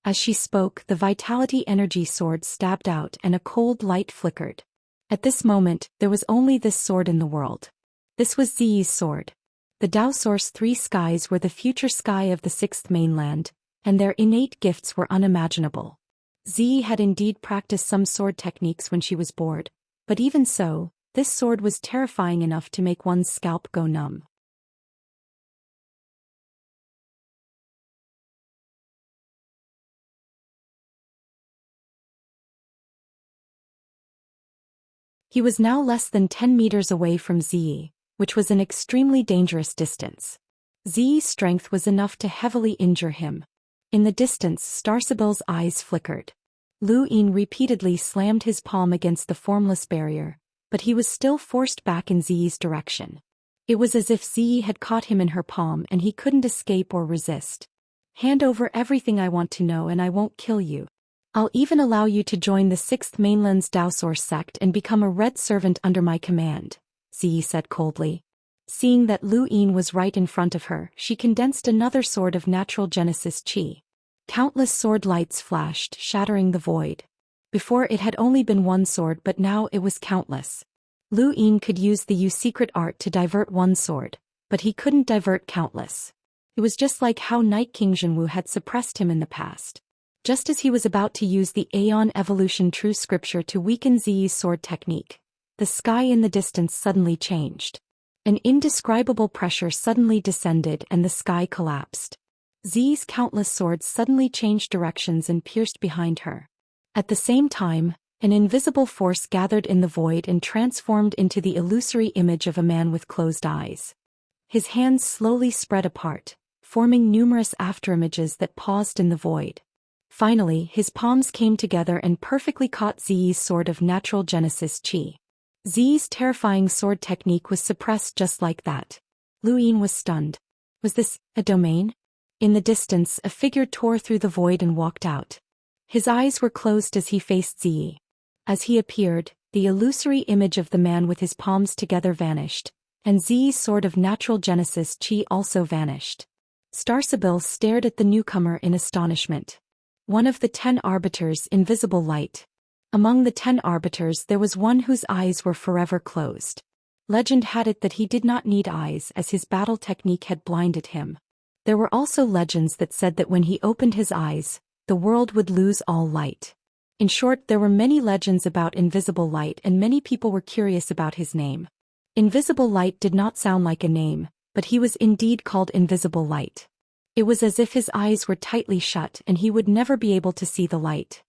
Speaker 1: As she spoke, the vitality energy sword stabbed out and a cold light flickered. At this moment, there was only this sword in the world. This was Ziyi's sword. The Dao Source 3 skies were the future sky of the 6th mainland, and their innate gifts were unimaginable. Ziyi had indeed practiced some sword techniques when she was bored, but even so, this sword was terrifying enough to make one's scalp go numb. He was now less than 10 meters away from Ziyi, which was an extremely dangerous distance. Ziyi's strength was enough to heavily injure him. In the distance, Starsibyl's eyes flickered. Lu Yin repeatedly slammed his palm against the formless barrier, but he was still forced back in Ziyi's direction. It was as if Ziyi had caught him in her palm and he couldn't escape or resist. Hand over everything I want to know and I won't kill you. I'll even allow you to join the 6th mainland's Dao Source sect and become a red servant under my command, Ziyi said coldly. Seeing that Lu Yin was right in front of her, she condensed another sword of natural genesis chi. Countless sword lights flashed, shattering the void. Before it had only been one sword, but now it was countless. Lu Yin could use the secret art to divert one sword, but he couldn't divert countless. It was just like how Night King Zhenwu had suppressed him in the past. Just as he was about to use the Aeon Evolution True Scripture to weaken Ziyi's sword technique, the sky in the distance suddenly changed. An indescribable pressure suddenly descended and the sky collapsed. Zi's countless swords suddenly changed directions and pierced behind her. At the same time, an invisible force gathered in the void and transformed into the illusory image of a man with closed eyes. His hands slowly spread apart, forming numerous afterimages that paused in the void. Finally, his palms came together and perfectly caught Zi's sword of natural genesis Qi. Zi's terrifying sword technique was suppressed just like that. Lu Yin was stunned. Was this a domain? In the distance, a figure tore through the void and walked out. His eyes were closed as he faced Zi. As he appeared, the illusory image of the man with his palms together vanished, and Zi's sword of natural genesis Qi also vanished. Starsibyl stared at the newcomer in astonishment. One of the 10 arbiters, invisible light. Among the 10 arbiters there was one whose eyes were forever closed. Legend had it that he did not need eyes as his battle technique had blinded him. There were also legends that said that when he opened his eyes, the world would lose all light. In short, there were many legends about invisible light and many people were curious about his name. Invisible light did not sound like a name, but he was indeed called invisible light. It was as if his eyes were tightly shut and he would never be able to see the light.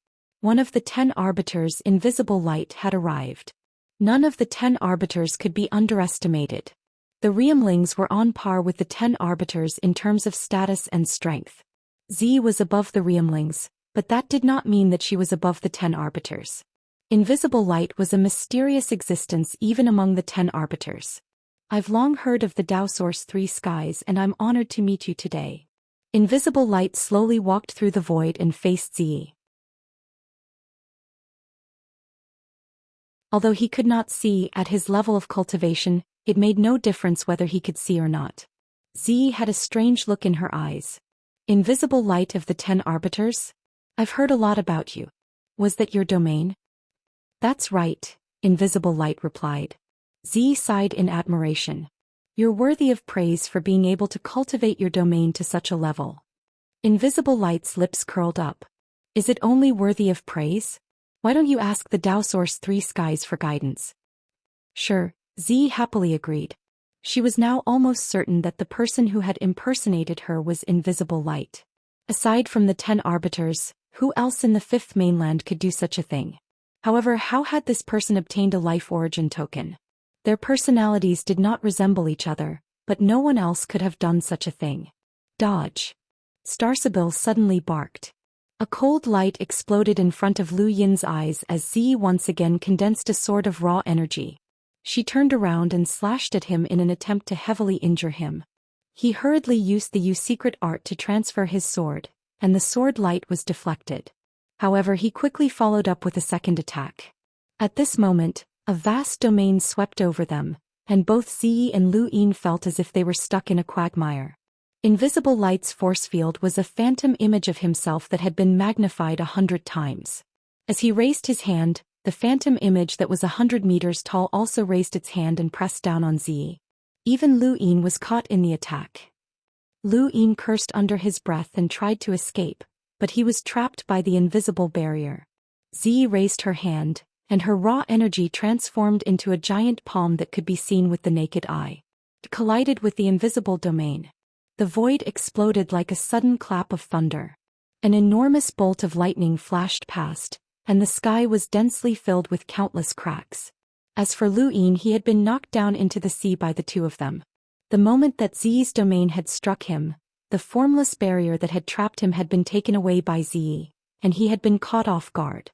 Speaker 1: One of the 10 arbiters, invisible light, had arrived. None of the 10 arbiters could be underestimated. The Realmlings were on par with the 10 arbiters in terms of status and strength. Zi was above the Realmlings, but that did not mean that she was above the 10 arbiters. Invisible light was a mysterious existence even among the 10 arbiters. I've long heard of the Dao Source 3 skies and I'm honored to meet you today. Invisible light slowly walked through the void and faced Zi. Although he could not see at his level of cultivation, it made no difference whether he could see or not. Zi had a strange look in her eyes. Invisible light of the 10 arbiters? I've heard a lot about you. Was that your domain? That's right, invisible light replied. Zi sighed in admiration. You're worthy of praise for being able to cultivate your domain to such a level. Invisible light's lips curled up. Is it only worthy of praise? Why don't you ask the Dao Source 3 skies for guidance? Sure, Zi happily agreed. She was now almost certain that the person who had impersonated her was invisible light. Aside from the 10 arbiters, who else in the 5th mainland could do such a thing? However, how had this person obtained a life origin token? Their personalities did not resemble each other, but no one else could have done such a thing. Dodge! Starsibyl suddenly barked. A cold light exploded in front of Lu Yin's eyes as Zi once again condensed a sword of raw energy. She turned around and slashed at him in an attempt to heavily injure him. He hurriedly used the secret art to transfer his sword, and the sword light was deflected. However, he quickly followed up with a second attack. At this moment, a vast domain swept over them, and both Zi and Lu Yin felt as if they were stuck in a quagmire. Invisible Light's force field was a phantom image of himself that had been magnified 100 times. As he raised his hand, the phantom image that was 100 meters tall also raised its hand and pressed down on Zi. Even Lu Yin was caught in the attack. Lu Yin cursed under his breath and tried to escape, but he was trapped by the invisible barrier. Zi raised her hand, and her raw energy transformed into a giant palm that could be seen with the naked eye. It collided with the invisible domain. The void exploded like a sudden clap of thunder. An enormous bolt of lightning flashed past, and the sky was densely filled with countless cracks. As for Lu Yin, he had been knocked down into the sea by the two of them. The moment that Zi's domain had struck him, the formless barrier that had trapped him had been taken away by Zi, and he had been caught off guard.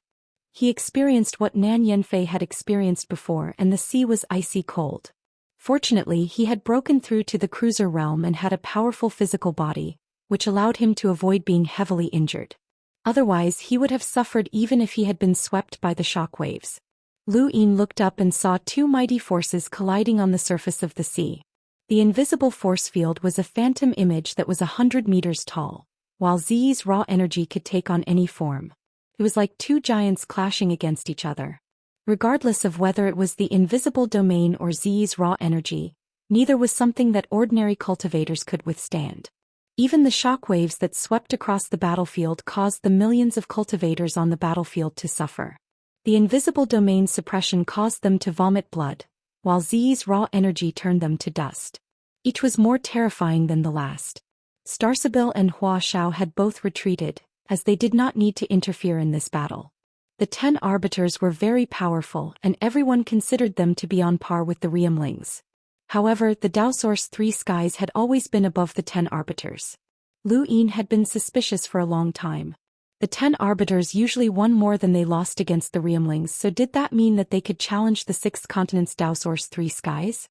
Speaker 1: He experienced what Nan Yanfei had experienced before, and the sea was icy cold. Fortunately, he had broken through to the cruiser realm and had a powerful physical body, which allowed him to avoid being heavily injured. Otherwise, he would have suffered even if he had been swept by the shock waves. Lu Yin looked up and saw two mighty forces colliding on the surface of the sea. The invisible force field was a phantom image that was 100 meters tall, while Zi's raw energy could take on any form. It was like two giants clashing against each other. Regardless of whether it was the invisible domain or Zi's raw energy, neither was something that ordinary cultivators could withstand. Even the shock waves that swept across the battlefield caused the millions of cultivators on the battlefield to suffer. The invisible domain's suppression caused them to vomit blood, while Z's raw energy turned them to dust. Each was more terrifying than the last. Starsabil and Hua Xiao had both retreated, as they did not need to interfere in this battle. The 10 arbiters were very powerful and everyone considered them to be on par with the Realmlings. However, the Daoist 3 skies had always been above the 10 arbiters. Lu Yin had been suspicious for a long time. The 10 arbiters usually won more than they lost against the Realmlings, so did that mean that they could challenge the 6 continents Daoist 3 skies?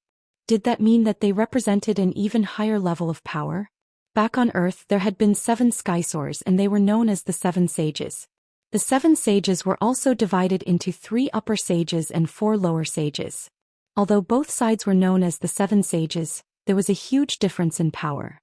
Speaker 1: Did that mean that they represented an even higher level of power? Back on Earth there had been 7 Skysoars and they were known as the 7 Sages. The 7 Sages were also divided into 3 upper sages and 4 lower sages. Although both sides were known as the 7 Sages, there was a huge difference in power.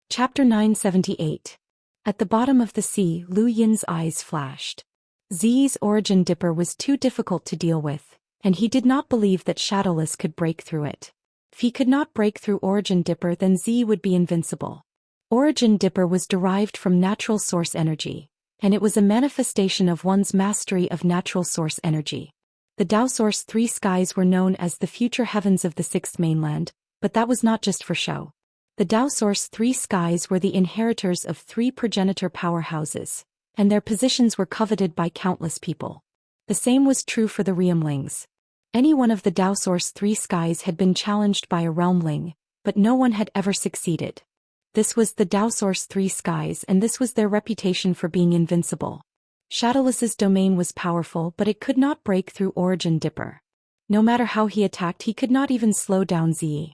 Speaker 1: Chapter 978. At the bottom of the sea, Lu Yin's eyes flashed. Z's origin dipper was too difficult to deal with, and he did not believe that Shadowless could break through it. If he could not break through origin dipper, then Z would be invincible. Origin dipper was derived from natural source energy, and it was a manifestation of one's mastery of natural source energy. The Daoist 3 skies were known as the future heavens of the 6th mainland, but that was not just for show. The Daoist 3 skies were the inheritors of 3 progenitor powerhouses, and their positions were coveted by countless people. The same was true for the Realmlings. Any one of the Daoist 3 skies had been challenged by a Realmling, but no one had ever succeeded. This was the Daoist 3 skies, and this was their reputation for being invincible. Shadowless's domain was powerful, but it could not break through origin dipper. No matter how he attacked, he could not even slow down Z.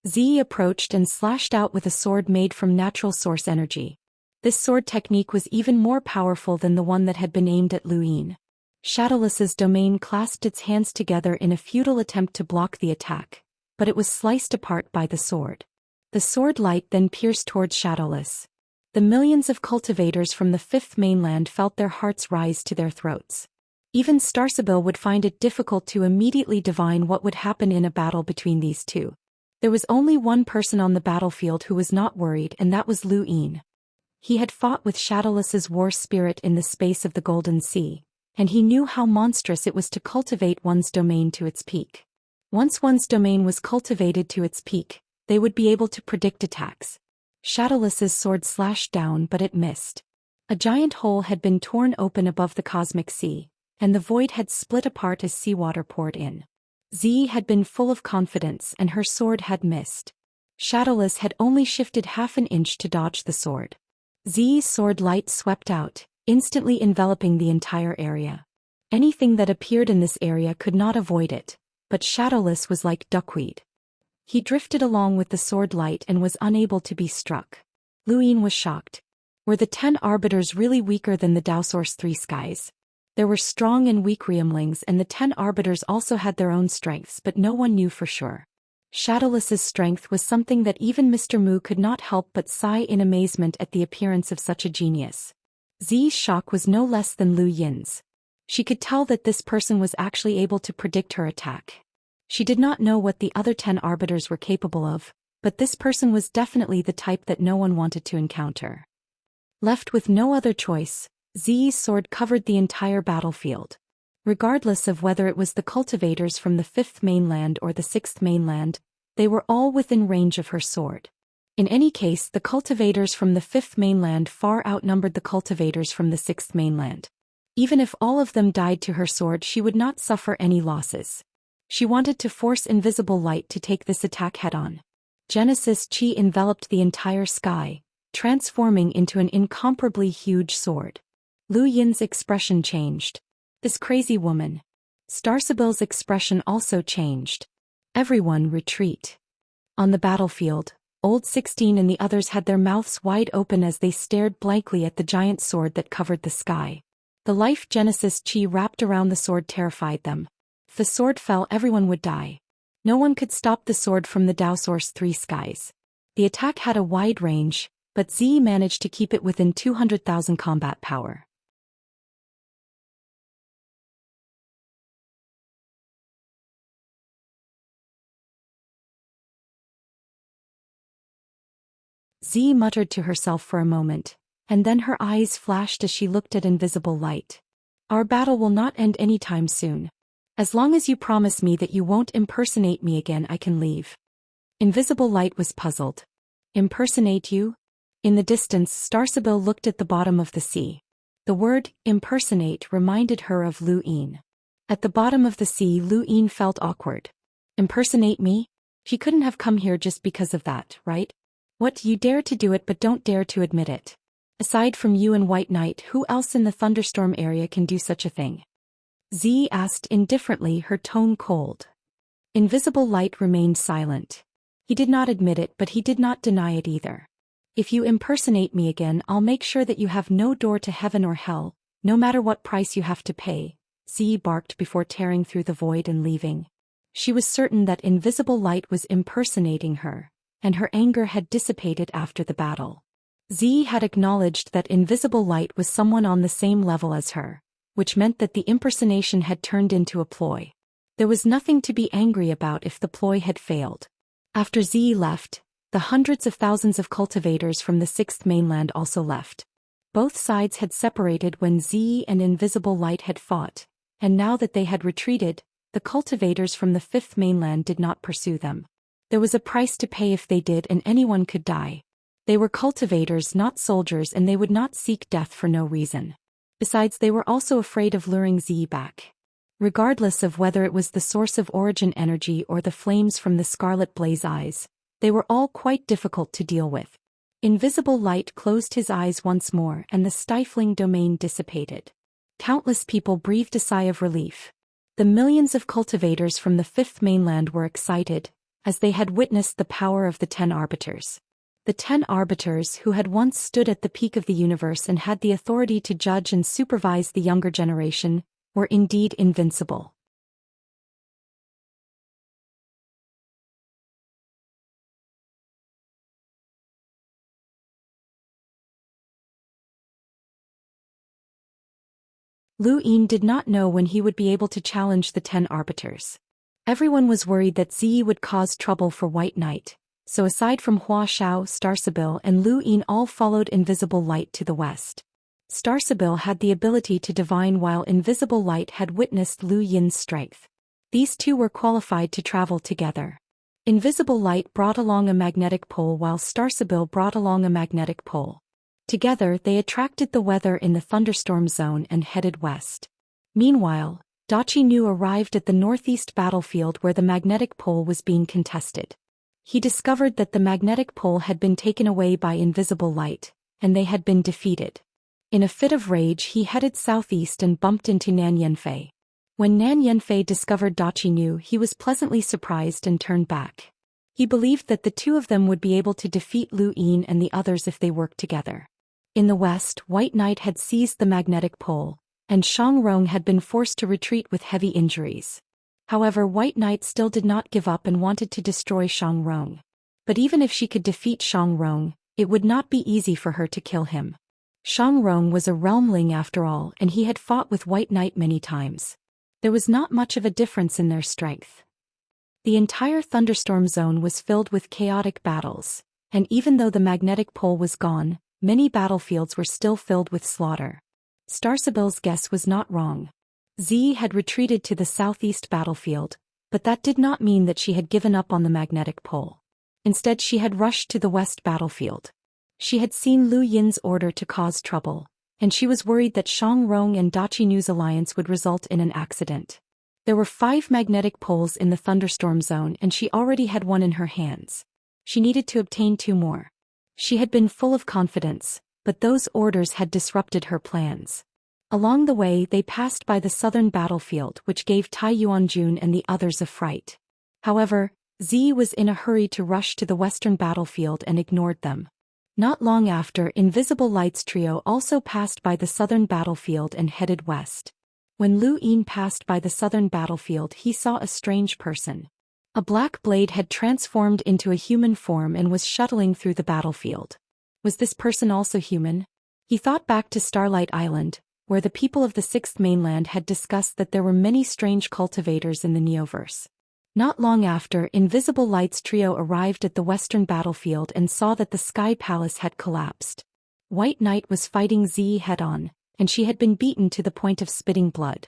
Speaker 1: Z approached and slashed out with a sword made from natural source energy. This sword technique was even more powerful than the one that had been aimed at Lu Yin. Shadowless's domain clasped its hands together in a futile attempt to block the attack, but it was sliced apart by the sword. The sword light then pierced towards Shadowless. The millions of cultivators from the 5th mainland felt their hearts rise to their throats. Even Starsabil would find it difficult to immediately divine what would happen in a battle between these two. There was only one person on the battlefield who was not worried, and that was Lu Yin. He had fought with Shadowless's war spirit in the space of the Golden Sea, and he knew how monstrous it was to cultivate one's domain to its peak. Once one's domain was cultivated to its peak, they would be able to predict attacks. Shadowless's sword slashed down, but it missed. A giant hole had been torn open above the cosmic sea, and the void had split apart as seawater poured in. Z had been full of confidence and her sword had missed. Shadowless had only shifted half an inch to dodge the sword. Z's sword light swept out, instantly enveloping the entire area. Anything that appeared in this area could not avoid it, but Shadowless was like duckweed. He drifted along with the sword light and was unable to be struck. Lu Yin was shocked. Were the 10 arbiters really weaker than the Daoist 3 skies? There were strong and weak Realmlings, and the 10 arbiters also had their own strengths, but no one knew for sure. Shadowless's strength was something that even Mr. Mu could not help but sigh in amazement at the appearance of such a genius. Z's shock was no less than Lu Yin's. She could tell that this person was actually able to predict her attack. She did not know what the other 10 arbiters were capable of, but this person was definitely the type that no one wanted to encounter. Left with no other choice, Z's sword covered the entire battlefield. Regardless of whether it was the cultivators from the 5th mainland or the 6th mainland, they were all within range of her sword. In any case, the cultivators from the 5th mainland far outnumbered the cultivators from the 6th mainland. Even if all of them died to her sword, she would not suffer any losses. She wanted to force invisible light to take this attack head-on. Genesis Chi enveloped the entire sky, transforming into an incomparably huge sword. Lu Yin's expression changed. This crazy woman. Starsabil's expression also changed. Everyone retreat. On the battlefield, Old 16 and the others had their mouths wide open as they stared blankly at the giant sword that covered the sky. The life Genesis Chi wrapped around the sword terrified them. If the sword fell, everyone would die. No one could stop the sword from the Daoist 3 skies. The attack had a wide range, but Z managed to keep it within 200,000 combat power. Z muttered to herself for a moment, and then her eyes flashed as she looked at invisible light. Our battle will not end anytime soon. As long as you promise me that you won't impersonate me again, I can leave. Invisible light was puzzled. Impersonate you? In the distance, Starsibyl looked at the bottom of the sea. The word, impersonate, reminded her of Lu Yin. At the bottom of the sea, Lu Yin felt awkward. Impersonate me? She couldn't have come here just because of that, right? What, you dare to do it but don't dare to admit it. Aside from you and White Knight, who else in the thunderstorm area can do such a thing? Z asked indifferently, her tone cold. Invisible light remained silent. He did not admit it, but he did not deny it either. If you impersonate me again, I'll make sure that you have no door to heaven or hell, no matter what price you have to pay, Z barked before tearing through the void and leaving. She was certain that invisible light was impersonating her, and her anger had dissipated after the battle. Z had acknowledged that invisible light was someone on the same level as her, which meant that the impersonation had turned into a ploy. There was nothing to be angry about if the ploy had failed. After Z left, the hundreds of thousands of cultivators from the 6th mainland also left. Both sides had separated when Z and invisible light had fought, and now that they had retreated, the cultivators from the 5th mainland did not pursue them. There was a price to pay if they did, and anyone could die. They were cultivators, not soldiers, and they would not seek death for no reason. Besides, they were also afraid of luring Z back. Regardless of whether it was the source of origin energy or the flames from the scarlet blaze eyes, they were all quite difficult to deal with. Invisible light closed his eyes once more and the stifling domain dissipated. Countless people breathed a sigh of relief. The millions of cultivators from the 5th mainland were excited, as they had witnessed the power of the 10 arbiters. The 10 arbiters, who had once stood at the peak of the universe and had the authority to judge and supervise the younger generation, were indeed invincible. Lu Yin did not know when he would be able to challenge the 10 arbiters. Everyone was worried that Z would cause trouble for White Knight, so aside from Hua Xiao, Starsibyl and Lu Yin all followed invisible light to the west. Starsibyl had the ability to divine while invisible light had witnessed Lu Yin's strength. These two were qualified to travel together. Invisible light brought along a magnetic pole while Starsibyl brought along a magnetic pole. Together they attracted the weather in the thunderstorm zone and headed west. Meanwhile, Dachi Nu arrived at the northeast battlefield where the magnetic pole was being contested. He discovered that the magnetic pole had been taken away by invisible light, and they had been defeated. In a fit of rage, he headed southeast and bumped into Nan Yanfei. When Nan Yanfei discovered Dachi Nu, he was pleasantly surprised and turned back. He believed that the two of them would be able to defeat Lu Yin and the others if they worked together. In the west, White Knight had seized the magnetic pole, and Shang Rong had been forced to retreat with heavy injuries. However, White Knight still did not give up and wanted to destroy Shang Rong. But even if she could defeat Shang Rong, it would not be easy for her to kill him. Shang Rong was a realmling after all, and he had fought with White Knight many times. There was not much of a difference in their strength. The entire thunderstorm zone was filled with chaotic battles, and even though the magnetic pole was gone, many battlefields were still filled with slaughter. Starsibyl's guess was not wrong. Z had retreated to the southeast battlefield, but that did not mean that she had given up on the magnetic pole. Instead, she had rushed to the west battlefield. She had seen Lu Yin's order to cause trouble, and she was worried that Shang Rong and Dachi Nu's alliance would result in an accident. There were 5 magnetic poles in the thunderstorm zone, and she already had one in her hands. She needed to obtain 2 more. She had been full of confidence, but those orders had disrupted her plans. Along the way, they passed by the southern battlefield, which gave Tai Yuanjun and the others a fright. However, Z was in a hurry to rush to the western battlefield and ignored them. Not long after, Invisible Light's trio also passed by the southern battlefield and headed west. When Lu Yin passed by the southern battlefield, he saw a strange person. A black blade had transformed into a human form and was shuttling through the battlefield. Was this person also human? He thought back to Starlight Island, where the people of the 6th mainland had discussed that there were many strange cultivators in the Neoverse. Not long after, Invisible Light's trio arrived at the western battlefield and saw that the Sky Palace had collapsed. White Knight was fighting Zi head-on, and she had been beaten to the point of spitting blood.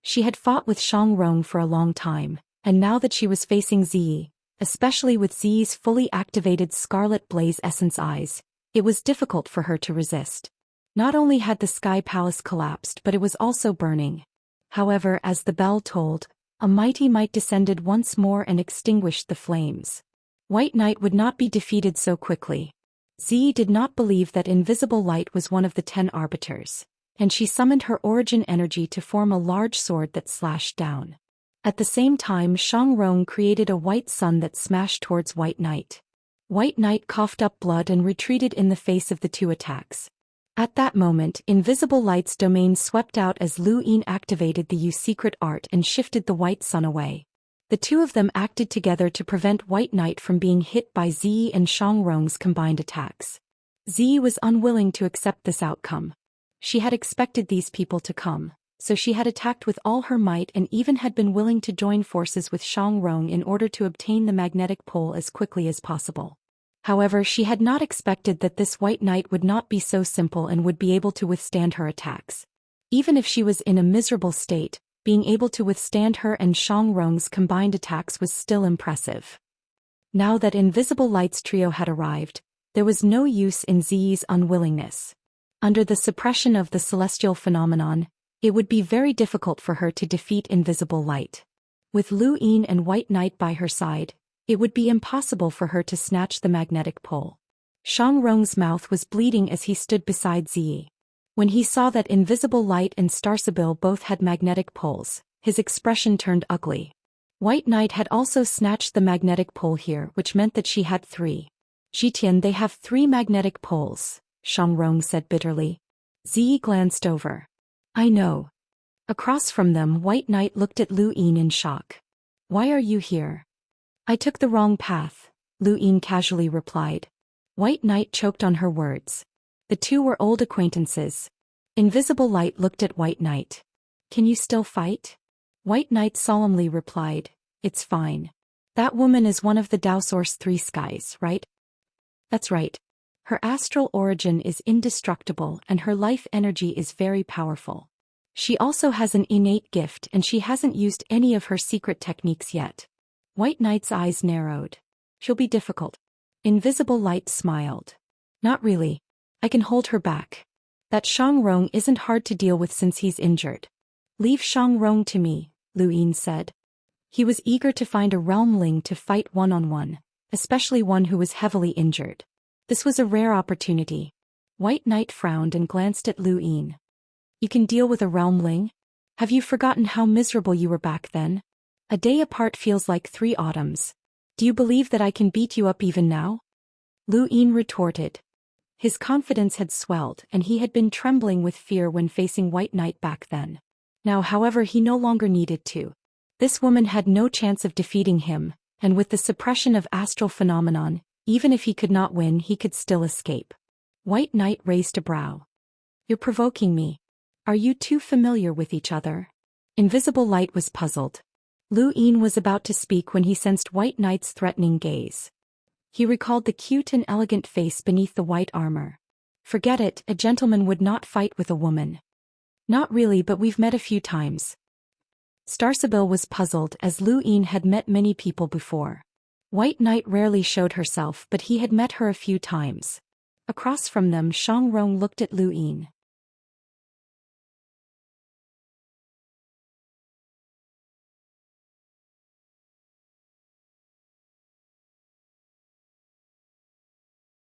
Speaker 1: She had fought with Xianxia for a long time, and now that she was facing Zi, especially with Zi's fully activated Scarlet Blaze Essence eyes, it was difficult for her to resist. Not only had the Sky Palace collapsed, but it was also burning. However, as the bell tolled, a mighty might descended once more and extinguished the flames. White Knight would not be defeated so quickly. Zi did not believe that Invisible Light was one of the 10 arbiters, and she summoned her origin energy to form a large sword that slashed down. At the same time, Xianxia created a white sun that smashed towards White Knight. White Knight coughed up blood and retreated in the face of the two attacks. At that moment, Invisible Light's domain swept out as Lu Yin activated the secret art and shifted the white sun away. The two of them acted together to prevent White Knight from being hit by Zi and Xianxia's combined attacks. Zi was unwilling to accept this outcome. She had expected these people to come, so she had attacked with all her might and even had been willing to join forces with Xianxia in order to obtain the magnetic pole as quickly as possible. However, she had not expected that this White Knight would not be so simple and would be able to withstand her attacks. Even if she was in a miserable state, being able to withstand her and Xianxia's combined attacks was still impressive. Now that Invisible Light's trio had arrived, there was no use in Zi's unwillingness. Under the suppression of the celestial phenomenon, it would be very difficult for her to defeat Invisible Light. With Lu Yin and White Knight by her side, it would be impossible for her to snatch the magnetic pole. Xianxia's mouth was bleeding as he stood beside Zi. When he saw that Invisible Light and Starsabil both had magnetic poles, his expression turned ugly. White Knight had also snatched the magnetic pole here, which meant that she had 3. Zhitian, they have 3 magnetic poles, Xianxia said bitterly. Zi glanced over. I know. Across from them, White Knight looked at Lu Yin in shock. Why are you here? I took the wrong path, Lu Yin casually replied. White Knight choked on her words. The two were old acquaintances. Invisible Light looked at White Knight. Can you still fight? White Knight solemnly replied, It's fine. That woman is one of the Daoist 3 skies, right? That's right. Her astral origin is indestructible and her life energy is very powerful. She also has an innate gift and she hasn't used any of her secret techniques yet. White Knight's eyes narrowed. She'll be difficult. Invisible Light smiled. Not really. I can hold her back. That Xianxia isn't hard to deal with since he's injured. Leave Xianxia to me, Lu Yin said. He was eager to find a realmling to fight one-on-one, especially one who was heavily injured. This was a rare opportunity. White Knight frowned and glanced at Lu Yin. You can deal with a realmling? Have you forgotten how miserable you were back then? A day apart feels like 3 autumns. Do you believe that I can beat you up even now? Lu Yin retorted. His confidence had swelled and he had been trembling with fear when facing White Knight back then. Now, however, he no longer needed to. This woman had no chance of defeating him, and with the suppression of astral phenomenon, even if he could not win, he could still escape. White Knight raised a brow. You're provoking me. Are you two familiar with each other? Invisible Light was puzzled. Lu Yin was about to speak when he sensed White Knight's threatening gaze. He recalled the cute and elegant face beneath the white armor. Forget it, a gentleman would not fight with a woman. Not really, but we've met a few times. Starsabil was puzzled as Lu Yin had met many people before. White Knight rarely showed herself, but he had met her a few times. Across from them, Xianxia looked at Lu Yin.